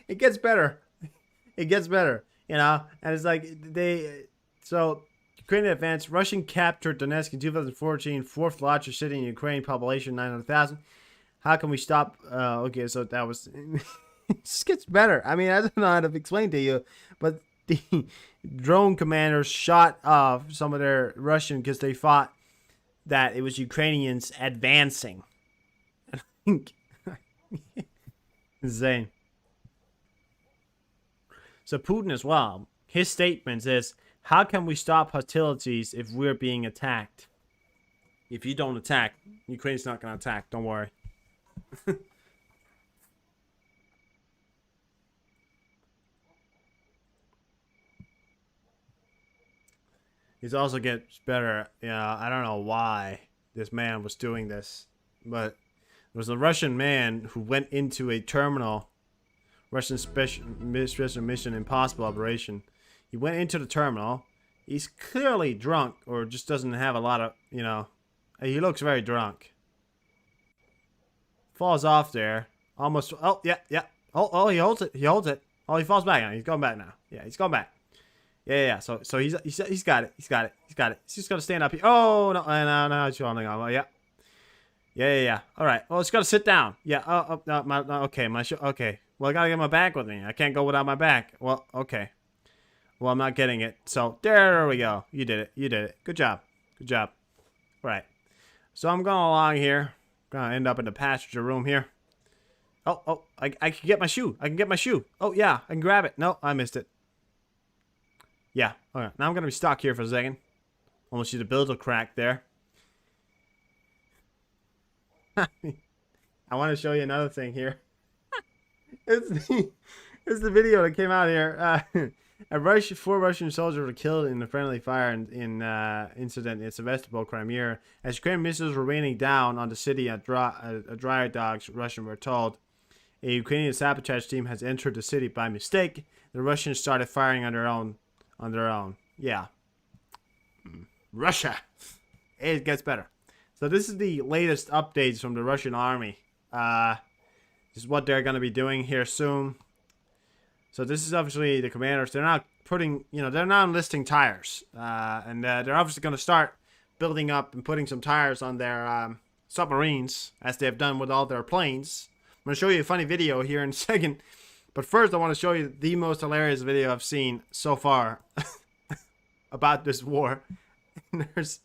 It gets better. It gets better, you know. And it's like so Ukrainian advance. Russian captured Donetsk in 2014, fourth largest city in Ukraine, population 900,000. How can we stop? Okay, so that was. It just gets better. I mean, I don't know how to explain to you, but the drone commanders shot off some of their Russian because they thought that it was Ukrainians advancing. I think insane. So Putin as well. His statement is, "How can we stop hostilities if we're being attacked? If you don't attack, Ukraine's not going to attack. Don't worry." It also gets better. Yeah, I don't know why this man was doing this, but there was a Russian man who went into a terminal, Russian special mission impossible operation. He went into the terminal. He's clearly drunk or just doesn't have a lot of, you know, he looks very drunk. Falls off there. Almost. Oh, yeah. Oh, he holds it. Oh, he falls back now. He's going back now. Yeah, he's going back. Yeah. So he's got it. He's got it. He's just got to stand up here. Oh, no. He's falling off. Yeah. Yeah. All right. Well, it's got to sit down. Yeah. Okay. Okay. Well, I got to get my bag with me. I can't go without my bag. Well, okay. Well, I'm not getting it. So there we go. You did it. Good job. All right. So I'm going along here. Gonna end up in the passenger room here. Oh, I can get my shoe. Oh, yeah, I can grab it. No, I missed it. Yeah, okay. Now I'm gonna be stuck here for a second. Almost see the build will crack there. I want to show you another thing here. It's the video that came out here. Four Russian soldiers were killed in a friendly fire incident in Sevastopol, Crimea. As Ukrainian missiles were raining down on the city at dry dogs, Russian were told. A Ukrainian sabotage team has entered the city by mistake. The Russians started firing on their own. Yeah. Russia. It gets better. So this is the latest updates from the Russian army. This is what they're going to be doing here soon. So this is obviously the commanders. They're not putting, they're not enlisting tires. And they're obviously going to start building up and putting some tires on their submarines, as they have done with all their planes. I'm going to show you a funny video here in a second. But first, I want to show you the most hilarious video I've seen so far about this war. And there's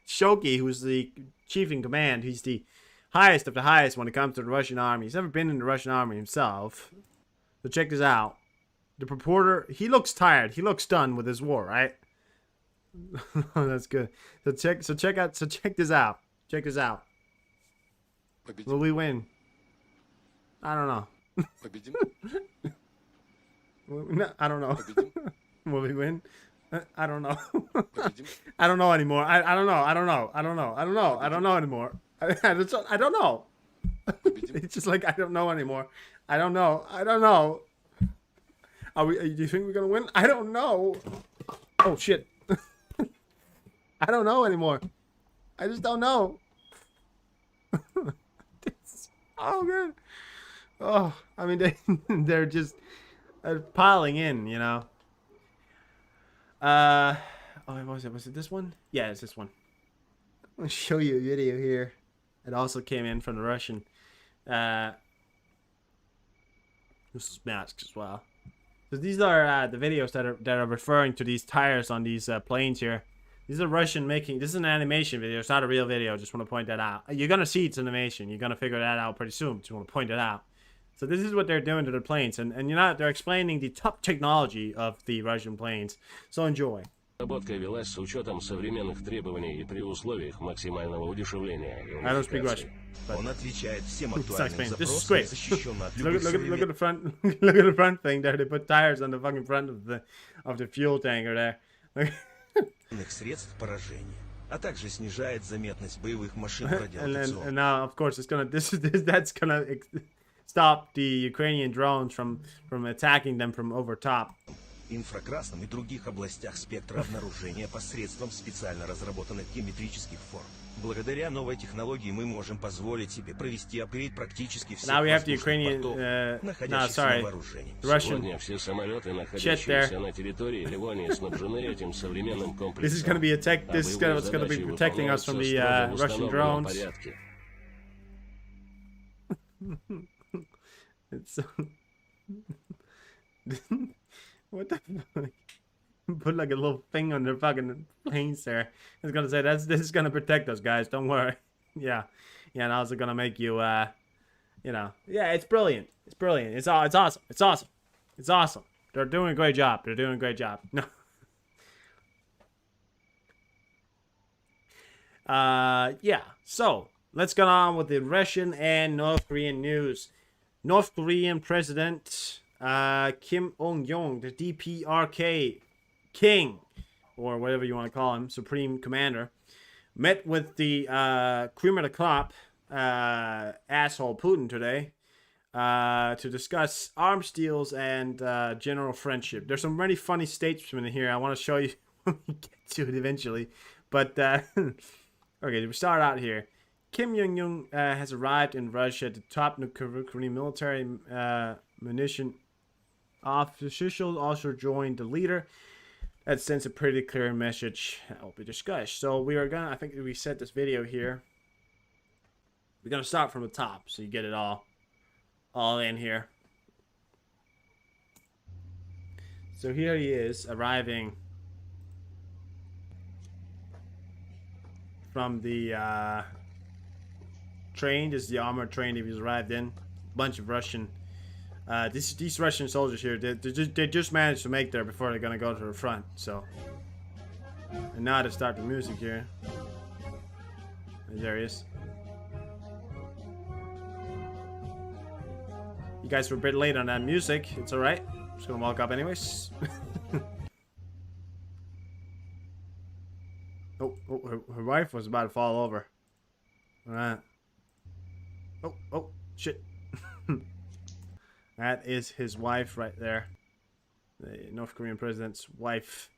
Shoki, who's the chief in command. He's the highest of the highest when it comes to the Russian army. He's never been in the Russian army himself. So check this out. The reporter, he looks tired. He looks done with his war, right? Oh, that's good. So check this out. Check this out. Will we win? I don't know. No, I don't know. Will we win? I don't know. I don't know anymore. I don't know. I don't know anymore. I don't know. It's just like I don't know anymore. I don't know. I don't know. Do you think we're gonna win? I don't know. Oh shit. I don't know anymore. I just don't know. Oh good. Oh, I mean they're just piling in, you know. Oh, what was it? Was it this one? Yeah, it's this one. I'll show you a video here. It also came in from the Russian. This is masks as well. So these are the videos that are referring to these tires on these planes here. These are Russian making. This is an animation video. It's not a real video. Just want to point that out. You're gonna see it's animation. You're gonna figure that out pretty soon. Just want to point it out. So this is what they're doing to their planes, and you know they're explaining the top technology of the Russian planes. So enjoy. Разработка велась с учетом современных требований и при условиях максимального удешевления. I don't speak Russian. Он отвечает всем This актуальным is запросам, great. защищен от Look любых at the front. Look at the front thing there. They put tires on the fucking front of the fuel tanker there. современных средств поражения, а также снижает заметность боевых машин в радиолокационных. And now, of course, it's gonna that's gonna stop the Ukrainian drones from attacking them from over top. Инфракрасном и других областях спектра обнаружения посредством специально разработанных геометрических форм. Благодаря новой технологии мы можем позволить себе провести апгрейд практически всех Now we have the воздушных Ukrainian, портов, находящихся на вооружении. the Russian Сегодня все самолеты, there. находящиеся на территории Ливонии, снабжены этим современным комплексом. This is gonna be this is what's gonna be protecting us from the Russian drones. It's what the fuck? Put like a little thing on their fucking planes there. It's gonna say this is gonna protect us, guys. Don't worry. Yeah, and also gonna make you you know, yeah. It's brilliant. It's brilliant. It's awesome. It's awesome. It's awesome. They're doing a great job. They're doing a great job. No. Yeah. So let's get on with the Russian and North Korean news. North Korean President Kim Jong-un, the DPRK king, or whatever you want to call him, Supreme Commander, met with the cream of the crop asshole Putin today to discuss arms deals and general friendship. There's some really funny statesmen in here. I want to show you when we get to it eventually. But, okay, we start out here. Kim Jong-un has arrived in Russia. The top Korean military munition officials also joined the leader. That sends a pretty clear message that will be discussed. So we are gonna, I think we set this video here. We're gonna start from the top so you get it all in here. So here he is arriving from the train. This is the armored train that he's arrived in. Bunch of Russian these Russian soldiers here, they just managed to make there before they're gonna go to the front. So, and now to start the music here. And there he is. You guys were a bit late on that music. It's all right. Just gonna walk up anyways. Oh, her wife was about to fall over. All right. Oh, shit. That is his wife right there. The North Korean president's wife.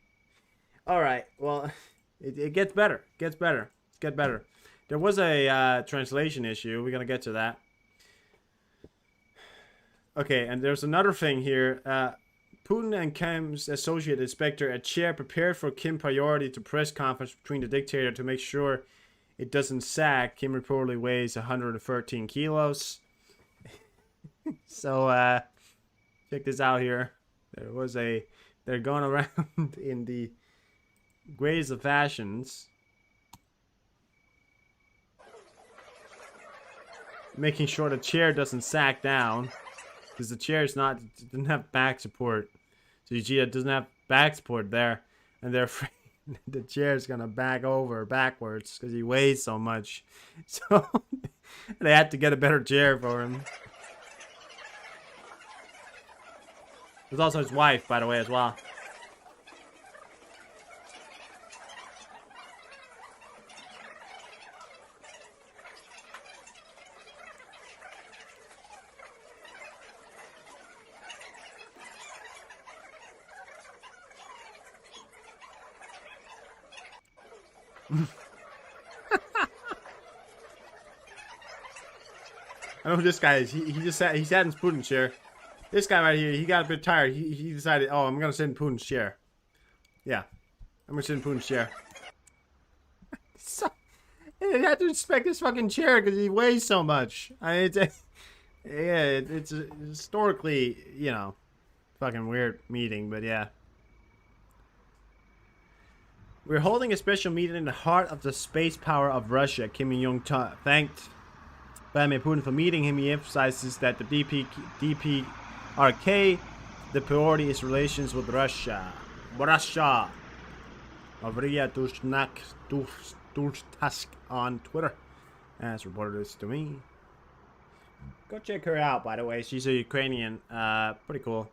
Alright, well, it gets better. It gets better. It's get better. There was a translation issue. We're going to get to that. Okay, and there's another thing here. Putin and Kim's associate inspector, a chair prepared for Kim priority to press conference between the dictator to make sure it doesn't sag. Kim reportedly weighs 113 kilos. So, check this out here. They're going around in the greatest of fashions, making sure the chair doesn't sag down, because the chair doesn't have back support. So you see it doesn't have back support there, and they're afraid the chair is gonna back over backwards because he weighs so much. So they had to get a better chair for him. There's also his wife, by the way, as well. I know who this guy is. He just sat. He sat in Putin's chair. This guy right here. He got a bit tired. He decided, oh, I'm gonna sit in Putin's chair. Yeah, I'm gonna sit in Putin's chair. So, I had to respect this fucking chair because he weighs so much. I mean, it's historically, you know, fucking weird meeting, but yeah. We're holding a special meeting in the heart of the space power of Russia. Kim Jong-un thanked Vladimir Putin for meeting him. He emphasizes that the DPRK, the priority is relations with Russia. Russia. Maria Durstask on Twitter has reported this to me. Go check her out, by the way. She's a Ukrainian. Pretty cool.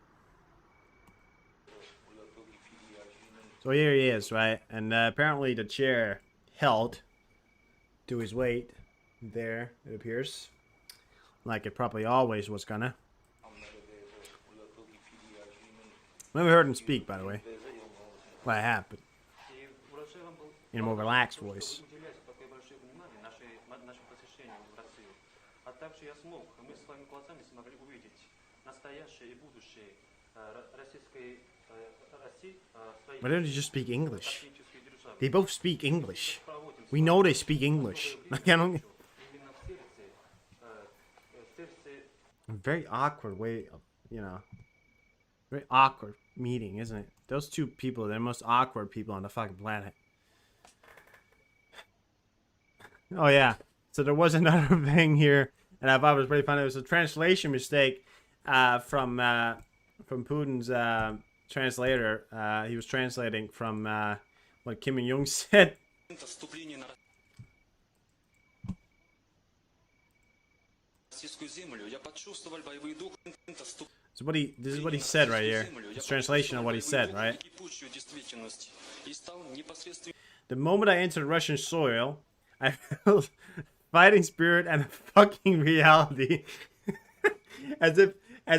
So here he is, right? And apparently the chair held to his weight. There, it appears. Like it probably always was gonna. Never heard him speak, by the way. Well, I have, but in a more relaxed voice. Why don't you just speak English? They both speak English. We know they speak English. Like, I don't... A very awkward way of, you know... Very awkward meeting, isn't it? Those two people, they're the most awkward people on the fucking planet. Oh, yeah. So there was another thing here, and I thought it was pretty funny. It was a translation mistake from Putin's translator. He was translating from what Kim Jong-un said. So this is what he said right here. It's translation of what he said, right? The moment I entered Russian soil, I felt fighting spirit and a fucking reality. as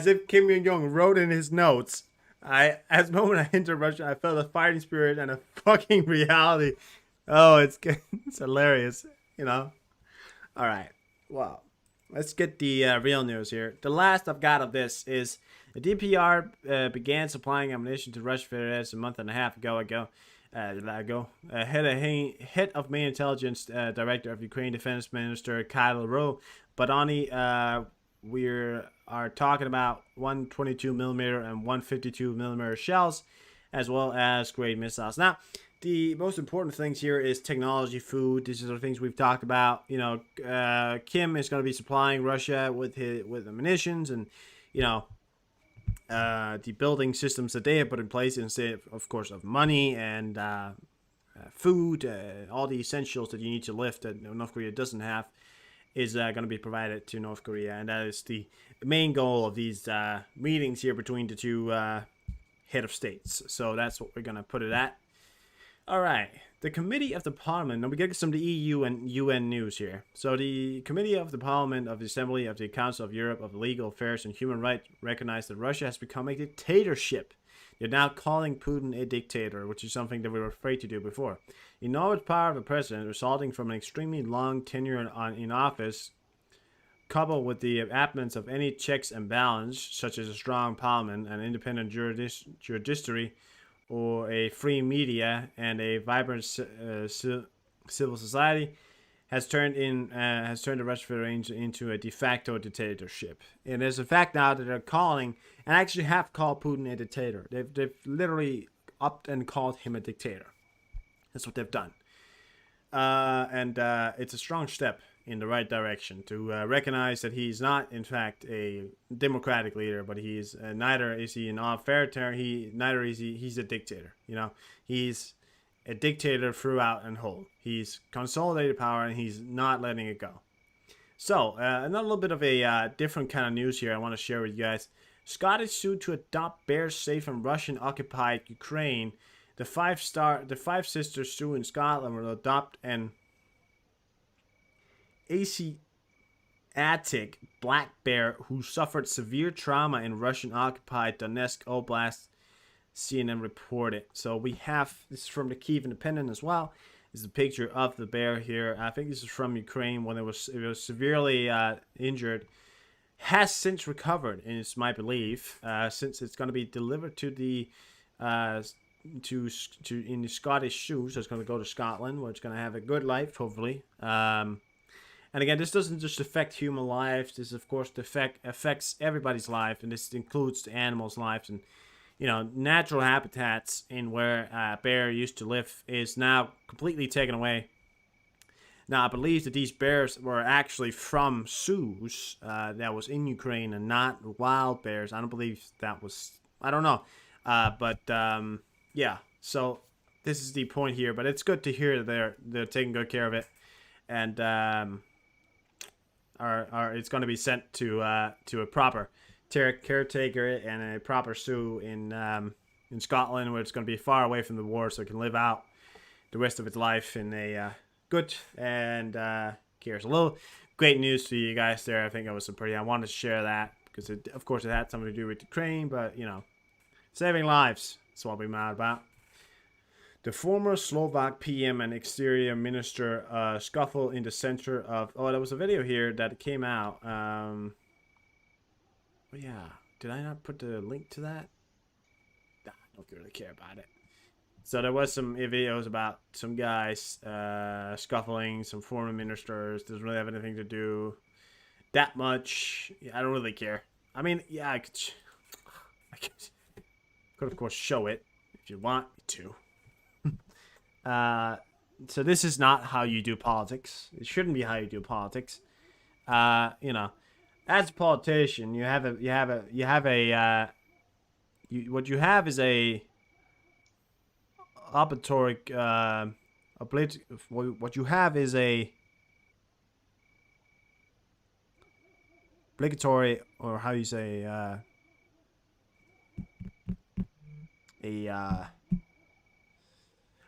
if Kim Jong-un wrote in his notes. As the moment I entered Russia, I felt a fighting spirit and a fucking reality. Oh, it's hilarious, you know. All right, wow. Let's get the real news here. The last I've got of this is the DPR began supplying ammunition to Russian Federation a month and a half ago. Head of main intelligence director of Ukraine Defense Minister Kyle Badani. We are talking about 122mm and 152mm shells, as well as grade missiles. Now, the most important things here is technology, food. These are the things we've talked about. You know, Kim is going to be supplying Russia with ammunitions and, you know, the building systems that they have put in place instead, of course, of money and food, all the essentials that you need to live that North Korea doesn't have is going to be provided to North Korea. And that is the main goal of these meetings here between the two head of states. So that's what we're going to put it at. All right, the Committee of the Parliament. Now we get some of the EU and UN news here. So the Committee of the Parliament of the Assembly of the Council of Europe of Legal Affairs and Human Rights recognized that Russia has become a dictatorship. They're now calling Putin a dictator, which is something that we were afraid to do before. The enormous power of the president, resulting from an extremely long tenure in office, coupled with the absence of any checks and balance, such as a strong parliament, an independent judiciary, or a free media and a vibrant civil society, has turned the Russian Federation into a de facto dictatorship. And there's a fact now that they're calling, and actually have called Putin a dictator. They've literally upped and called him a dictator. That's what they've done. And it's a strong step in the right direction to recognize that he's not, in fact, a democratic leader, but he's neither is he an authoritarian. Neither is he's a dictator. You know, he's a dictator throughout and whole. He's consolidated power and he's not letting it go. So another little bit of a different kind of news here I want to share with you guys. Scottish sued to adopt bears safe from Russian-occupied Ukraine. The five sisters sue in Scotland will adopt an Asiatic black bear who suffered severe trauma in Russian-occupied Donetsk Oblast, CNN reported. So we have, this is from the Kyiv Independent as well. This is a picture of the bear here. I think this is from Ukraine when it was severely injured. Has since recovered, and it's my belief, since it's going to be delivered to the in the Scottish Zoo. So it's going to go to Scotland, where it's going to have a good life, hopefully. And again, this doesn't just affect human lives. This, of course, affects everybody's life, and this includes the animals' lives. And natural habitats in where a bear used to live is now completely taken away. Now, I believe that these bears were actually from zoos that was in Ukraine and not wild bears. I don't believe that was... I don't know. Yeah. So, this is the point here. But it's good to hear that they're taking good care of it. And it's going to be sent to a proper caretaker and a proper zoo in Scotland, where it's going to be far away from the war, so it can live out the rest of its life in a good and cares. A little great news to you guys there. I think it was I wanted to share that because of course it had something to do with Ukraine, but saving lives. That's what we're mad about. The former Slovak PM and exterior minister scuffle in the center of... Oh, there was a video here that came out. Yeah, did I not put the link to that? Nah, I don't really care about it. So there was some videos about some guys scuffling, some former ministers. Doesn't really have anything to do that much. Yeah, I don't really care. I mean, yeah, I could of course show it if you want to. So this is not how you do politics. It shouldn't be how you do politics. As a politician, what you have is a obligatory what you have is a obligatory, or how you say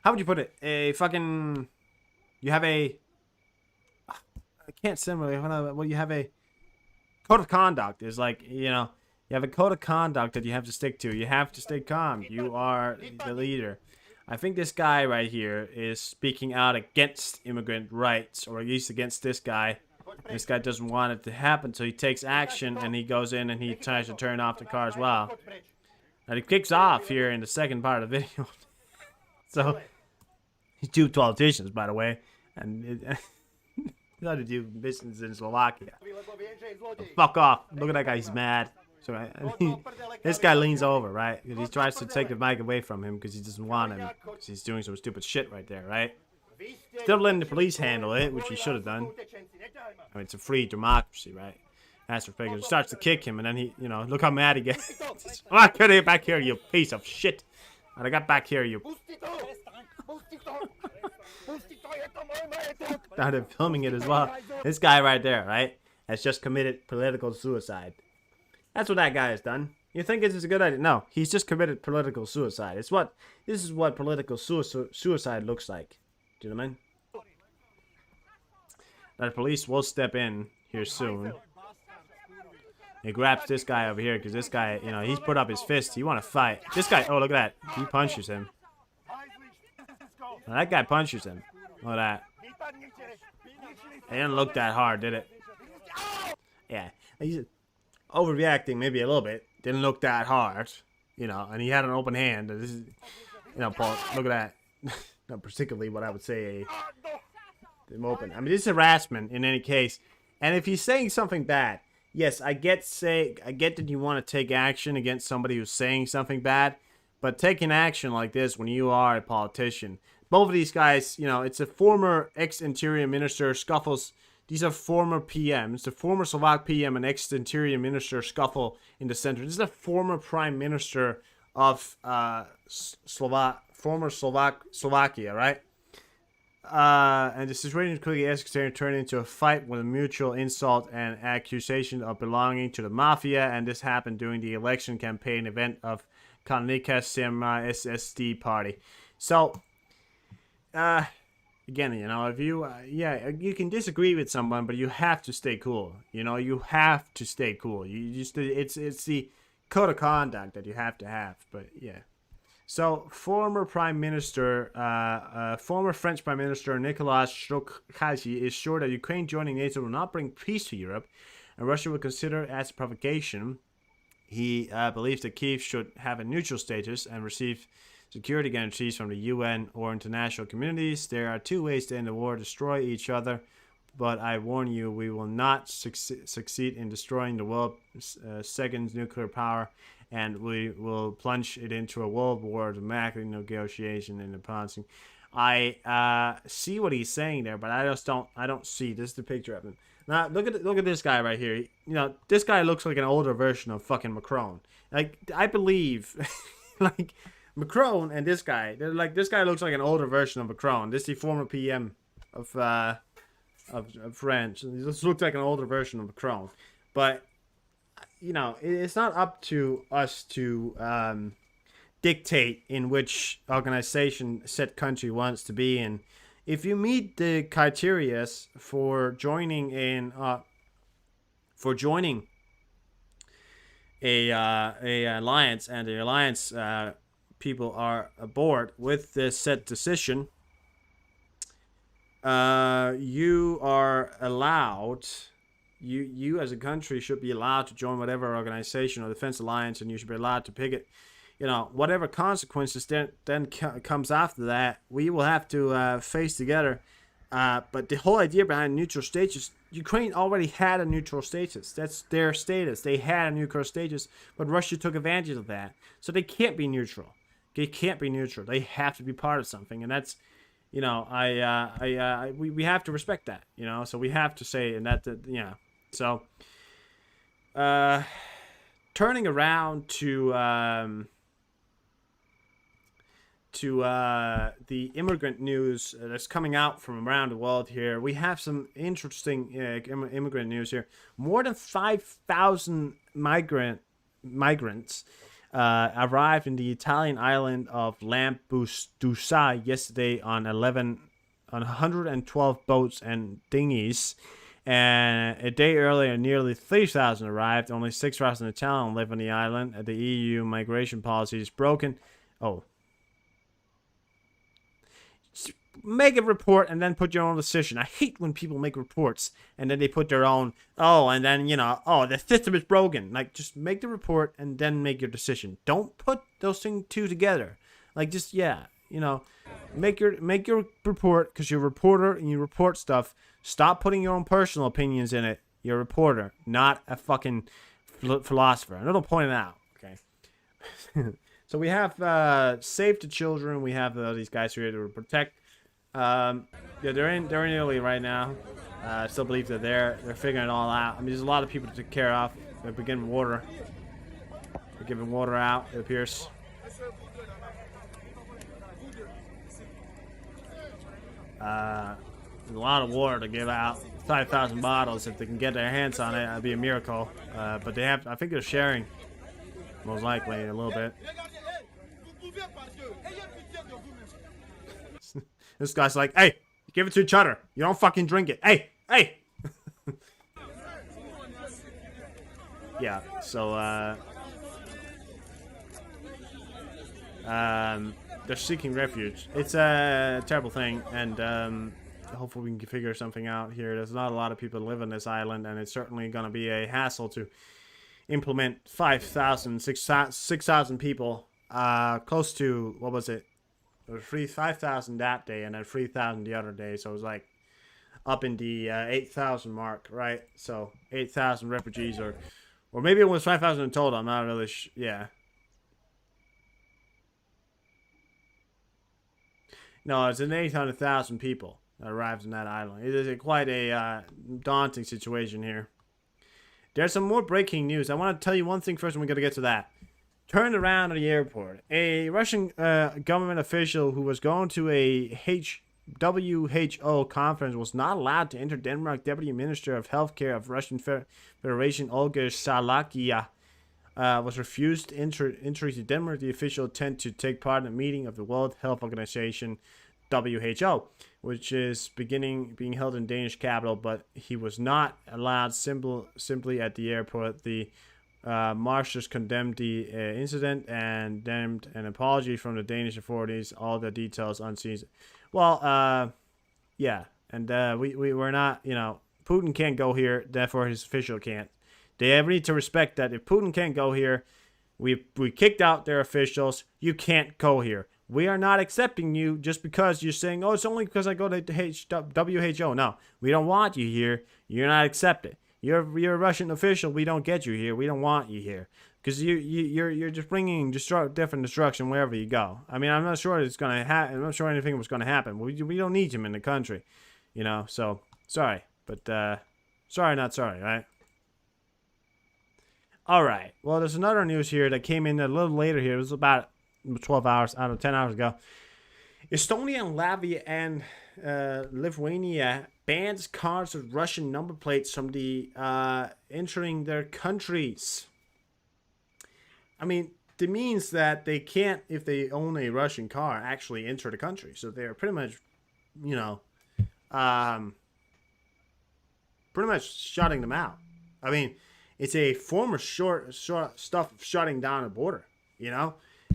how would you put it? You have a... I can't simulate. Well, you have a code of conduct. Is like, you have a code of conduct that you have to stick to. You have to stay calm. You are the leader. I think this guy right here is speaking out against immigrant rights, or at least against this guy. This guy doesn't want it to happen, so he takes action, and he goes in and he tries to turn off the car as well. And he kicks off here in the second part of the video. So, he's two politicians, by the way, and got to do business in Slovakia. Fuck off! Look at that guy; he's mad. So this guy leans over, right? He tries to take the mic away from him because he doesn't want him, because he's doing some stupid shit right there, right? Still letting the police handle it, which he should have done. I mean, it's a free democracy, right? That's respect. He starts to kick him, and then he, look how mad he gets. I could get back here, you piece of shit. I got back here, you. Now they're filming it as well. This guy right there, right, has just committed political suicide. That's what that guy has done. You think this is a good idea? No, he's just committed political suicide. This is what political suicide looks like. Do you know what I mean? Now the police will step in here soon. He grabs this guy over here because this guy, he's put up his fist. He want to fight. This guy, oh, look at that. He punches him. Now, that guy punches him. Look at that. It didn't look that hard, did it? Yeah. He's overreacting maybe a little bit. Didn't look that hard. And he had an open hand. This is, Paul, look at that. Not particularly what I would say them open. I mean, this is harassment in any case. And if he's saying something bad, yes, I get that you want to take action against somebody who's saying something bad, but taking action like this when you are a politician, both of these guys, it's a former ex-interior minister scuffles. These are former PMs. The former Slovak PM and ex-interior minister scuffle in the center. This is a former prime minister of Slovakia, right? And the situation quickly escalated and turned into a fight with a mutual insult and accusation of belonging to the mafia, and this happened during the election campaign event of Konica Sema SSD party. So, again, if you, you can disagree with someone, but you have to stay cool. You have to stay cool. It's the code of conduct that you have to have. But yeah, So, former Prime Minister, former French Prime Minister Nicolas Sarkozy is sure that Ukraine joining NATO will not bring peace to Europe, and Russia will consider it as a provocation. He believes that Kyiv should have a neutral status and receive security guarantees from the UN or international communities. There are two ways to end the war: destroy each other. But I warn you, we will not succeed in destroying the world's second nuclear power, and we will plunge it into a world war, dramatic negotiation and advancing. I see what he's saying there, but I don't see. This is the picture of him. Now look at this guy right here. This guy looks like an older version of fucking Macron. Like, I believe, like, Macron and this guy, this guy looks like an older version of Macron. This is the former PM of France. He just looks like an older version of Macron. But, it's not up to us to dictate in which organization said country wants to be in. If you meet the criteria for joining a alliance, and the alliance people are aboard with this set decision, you are allowed, you as a country should be allowed to join whatever organization or defense alliance, and you should be allowed to pick it. Whatever consequences then comes after that, we will have to face together. But the whole idea behind neutral status, Ukraine already had a neutral status. That's their status. They had a neutral status, but Russia took advantage of that. So they can't be neutral. They can't be neutral. They have to be part of something, and that's, we have to respect that. So we have to say, and So, turning around to the immigrant news that's coming out from around the world here. We have some interesting immigrant news here. More than 5,000 migrants arrived in the Italian island of Lampedusa yesterday on 112 boats and dinghies. And a day earlier, nearly 3,000 arrived. Only 6,000 Italians live on the island. The EU migration policy is broken. Make a report and then put your own decision. I hate when people make reports and then they put their own, and then, the system is broken. Like, just make the report and then make your decision. Don't put those two together. Like, just, make your report, because you're a reporter and you report stuff. Stop putting your own personal opinions in it. You're a reporter, not a fucking philosopher. And it'll point it out, okay? So we have Save the Children. We have these guys who are here to protect. They're in Italy right now. I still believe that they're figuring it all out. I mean, there's a lot of people to take care of. They're giving water. They're giving water out, it appears. There's a lot of water to give out. 5,000 bottles. If they can get their hands on it, that'd be a miracle. But I think they're sharing, most likely, a little bit. This guy's like, hey, give it to each other. You don't fucking drink it. Hey. Yeah, so, they're seeking refuge. It's a terrible thing, and, hopefully we can figure something out here. There's not a lot of people that live on this island, and it's certainly going to be a hassle to implement 6,000 people. Close to, what was it? It was 5,000 that day, and then 3,000 the other day. So it was like up in the 8,000 mark, right? So 8,000 refugees, or maybe it was 5,000 in total. I'm not really yeah. No, it's an 800,000 people that arrived on that island. It is quite a daunting situation here. There's some more breaking news. I want to tell you one thing first, and we got to get to that. Turned around at the airport. A Russian government official who was going to a WHO conference was not allowed to enter Denmark. Deputy Minister of Healthcare of Russian Federation, Olga Salakia, was refused entry to Denmark. The official intended to take part in a meeting of the World Health Organization, WHO, which is being held in Danish capital, but he was not allowed simply at the airport. The Marshals condemned the incident and demanded an apology from the Danish authorities. All the details unseen. Well, yeah, and we're not, you know, Putin can't go here, therefore his official can't. They need to respect that. If Putin can't go here, we kicked out their officials. You can't go here. We are not accepting you just because you're saying, oh, it's only because I go to WHO. No, we don't want you here. You're not accepted. You're a Russian official. We don't get you here. We don't want you here because you're just bringing different destruction wherever you go. I mean, I'm not sure it's gonna happen. I'm not sure anything was gonna happen. We don't need him in the country, you know. So sorry, but sorry, not sorry, right? All right. Well, there's another news here that came in a little later here. It was about 12 hours, I don't know, 10 hours ago. Estonia and Latvia and Lithuania bans cars with Russian number plates from the entering their countries. I mean, it means that they can't, if they own a Russian car, actually enter the country. So they're pretty much, you know, pretty much shutting them out. I mean, it's a form of short stuff of shutting down a border, you know.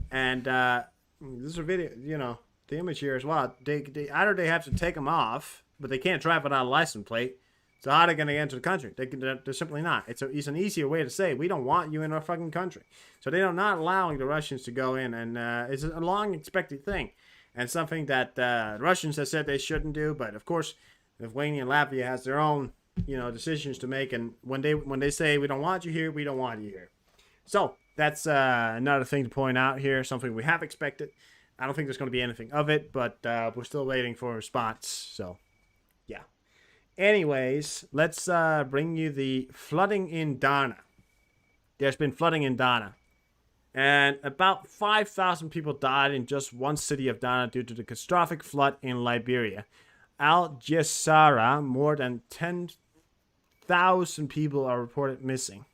And this is a video, you know, the image here as well. They either they have to take them off, but they can't drive without a license plate. So how are they going to enter the country? They're simply not. It's an easier way to say we don't want you in our fucking country. So they are not allowing the Russians to go in, and it's a long expected thing, and something that Russians have said they shouldn't do. But of course, Lithuania and Latvia has their own, you know, decisions to make, and when they say we don't want you here, we don't want you here. So that's another thing to point out here, something we have expected. I don't think there's going to be anything of it, but we're still waiting for a response. So, yeah. Anyways, let's bring you the flooding in Dana. There's been flooding in Dana. And about 5,000 people died in just one city of Dana due to the catastrophic flood in Liberia. Al-Jassara, more than 10,000 people are reported missing.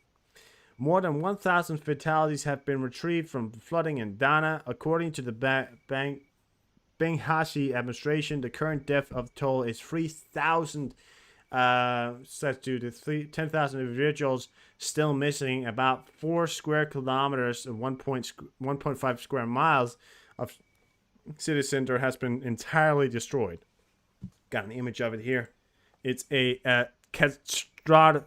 More than 1,000 fatalities have been retrieved from flooding in Dana. According to the Benghazi administration, the current death of toll is 3,000, set to the 10,000 individuals still missing. About 4 square kilometers and 1.5 square miles of city center has been entirely destroyed. Got an image of it here. It's a catastrophic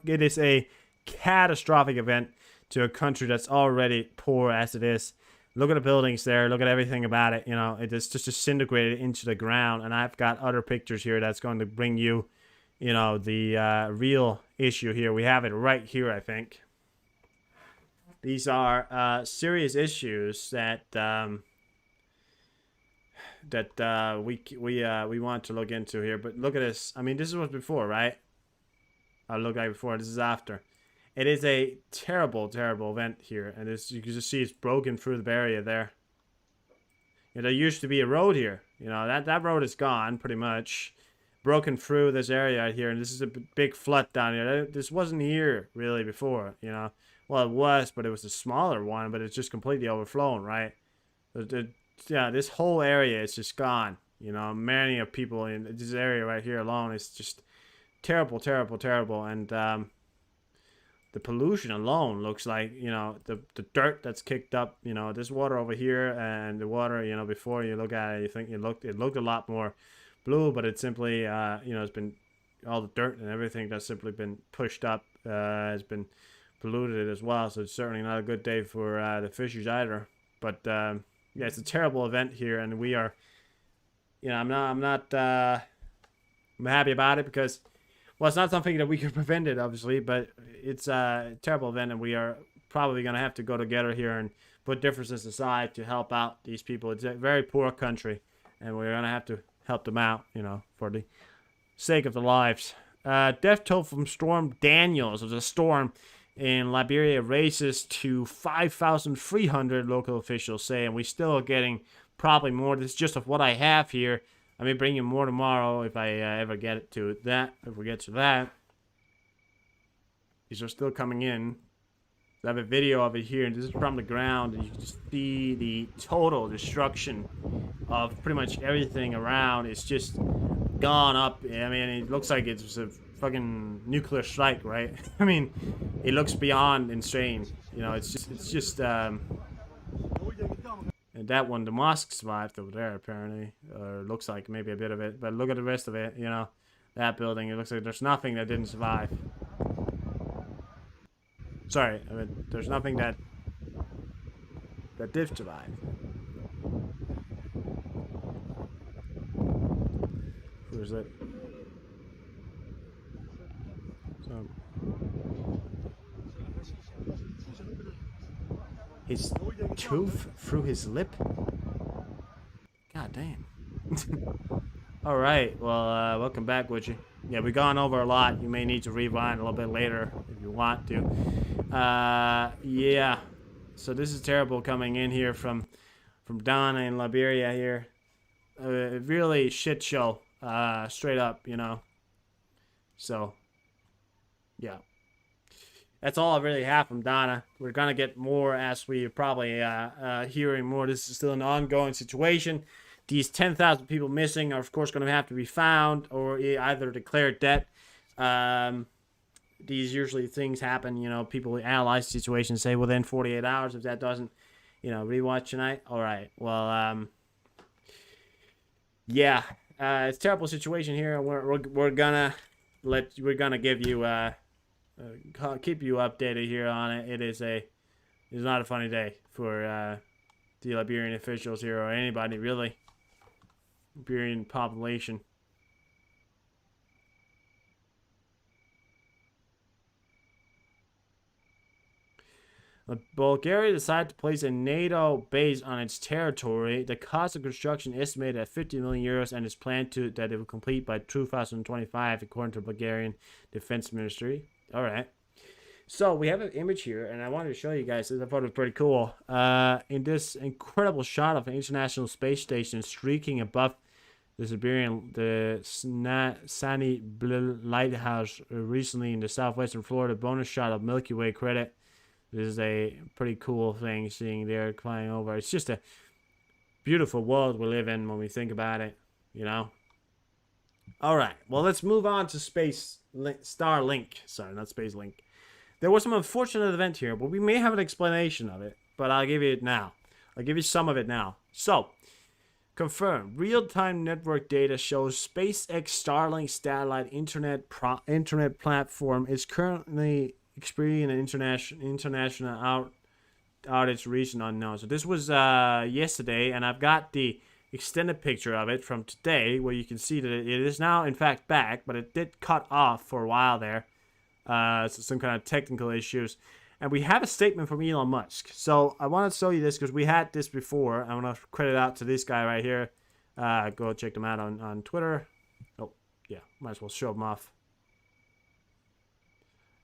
event to a country that's already poor as it is. Look at the buildings there. Look at everything about it. You know, it is just disintegrated into the ground. And I've got other pictures here that's going to bring you, you know, the real issue here. We have it right here, I think. These are serious issues that we want to look into here. But look at this. I mean, this was before, right? I looked at before. This is after. It is a terrible, terrible event here. And as you can just see, it's broken through the barrier there. You know, there used to be a road here. You know, that road is gone, pretty much. Broken through this area right here. And this is a big flood down here. This wasn't here, really, before, you know. Well, it was, but it was a smaller one. But it's just completely overflown, right? Yeah, this whole area is just gone. You know, many of people in this area right here alone is just terrible, terrible, terrible. And, the pollution alone looks like, you know, the dirt that's kicked up, you know, this water over here and the water, you know, before you look at it, you think it looked a lot more blue, but it's simply, you know, it's been all the dirt and everything that's simply been pushed up has been polluted as well. So it's certainly not a good day for the fishers either. But yeah, it's a terrible event here, and we are, you know, I'm happy about it because, well, it's not something that we could prevent it, obviously, but it's a terrible event, and we are probably going to have to go together here and put differences aside to help out these people. It's a very poor country, and we're going to have to help them out, you know, for the sake of their lives. Death toll from Storm Daniels. It was a storm in Liberia races to 5,300, local officials say, and we still are getting probably more. This is just of what I have here. I may bring you more tomorrow if I ever get to that. If we get to that. These are still coming in. I have a video of it here, and this is from the ground, and you can just see the total destruction of pretty much everything around. It's just gone up. I mean, it looks like it's a fucking nuclear strike, right? I mean, it looks beyond insane. You know, it's just and that one, the mosque survived over there apparently, or looks like maybe a bit of it. But look at the rest of it. You know, that building. It looks like there's nothing that didn't survive. Sorry, I mean, there's nothing that did survive. Who is it? So, his tooth through his lip? God damn. Alright, well, welcome back, would you? Yeah, we've gone over a lot. You may need to rewind a little bit later if you want to. Yeah. So this is terrible coming in here from Donna in Liberia here. Really shit show. Straight up, you know. So, yeah. That's all I really have from Donna. We're gonna get more as we probably hearing more. This is still an ongoing situation. These 10,000 people missing are, of course, going to have to be found or either declared dead. These usually things happen, you know, people analyze the situation and say within 48 hours. If that doesn't, you know, rewatch tonight. All right. Well, yeah, it's a terrible situation here. We're gonna give you keep you updated here on it. It's not a funny day for the Liberian officials here or anybody really. Liberian population. Bulgaria decided to place a NATO base on its territory. The cost of construction estimated at 50 million euros and is planned that it will complete by 2025, according to Bulgarian Defense Ministry. All right. So we have an image here, and I wanted to show you guys this. I thought it was pretty cool. In this incredible shot of an international space station streaking above the Siberian, the Sani Lighthouse recently in the southwestern Florida. Bonus shot of Milky Way credit. This is a pretty cool thing seeing there flying over. It's just a beautiful world we live in when we think about it, you know. All right, well, let's move on to Starlink. Sorry, not Space Link. There was some unfortunate event here, but we may have an explanation of it. But I'll give you it now. I'll give you some of it now. So, confirmed. Real-time network data shows SpaceX Starlink satellite internet platform is currently experiencing an international outage reason unknown. So this was yesterday, and I've got the extended picture of it from today, where you can see that it is now in fact back, but it did cut off for a while there. So some kind of technical issues. And we have a statement from Elon Musk. So I want to show you this because we had this before. I want to credit out to this guy right here. Go check them out on Twitter. Oh, yeah. Might as well show them off.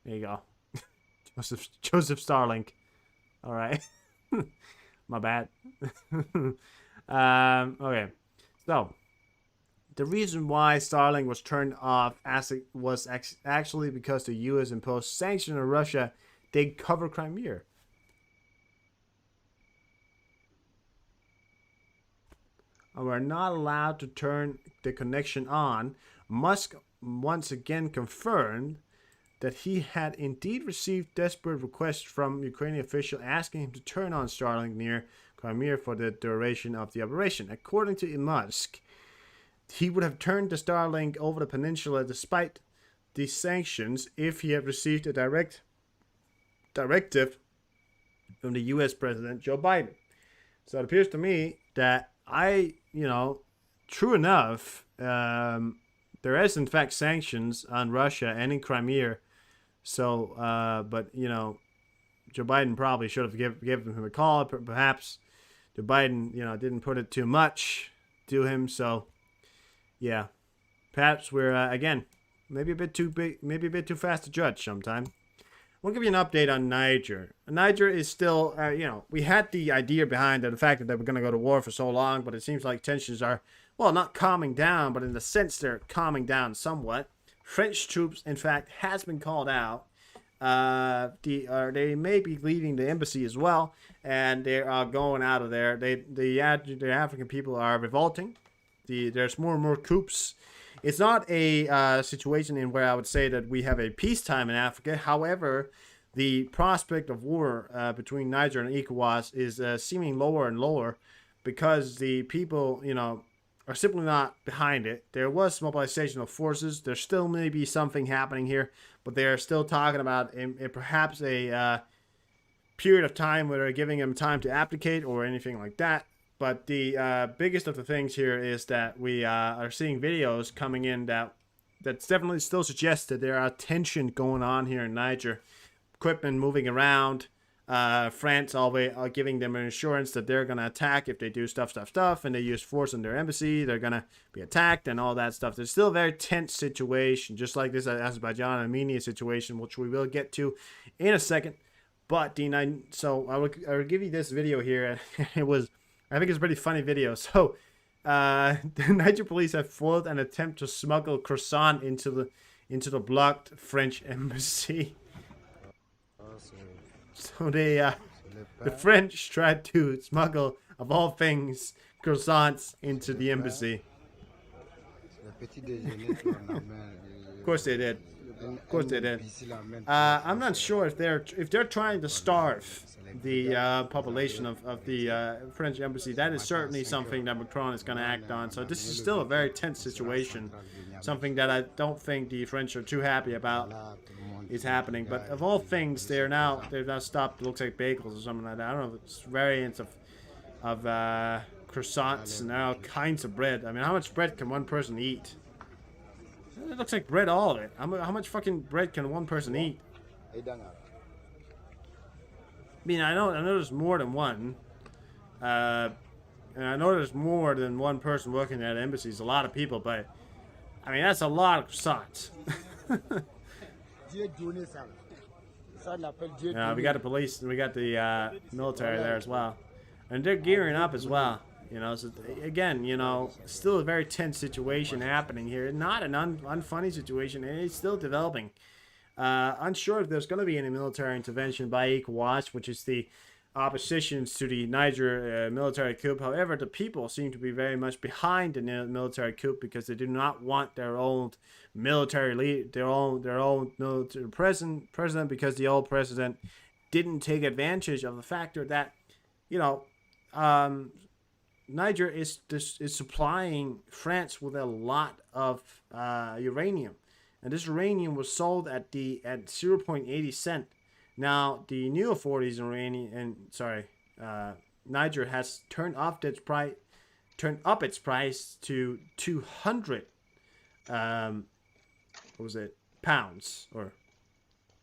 There you go. Joseph Starlink. All right. My bad. Okay. So, the reason why Starlink was turned off was actually because the U.S. imposed sanctions on Russia. They cover Crimea. And we're not allowed to turn the connection on. Musk once again confirmed that he had indeed received desperate requests from Ukrainian officials asking him to turn on Starlink near Crimea for the duration of the operation. According to Musk, he would have turned the Starlink over the peninsula despite the sanctions if he had received a directive from the U.S. President Joe Biden. So it appears to me that true enough, there is in fact sanctions on Russia and in Crimea. So, but Joe Biden probably should have given him a call. Perhaps Joe Biden, didn't put it too much to him. So, yeah, perhaps we're again maybe a bit too big, maybe a bit too fast to judge sometime. We'll give you an update on Niger. Niger is still, we had the idea behind the fact that they were going to go to war for so long, but it seems like tensions are, well, not calming down, but in the sense they're calming down somewhat. French troops, in fact, has been called out. They may be leaving the embassy as well, and they are going out of there. The African people are revolting. There's more and more coups it's not a situation in where I would say that we have a peacetime in Africa. However, the prospect of war between Niger and ECOWAS is seeming lower and lower because the people, are simply not behind it. There was mobilization of forces. There still may be something happening here, but they are still talking about perhaps a period of time where they're giving them time to abdicate or anything like that. But the biggest of the things here is that we are seeing videos coming in that's definitely still suggests that there are tension going on here in Niger. Equipment moving around. France always are giving them an assurance that they're going to attack if they do stuff, and they use force in their embassy. They're going to be attacked and all that stuff. There's still a very tense situation, just like this Azerbaijan and Armenia situation, which we will get to in a second. But so I will give you this video here. I think it's a pretty funny video. So the Niger police have foiled an attempt to smuggle croissant into the blocked French embassy. So the French tried to smuggle, of all things, croissants into the embassy. Of course they did. Of course they did. I'm not sure if they're trying to starve the population of the French embassy. That is certainly something that Macron is going to act on. So this is still a very tense situation. Something that I don't think the French are too happy about is happening. But of all things, they've now stopped. It looks like bagels or something like that. I don't know. It's variants of croissants and all kinds of bread. I mean, how much bread can one person eat? It looks like bread, all of it. How much fucking bread can one person eat? I mean, I know there's more than one. And I know there's more than one person working at embassies. A lot of people, but I mean, that's a lot of croissants. We got the police and we got the military there as well. And they're gearing up as well. So again, still a very tense situation happening here. Not an unfunny situation. It's still developing. Unsure if there's going to be any military intervention by ECOWAS, which is the oppositions to the Niger military coup. However, the people seem to be very much behind the military coup because they do not want their own military lead, their own military president, because the old president didn't take advantage of the factor that, Niger is supplying France with a lot of uranium, and this uranium was sold at 0.80 cent. Now the new authorities in Niger has turned up its price to 200 pounds, or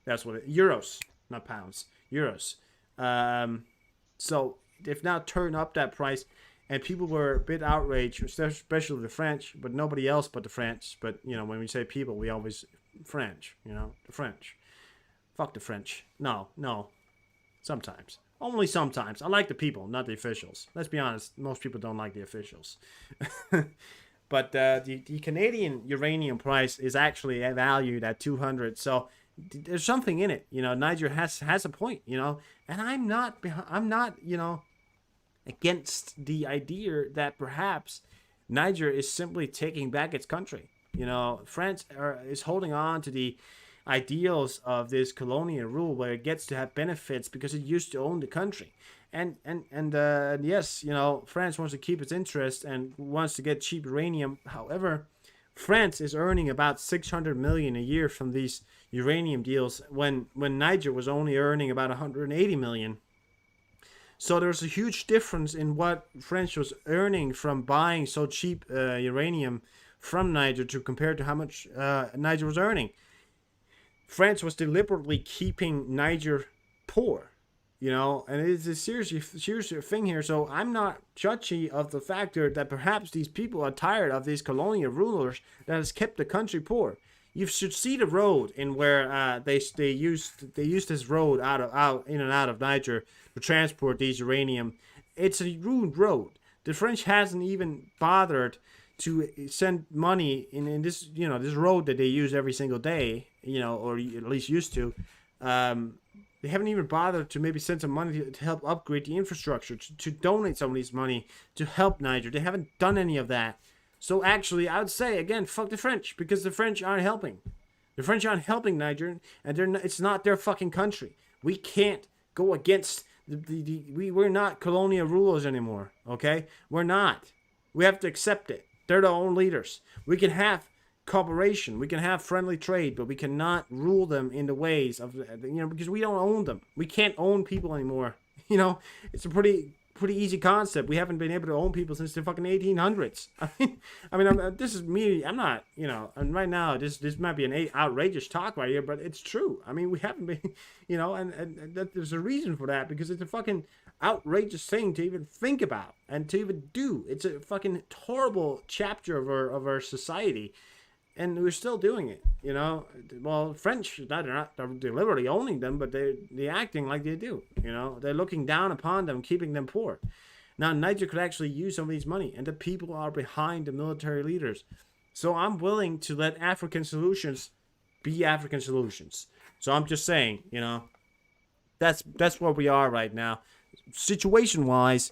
that's what euros, not pounds, euros. So they've now turned up that price. And people were a bit outraged, especially the French, but nobody else but the French. But, when we say people, we always French, the French. Fuck the French. No. Sometimes. Only sometimes. I like the people, not the officials. Let's be honest, most people don't like the officials. But the Canadian uranium price is actually valued at 200. So there's something in it. Niger has a point, and I'm not, against the idea that perhaps Niger is simply taking back its country. France is holding on to the ideals of this colonial rule where it gets to have benefits because it used to own the country. And yes, France wants to keep its interest and wants to get cheap uranium. However, France is earning about 600 million a year from these uranium deals when Niger was only earning about 180 million. So there's a huge difference in what France was earning from buying so cheap uranium from Niger compared to how much Niger was earning. France was deliberately keeping Niger poor, and it's a serious thing here. So I'm not judgy of the factor that perhaps these people are tired of these colonial rulers that has kept the country poor. You should see the road in where they used this road in and out of Niger to transport these uranium. It's a ruined road. The French hasn't even bothered to send money in this this road that they use every single day, or at least used to. They haven't even bothered to maybe send some money to help upgrade the infrastructure, to donate some of this money to help Niger. They haven't done any of that. So actually, I would say again, fuck the French, because the French aren't helping. The French aren't helping Niger, and it's not their fucking country. We can't go against we're not colonial rulers anymore. Okay, we're not. We have to accept it. They're their own leaders. We can have cooperation, we can have friendly trade, but we cannot rule them in the ways of, because we don't own them. We can't own people anymore. It's a pretty easy concept. We haven't been able to own people since the fucking 1800s. This is me. I'm not, and right now this might be an outrageous talk right here, but it's true. We haven't been, and there's a reason for that, because it's a fucking outrageous thing to even think about and to even do. It's a fucking horrible chapter of our society. And we're still doing it, Well, French, they're not deliberately owning them, but they're acting like they do, They're looking down upon them, keeping them poor. Now, Niger could actually use some of these money, and the people are behind the military leaders. So I'm willing to let African solutions be African solutions. So I'm just saying, that's where we are right now. Situation-wise,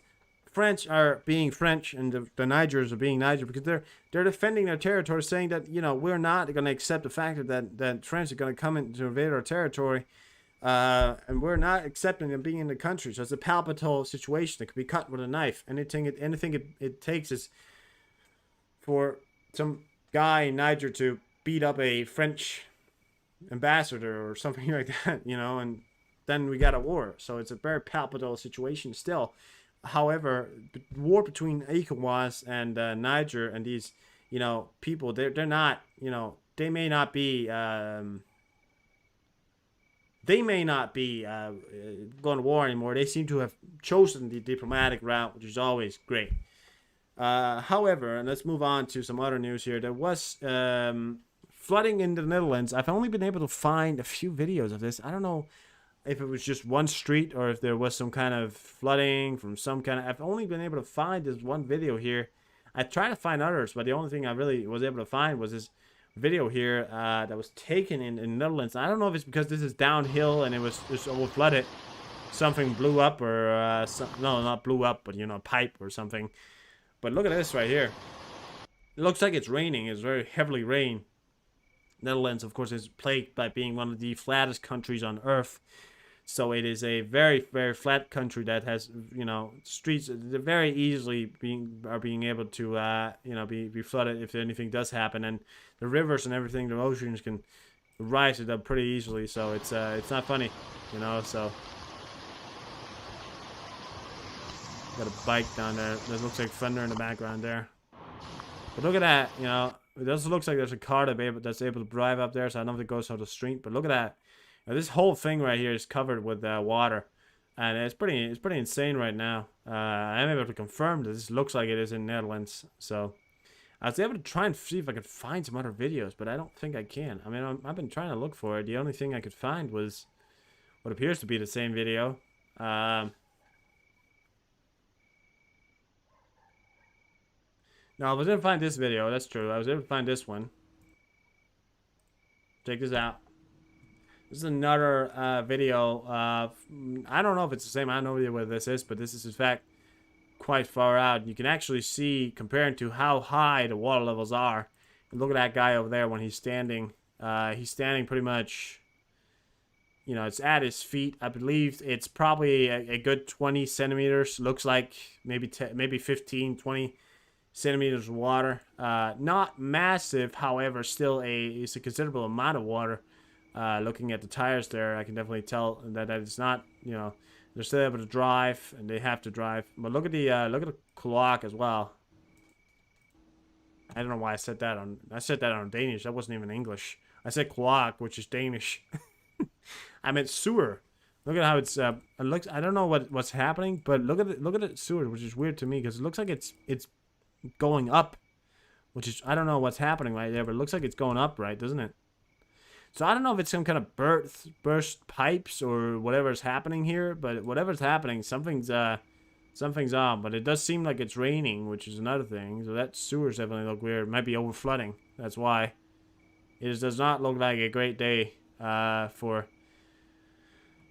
French are being French, and the Nigers are being Niger, because they're defending their territory, saying that we're not going to accept the fact that French are going to come in to invade our territory, and we're not accepting them being in the country. So it's a palpable situation that could be cut with a knife. Anything it takes is for some guy in Niger to beat up a French ambassador or something like that, and then we got a war. So it's a very palpable situation still. However, war between ECOWAS and Niger and these, people, they're not, they may not be going to war anymore. They seem to have chosen the diplomatic route, which is always great. However, and let's move on to some other news here. There was flooding in the Netherlands. I've only been able to find a few videos of this. I don't know if it was just one street or if there was some kind of flooding from some kind of... I've only been able to find this one video here. I tried to find others, but the only thing I really was able to find was this video here that was taken in the Netherlands. I don't know if it's because this is downhill and it was just over flooded. Something blew up or... no, not blew up, but, a pipe or something. But look at this right here. It looks like it's raining. It's very heavily rain. Netherlands, of course, is plagued by being one of the flattest countries on earth. So it is a very, very flat country that has, streets that very easily being able to, be flooded if anything does happen. And the rivers and everything, the oceans can rise it up pretty easily. So it's not funny, so. Got a bike down there. There looks like thunder in the background there. But look at that, it does look like there's a car that's able to drive up there. So I don't know if it goes on the street, but look at that. Now, this whole thing right here is covered with water, and it's pretty insane right now. I'm able to confirm that this looks like it is in Netherlands. So I was able to try and see if I could find some other videos, but I don't think I can. I've been trying to look for it. The only thing I could find was what appears to be the same video. No, I was able to find this video. That's true. I was able to find this one. Check this out. This is another video. I don't know if it's the same. I have no idea what this is, but this is in fact quite far out. You can actually see, comparing to how high the water levels are. And look at that guy over there when he's standing. He's standing pretty much, it's at his feet. I believe it's probably a good 20 centimeters. Looks like maybe 15, 20 centimeters of water. Not massive, however, still it's a considerable amount of water. Looking at the tires there, I can definitely tell that it's not, they're still able to drive, and they have to drive. But look at the clock as well. I don't know why I said that on Danish. That wasn't even English. I said clock, which is Danish. I meant sewer. Look at how it looks. I don't know what's happening, but look at the sewer, which is weird to me because it looks like it's going up, which is, I don't know what's happening right there, but it looks like it's going up, right, doesn't it? So I don't know if it's some kind of burst pipes or whatever's happening here, but whatever's happening, something's on. But it does seem like it's raining, which is another thing. So that sewers definitely look weird. It might be over flooding. That's why. It does not look like a great day for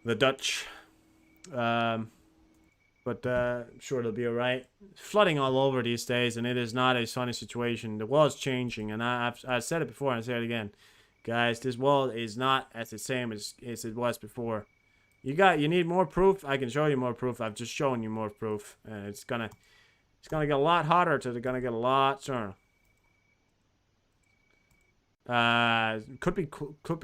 the Dutch. But but I'm sure it'll be all right. Flooding all over these days, and it is not a sunny situation. The world's changing, and I've said it before and I say it again. Guys, this world is not as the same as it was before. You need more proof? I can show you more proof. I've just shown you more proof. And it's gonna get a lot hotter, it's gonna get a lot sooner. Could be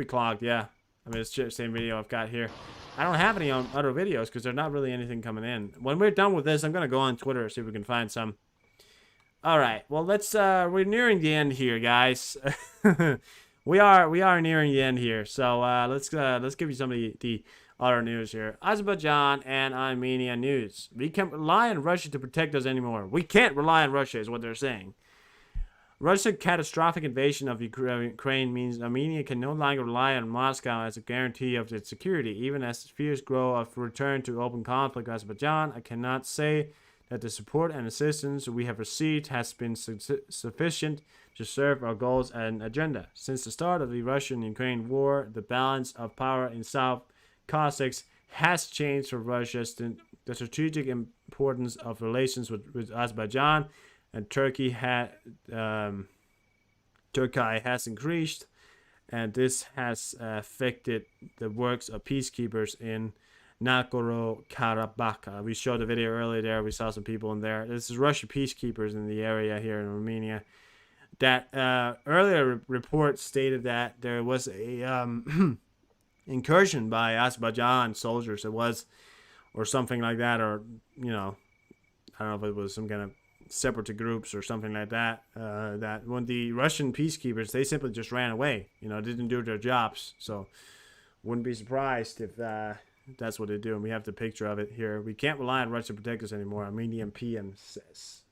clogged, yeah. I mean, it's just the same video I've got here. I don't have any on other videos because there's not really anything coming in. When we're done with this, I'm gonna go on Twitter, see if we can find some. All right, well, we're nearing the end here, guys. we are nearing the end here, so let's give you some of the other news here. Azerbaijan and Armenia news. We can't rely on Russia to protect us anymore. We can't rely on Russia, is what they're saying. Russia's catastrophic invasion of Ukraine means Armenia can no longer rely on Moscow as a guarantee of its security. Even as fears grow of return to open conflict with Azerbaijan, I cannot say that the support and assistance we have received has been sufficient to serve our goals and agenda. Since the start of the Russian-Ukraine war, the balance of power in South Caucasus has changed for Russia. The strategic importance of relations with Azerbaijan and Turkey has increased, and this has affected the works of peacekeepers in Nagorno-Karabakh. We showed the video earlier there. We saw some people in there. This is Russian peacekeepers in the area here in Romania. That earlier report stated that there was a incursion by Azerbaijan soldiers. It was, or something like that, or I don't know if it was some kind of separatist groups or something like that. That when the Russian peacekeepers, they simply just ran away. Didn't do their jobs. So wouldn't be surprised if that's what they do. And we have the picture of it here. We can't rely on Russia to protect us anymore. Armenian PM says.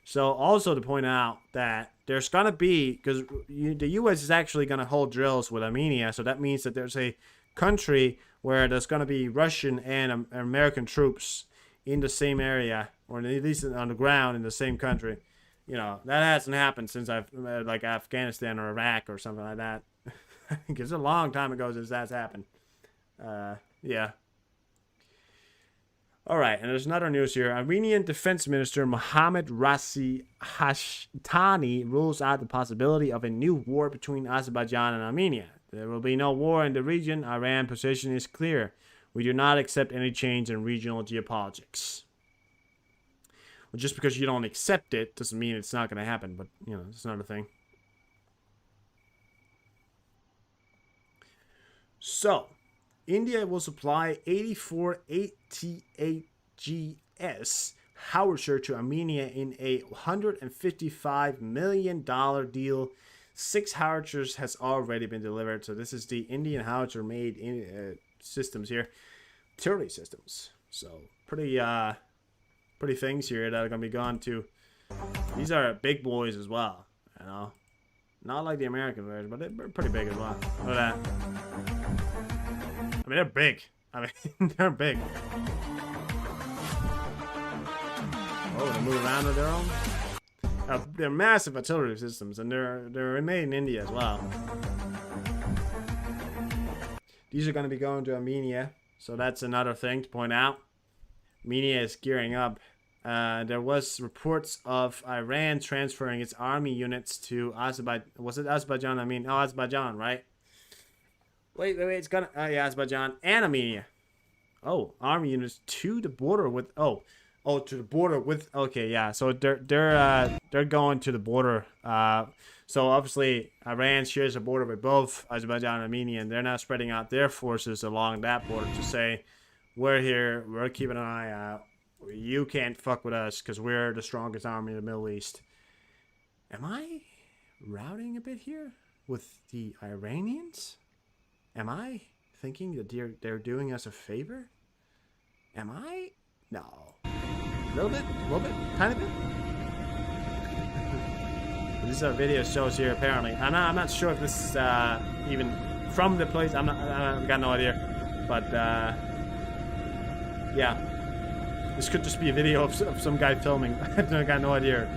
So also to point out that there's going to be, because the U.S. is actually going to hold drills with Armenia, so that means that there's a country where there's going to be Russian and American troops in the same area, or at least on the ground in the same country. That hasn't happened since like Afghanistan or Iraq or something like that. I think it's a long time ago since that's happened. Yeah. All right, and there's another news here. Armenian Defense Minister Mohammad Razi Hashtani rules out the possibility of a new war between Azerbaijan and Armenia. There will be no war in the region. Iran's position is clear. We do not accept any change in regional geopolitics. Well, just because you don't accept it doesn't mean it's not going to happen, but, it's another thing. So, India will supply 84 ATAGS howitzer to Armenia in a $155 million deal. 6 howitzers has already been delivered. So this is the Indian howitzer made in systems here, artillery systems. So pretty things here that are gonna be gone to. These are big boys as well. Not like the American version, but they're pretty big as well. Look at that. I mean, they're big. They're big. Oh, they move around on their own? They're massive artillery systems, and they're made in India as well. These are going to be going to Armenia, so that's another thing to point out. Armenia is gearing up. There was reports of Iran transferring its army units to Azerbaijan. Was it Azerbaijan? Azerbaijan, right? Wait, it's gonna Azerbaijan and Armenia. Oh, army units to the border with to the border with, okay, yeah. So they're going to the border. So obviously Iran shares a border with both Azerbaijan and Armenia, and they're not spreading out their forces along that border to say, we're here, we're keeping an eye out. You can't fuck with us because we're the strongest army in the Middle East. Am I routing a bit here with the Iranians? Am I thinking that they're doing us a favor? Am I? No. A little bit, tiny bit. This is our video shows here. Apparently, I'm not sure if this is even from the place. I've got no idea. But yeah, this could just be a video of some guy filming. I got no idea.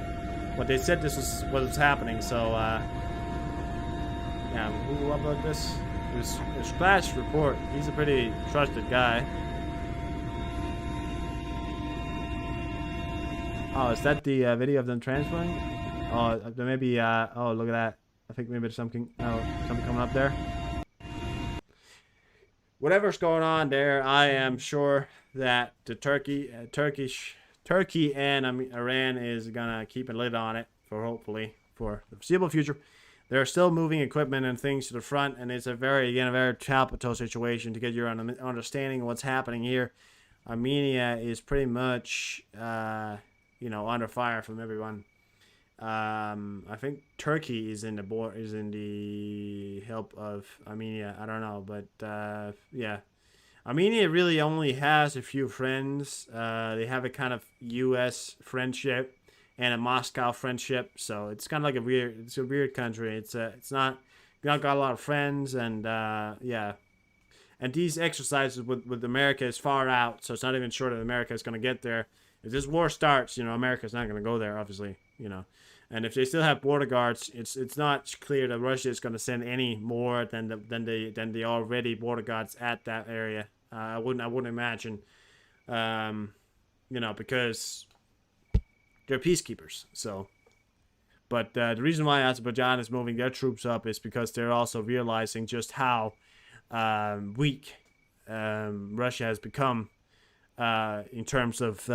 But they said this was what was happening. So yeah, who uploaded this? It was Splash Report. He's a pretty trusted guy. Oh, is that the video of them transferring? Oh, there may be, oh, look at that. I think maybe there's something, something coming up there. Whatever's going on there, I am sure that the Turkey and Iran is gonna keep a lid on it hopefully for the foreseeable future. They're still moving equipment and things to the front, and it's a very capital situation to get your understanding of what's happening here. Armenia is pretty much, under fire from everyone. I think Turkey is in the help of Armenia. I don't know, but yeah, Armenia really only has a few friends. They have a kind of U.S. friendship and a Moscow friendship, so it's kind of like it's a weird country. It's not got a lot of friends, and yeah. And these exercises with America is far out, so it's not even sure that America is going to get there. If this war starts, America's not going to go there, obviously, And if they still have border guards, it's not clear that Russia is going to send any more than the already border guards at that area. I wouldn't imagine, because they're peacekeepers. So, but the reason why Azerbaijan is moving their troops up is because they're also realizing just how weak Russia has become in terms of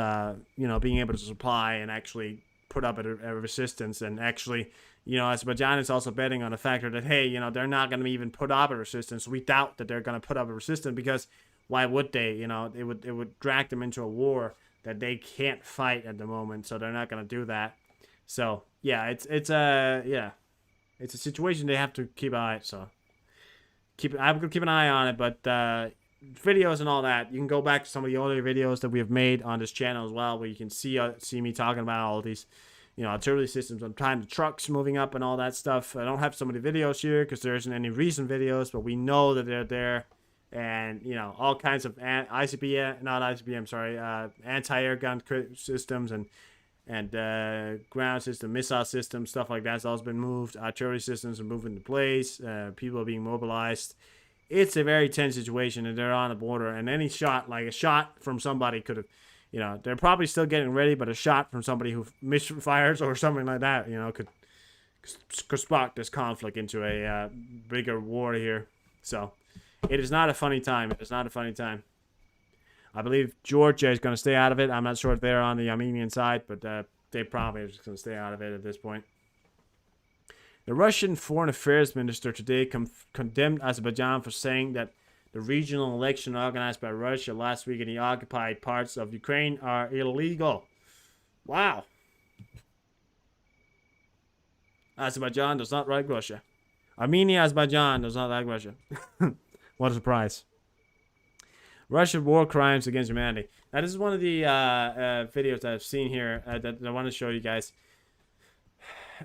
being able to supply and actually put up a resistance. And actually, Azerbaijan is also betting on the factor that, hey, they're not going to even put up a resistance. We doubt that they're going to put up a resistance, because why would they? It would drag them into a war that they can't fight at the moment, so they're not going to do that. So yeah, it's a situation they have to keep an eye. So I'm gonna keep an eye on it, but videos and all that, you can go back to some of the older videos that we have made on this channel as well, where you can see me talking about all of these, artillery systems. I'm trying the trucks moving up and all that stuff. I don't have so many videos here because there isn't any recent videos, but we know that they're there, and all kinds of anti-air gun systems and ground system, missile systems, stuff like that's also been moved. Artillery systems are moving into place. People are being mobilized. It's a very tense situation, and they're on the border. And any shot, like a shot from somebody, could have, they're probably still getting ready, but a shot from somebody who misfires or something like that, could spark this conflict into a bigger war here. So it is not a funny time. It is not a funny time. I believe Georgia is going to stay out of it. I'm not sure if they're on the Armenian side, but they probably are just going to stay out of it at this point. The Russian Foreign Affairs Minister today condemned Azerbaijan for saying that the regional election organized by Russia last week in the occupied parts of Ukraine are illegal. Wow. Azerbaijan does not like Russia. Armenia, Azerbaijan does not like Russia. What a surprise. Russian war crimes against humanity. Now, this is one of the videos that I've seen here that I want to show you guys.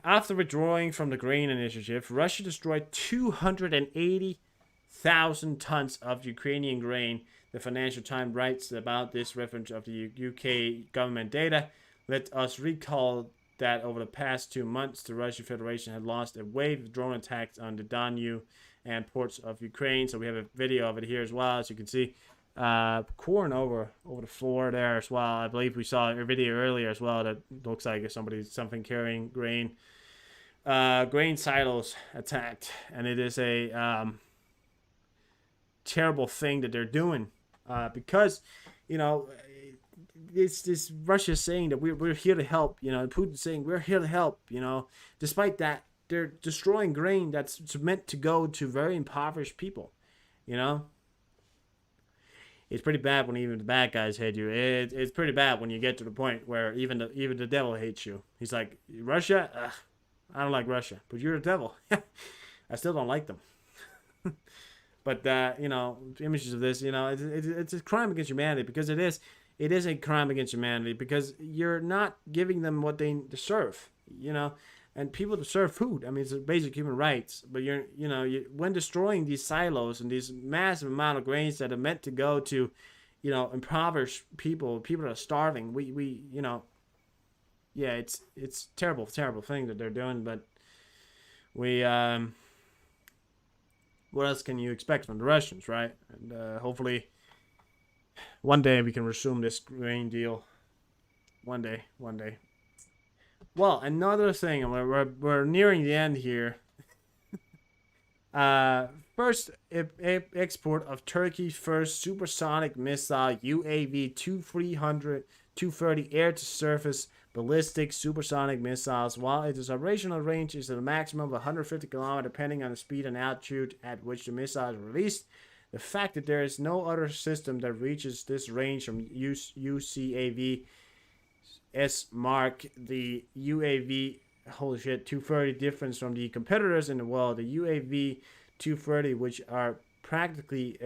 After withdrawing from the grain initiative, Russia destroyed 280,000 tons of Ukrainian grain. The Financial Times writes about this reference of the UK government data. Let us recall that over the past 2 months, the Russian Federation had launched a wave of drone attacks on the Danube and ports of Ukraine. So we have a video of it here as well, as you can see. Corn over the floor there as well. I believe we saw a video earlier as well that looks like something carrying grain. Grain silos attacked, and it is a terrible thing that they're doing because this Russia saying that we're here to help. Putin's saying we're here to help. Despite that, they're destroying grain that's meant to go to very impoverished people. It's pretty bad when even the bad guys hate you. It's pretty bad when you get to the point where even the devil hates you. He's like, Russia? Ugh, I don't like Russia, but you're a devil. I still don't like them. But images of this, it's a crime against humanity, because it is a crime against humanity, because you're not giving them what they deserve. And people deserve food. I mean, it's a basic human rights. But when destroying these silos and these massive amount of grains that are meant to go to, impoverished people that are starving, it's terrible thing that they're doing. But what else can you expect from the Russians, right? And hopefully, one day we can resume this grain deal. One day. Well, another thing, we're nearing the end here. First export of Turkey's first supersonic missile UAV 230 air-to-surface ballistic supersonic missiles. While its operational range is at a maximum of 150 km, depending on the speed and altitude at which the missile is released, the fact that there is no other system that reaches this range from UCAV mark the UAV, holy shit, 230 difference from the competitors in the world. The UAV 230, which are practically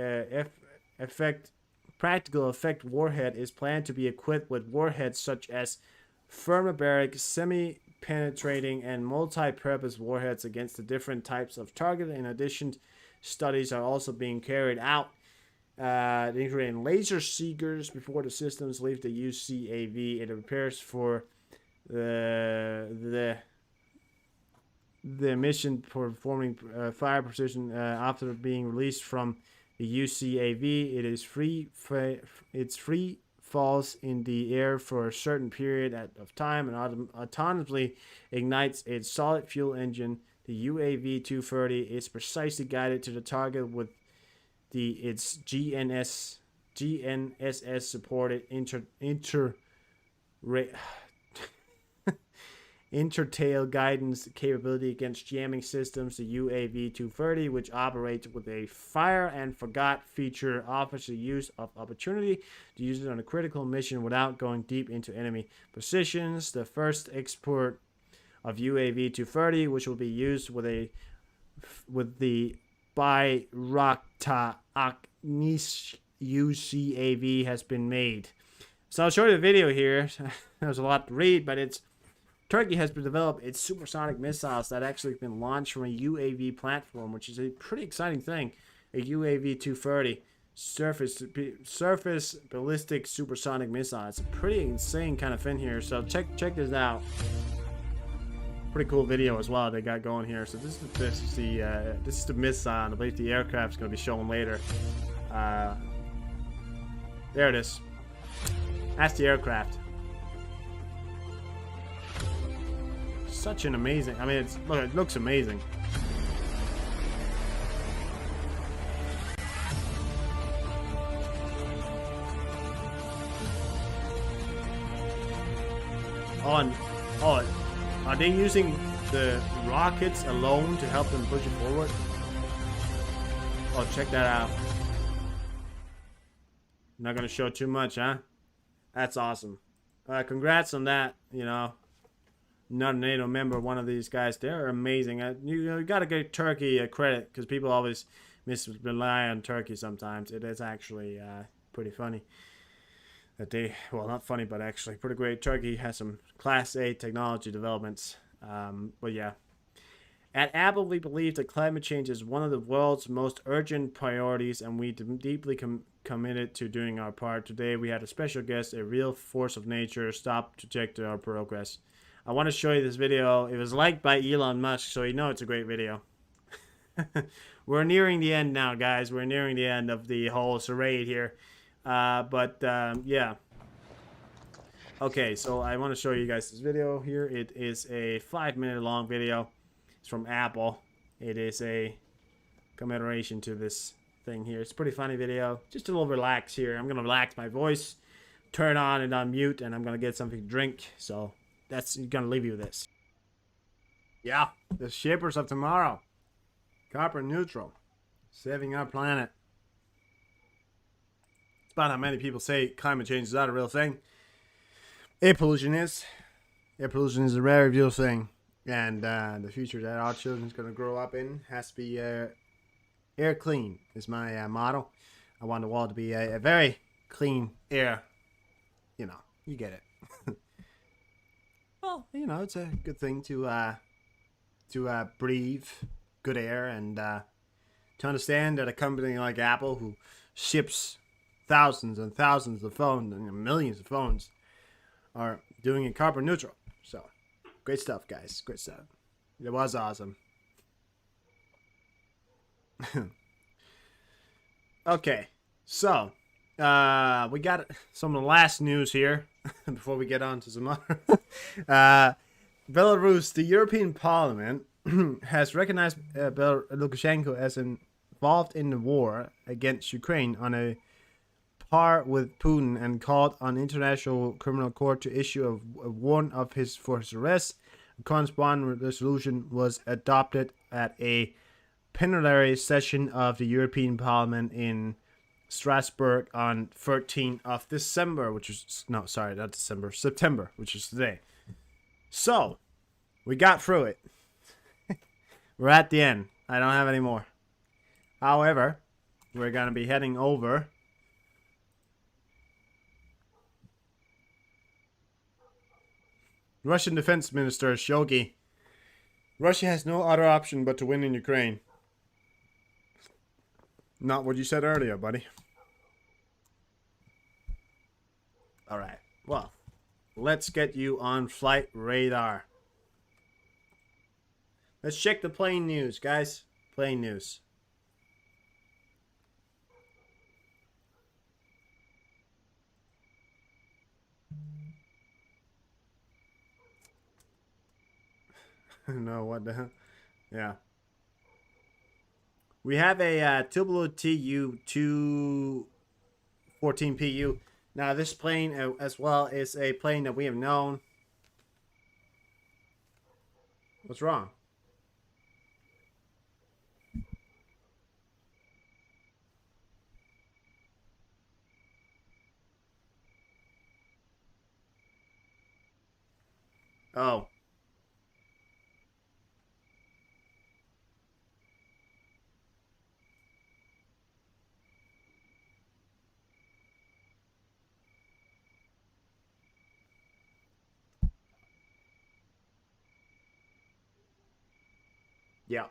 practical effect warhead, is planned to be equipped with warheads such as thermobaric, semi-penetrating, and multi-purpose warheads against the different types of target. In addition, studies are also being carried out including laser seekers before the systems leave the UCAV. It prepares for the mission for performing fire precision after being released from the UCAV. It is free falls in the air for a certain period of time and autonomously ignites its solid fuel engine. The UAV 230 is precisely guided to the target with its GNSS supported intertail guidance capability against jamming systems. The UAV 230, which operates with a fire and forgot feature, offers the use of opportunity to use it on a critical mission without going deep into enemy positions. The first export of UAV 230, which will be used with the Bayraktar Aknis UCAV, has been made. So I'll show you the video here. There's a lot to read, but Turkey has developed its supersonic missiles that actually been launched from a UAV platform, which is a pretty exciting thing. A UAV 230 surface ballistic supersonic missile. It's a pretty insane kind of thing here. So check this out. Pretty cool video as well they got going here. So this is the missile. I believe the aircraft's going to be shown later. There it is. That's the aircraft. Such an amazing. I mean, it looks amazing. Are they using the rockets alone to help them push it forward? Oh, check that out. Not gonna show too much, huh? That's awesome. Congrats on that. You know, not a NATO member, one of these guys. They're amazing. You gotta give Turkey credit because people always rely on Turkey sometimes. It is actually pretty funny. Well, not funny, but actually pretty great. Turkey has some Class A technology developments. But yeah. At Apple, we believe that climate change is one of the world's most urgent priorities, and we deeply committed to doing our part. Today, we had a special guest, a real force of nature, stop to check our progress. I want to show you this video. It was liked by Elon Musk, so you know it's a great video. We're nearing the end now, guys. We're nearing the end of the whole charade here. Yeah. Okay, so I want to show you guys this video here. It is a 5-minute long video. It's from Apple. It is a commemoration to this thing here. It's a pretty funny video. Just a little relax here. I'm gonna relax my voice, turn on and on mute, and I'm gonna get something to drink. So that's gonna leave you with this. Yeah, the shippers of tomorrow. Carbon neutral, saving our planet. It's about how many people say climate change is not a real thing. Air pollution is. Air pollution is a very real thing. And the future that our children's going to grow up in has to be air clean is my motto. I want the world to be a very clean air. You know, you get it. Well, you know, it's a good thing to breathe good air and to understand that a company like Apple, who ships thousands and thousands of phones and millions of phones, are doing it carbon neutral. So, great stuff, guys. Great stuff. It was awesome. Okay, so we got some of the last news here before we get on to some other. Belarus, the European Parliament has recognized Lukashenko as involved in the war against Ukraine on a par with Putin and called on International Criminal Court to issue a warrant for his arrest. A corresponding resolution was adopted at a plenary session of the European Parliament in Strasbourg on 13th of December, which is, no, sorry, not December, September, which is today. So, we got through it. We're at the end. I don't have any more. However, we're going to be heading over Russian Defense Minister Shoigu. Russia has no other option but to win in Ukraine. Not what you said earlier, buddy. Alright, well, let's get you on flight radar. Let's check the plane news, guys. Plane news. No, what the hell? Yeah. We have a Tubular TU 214PU. Now, this plane as well is a plane that we have known. What's wrong? Oh. Yeah.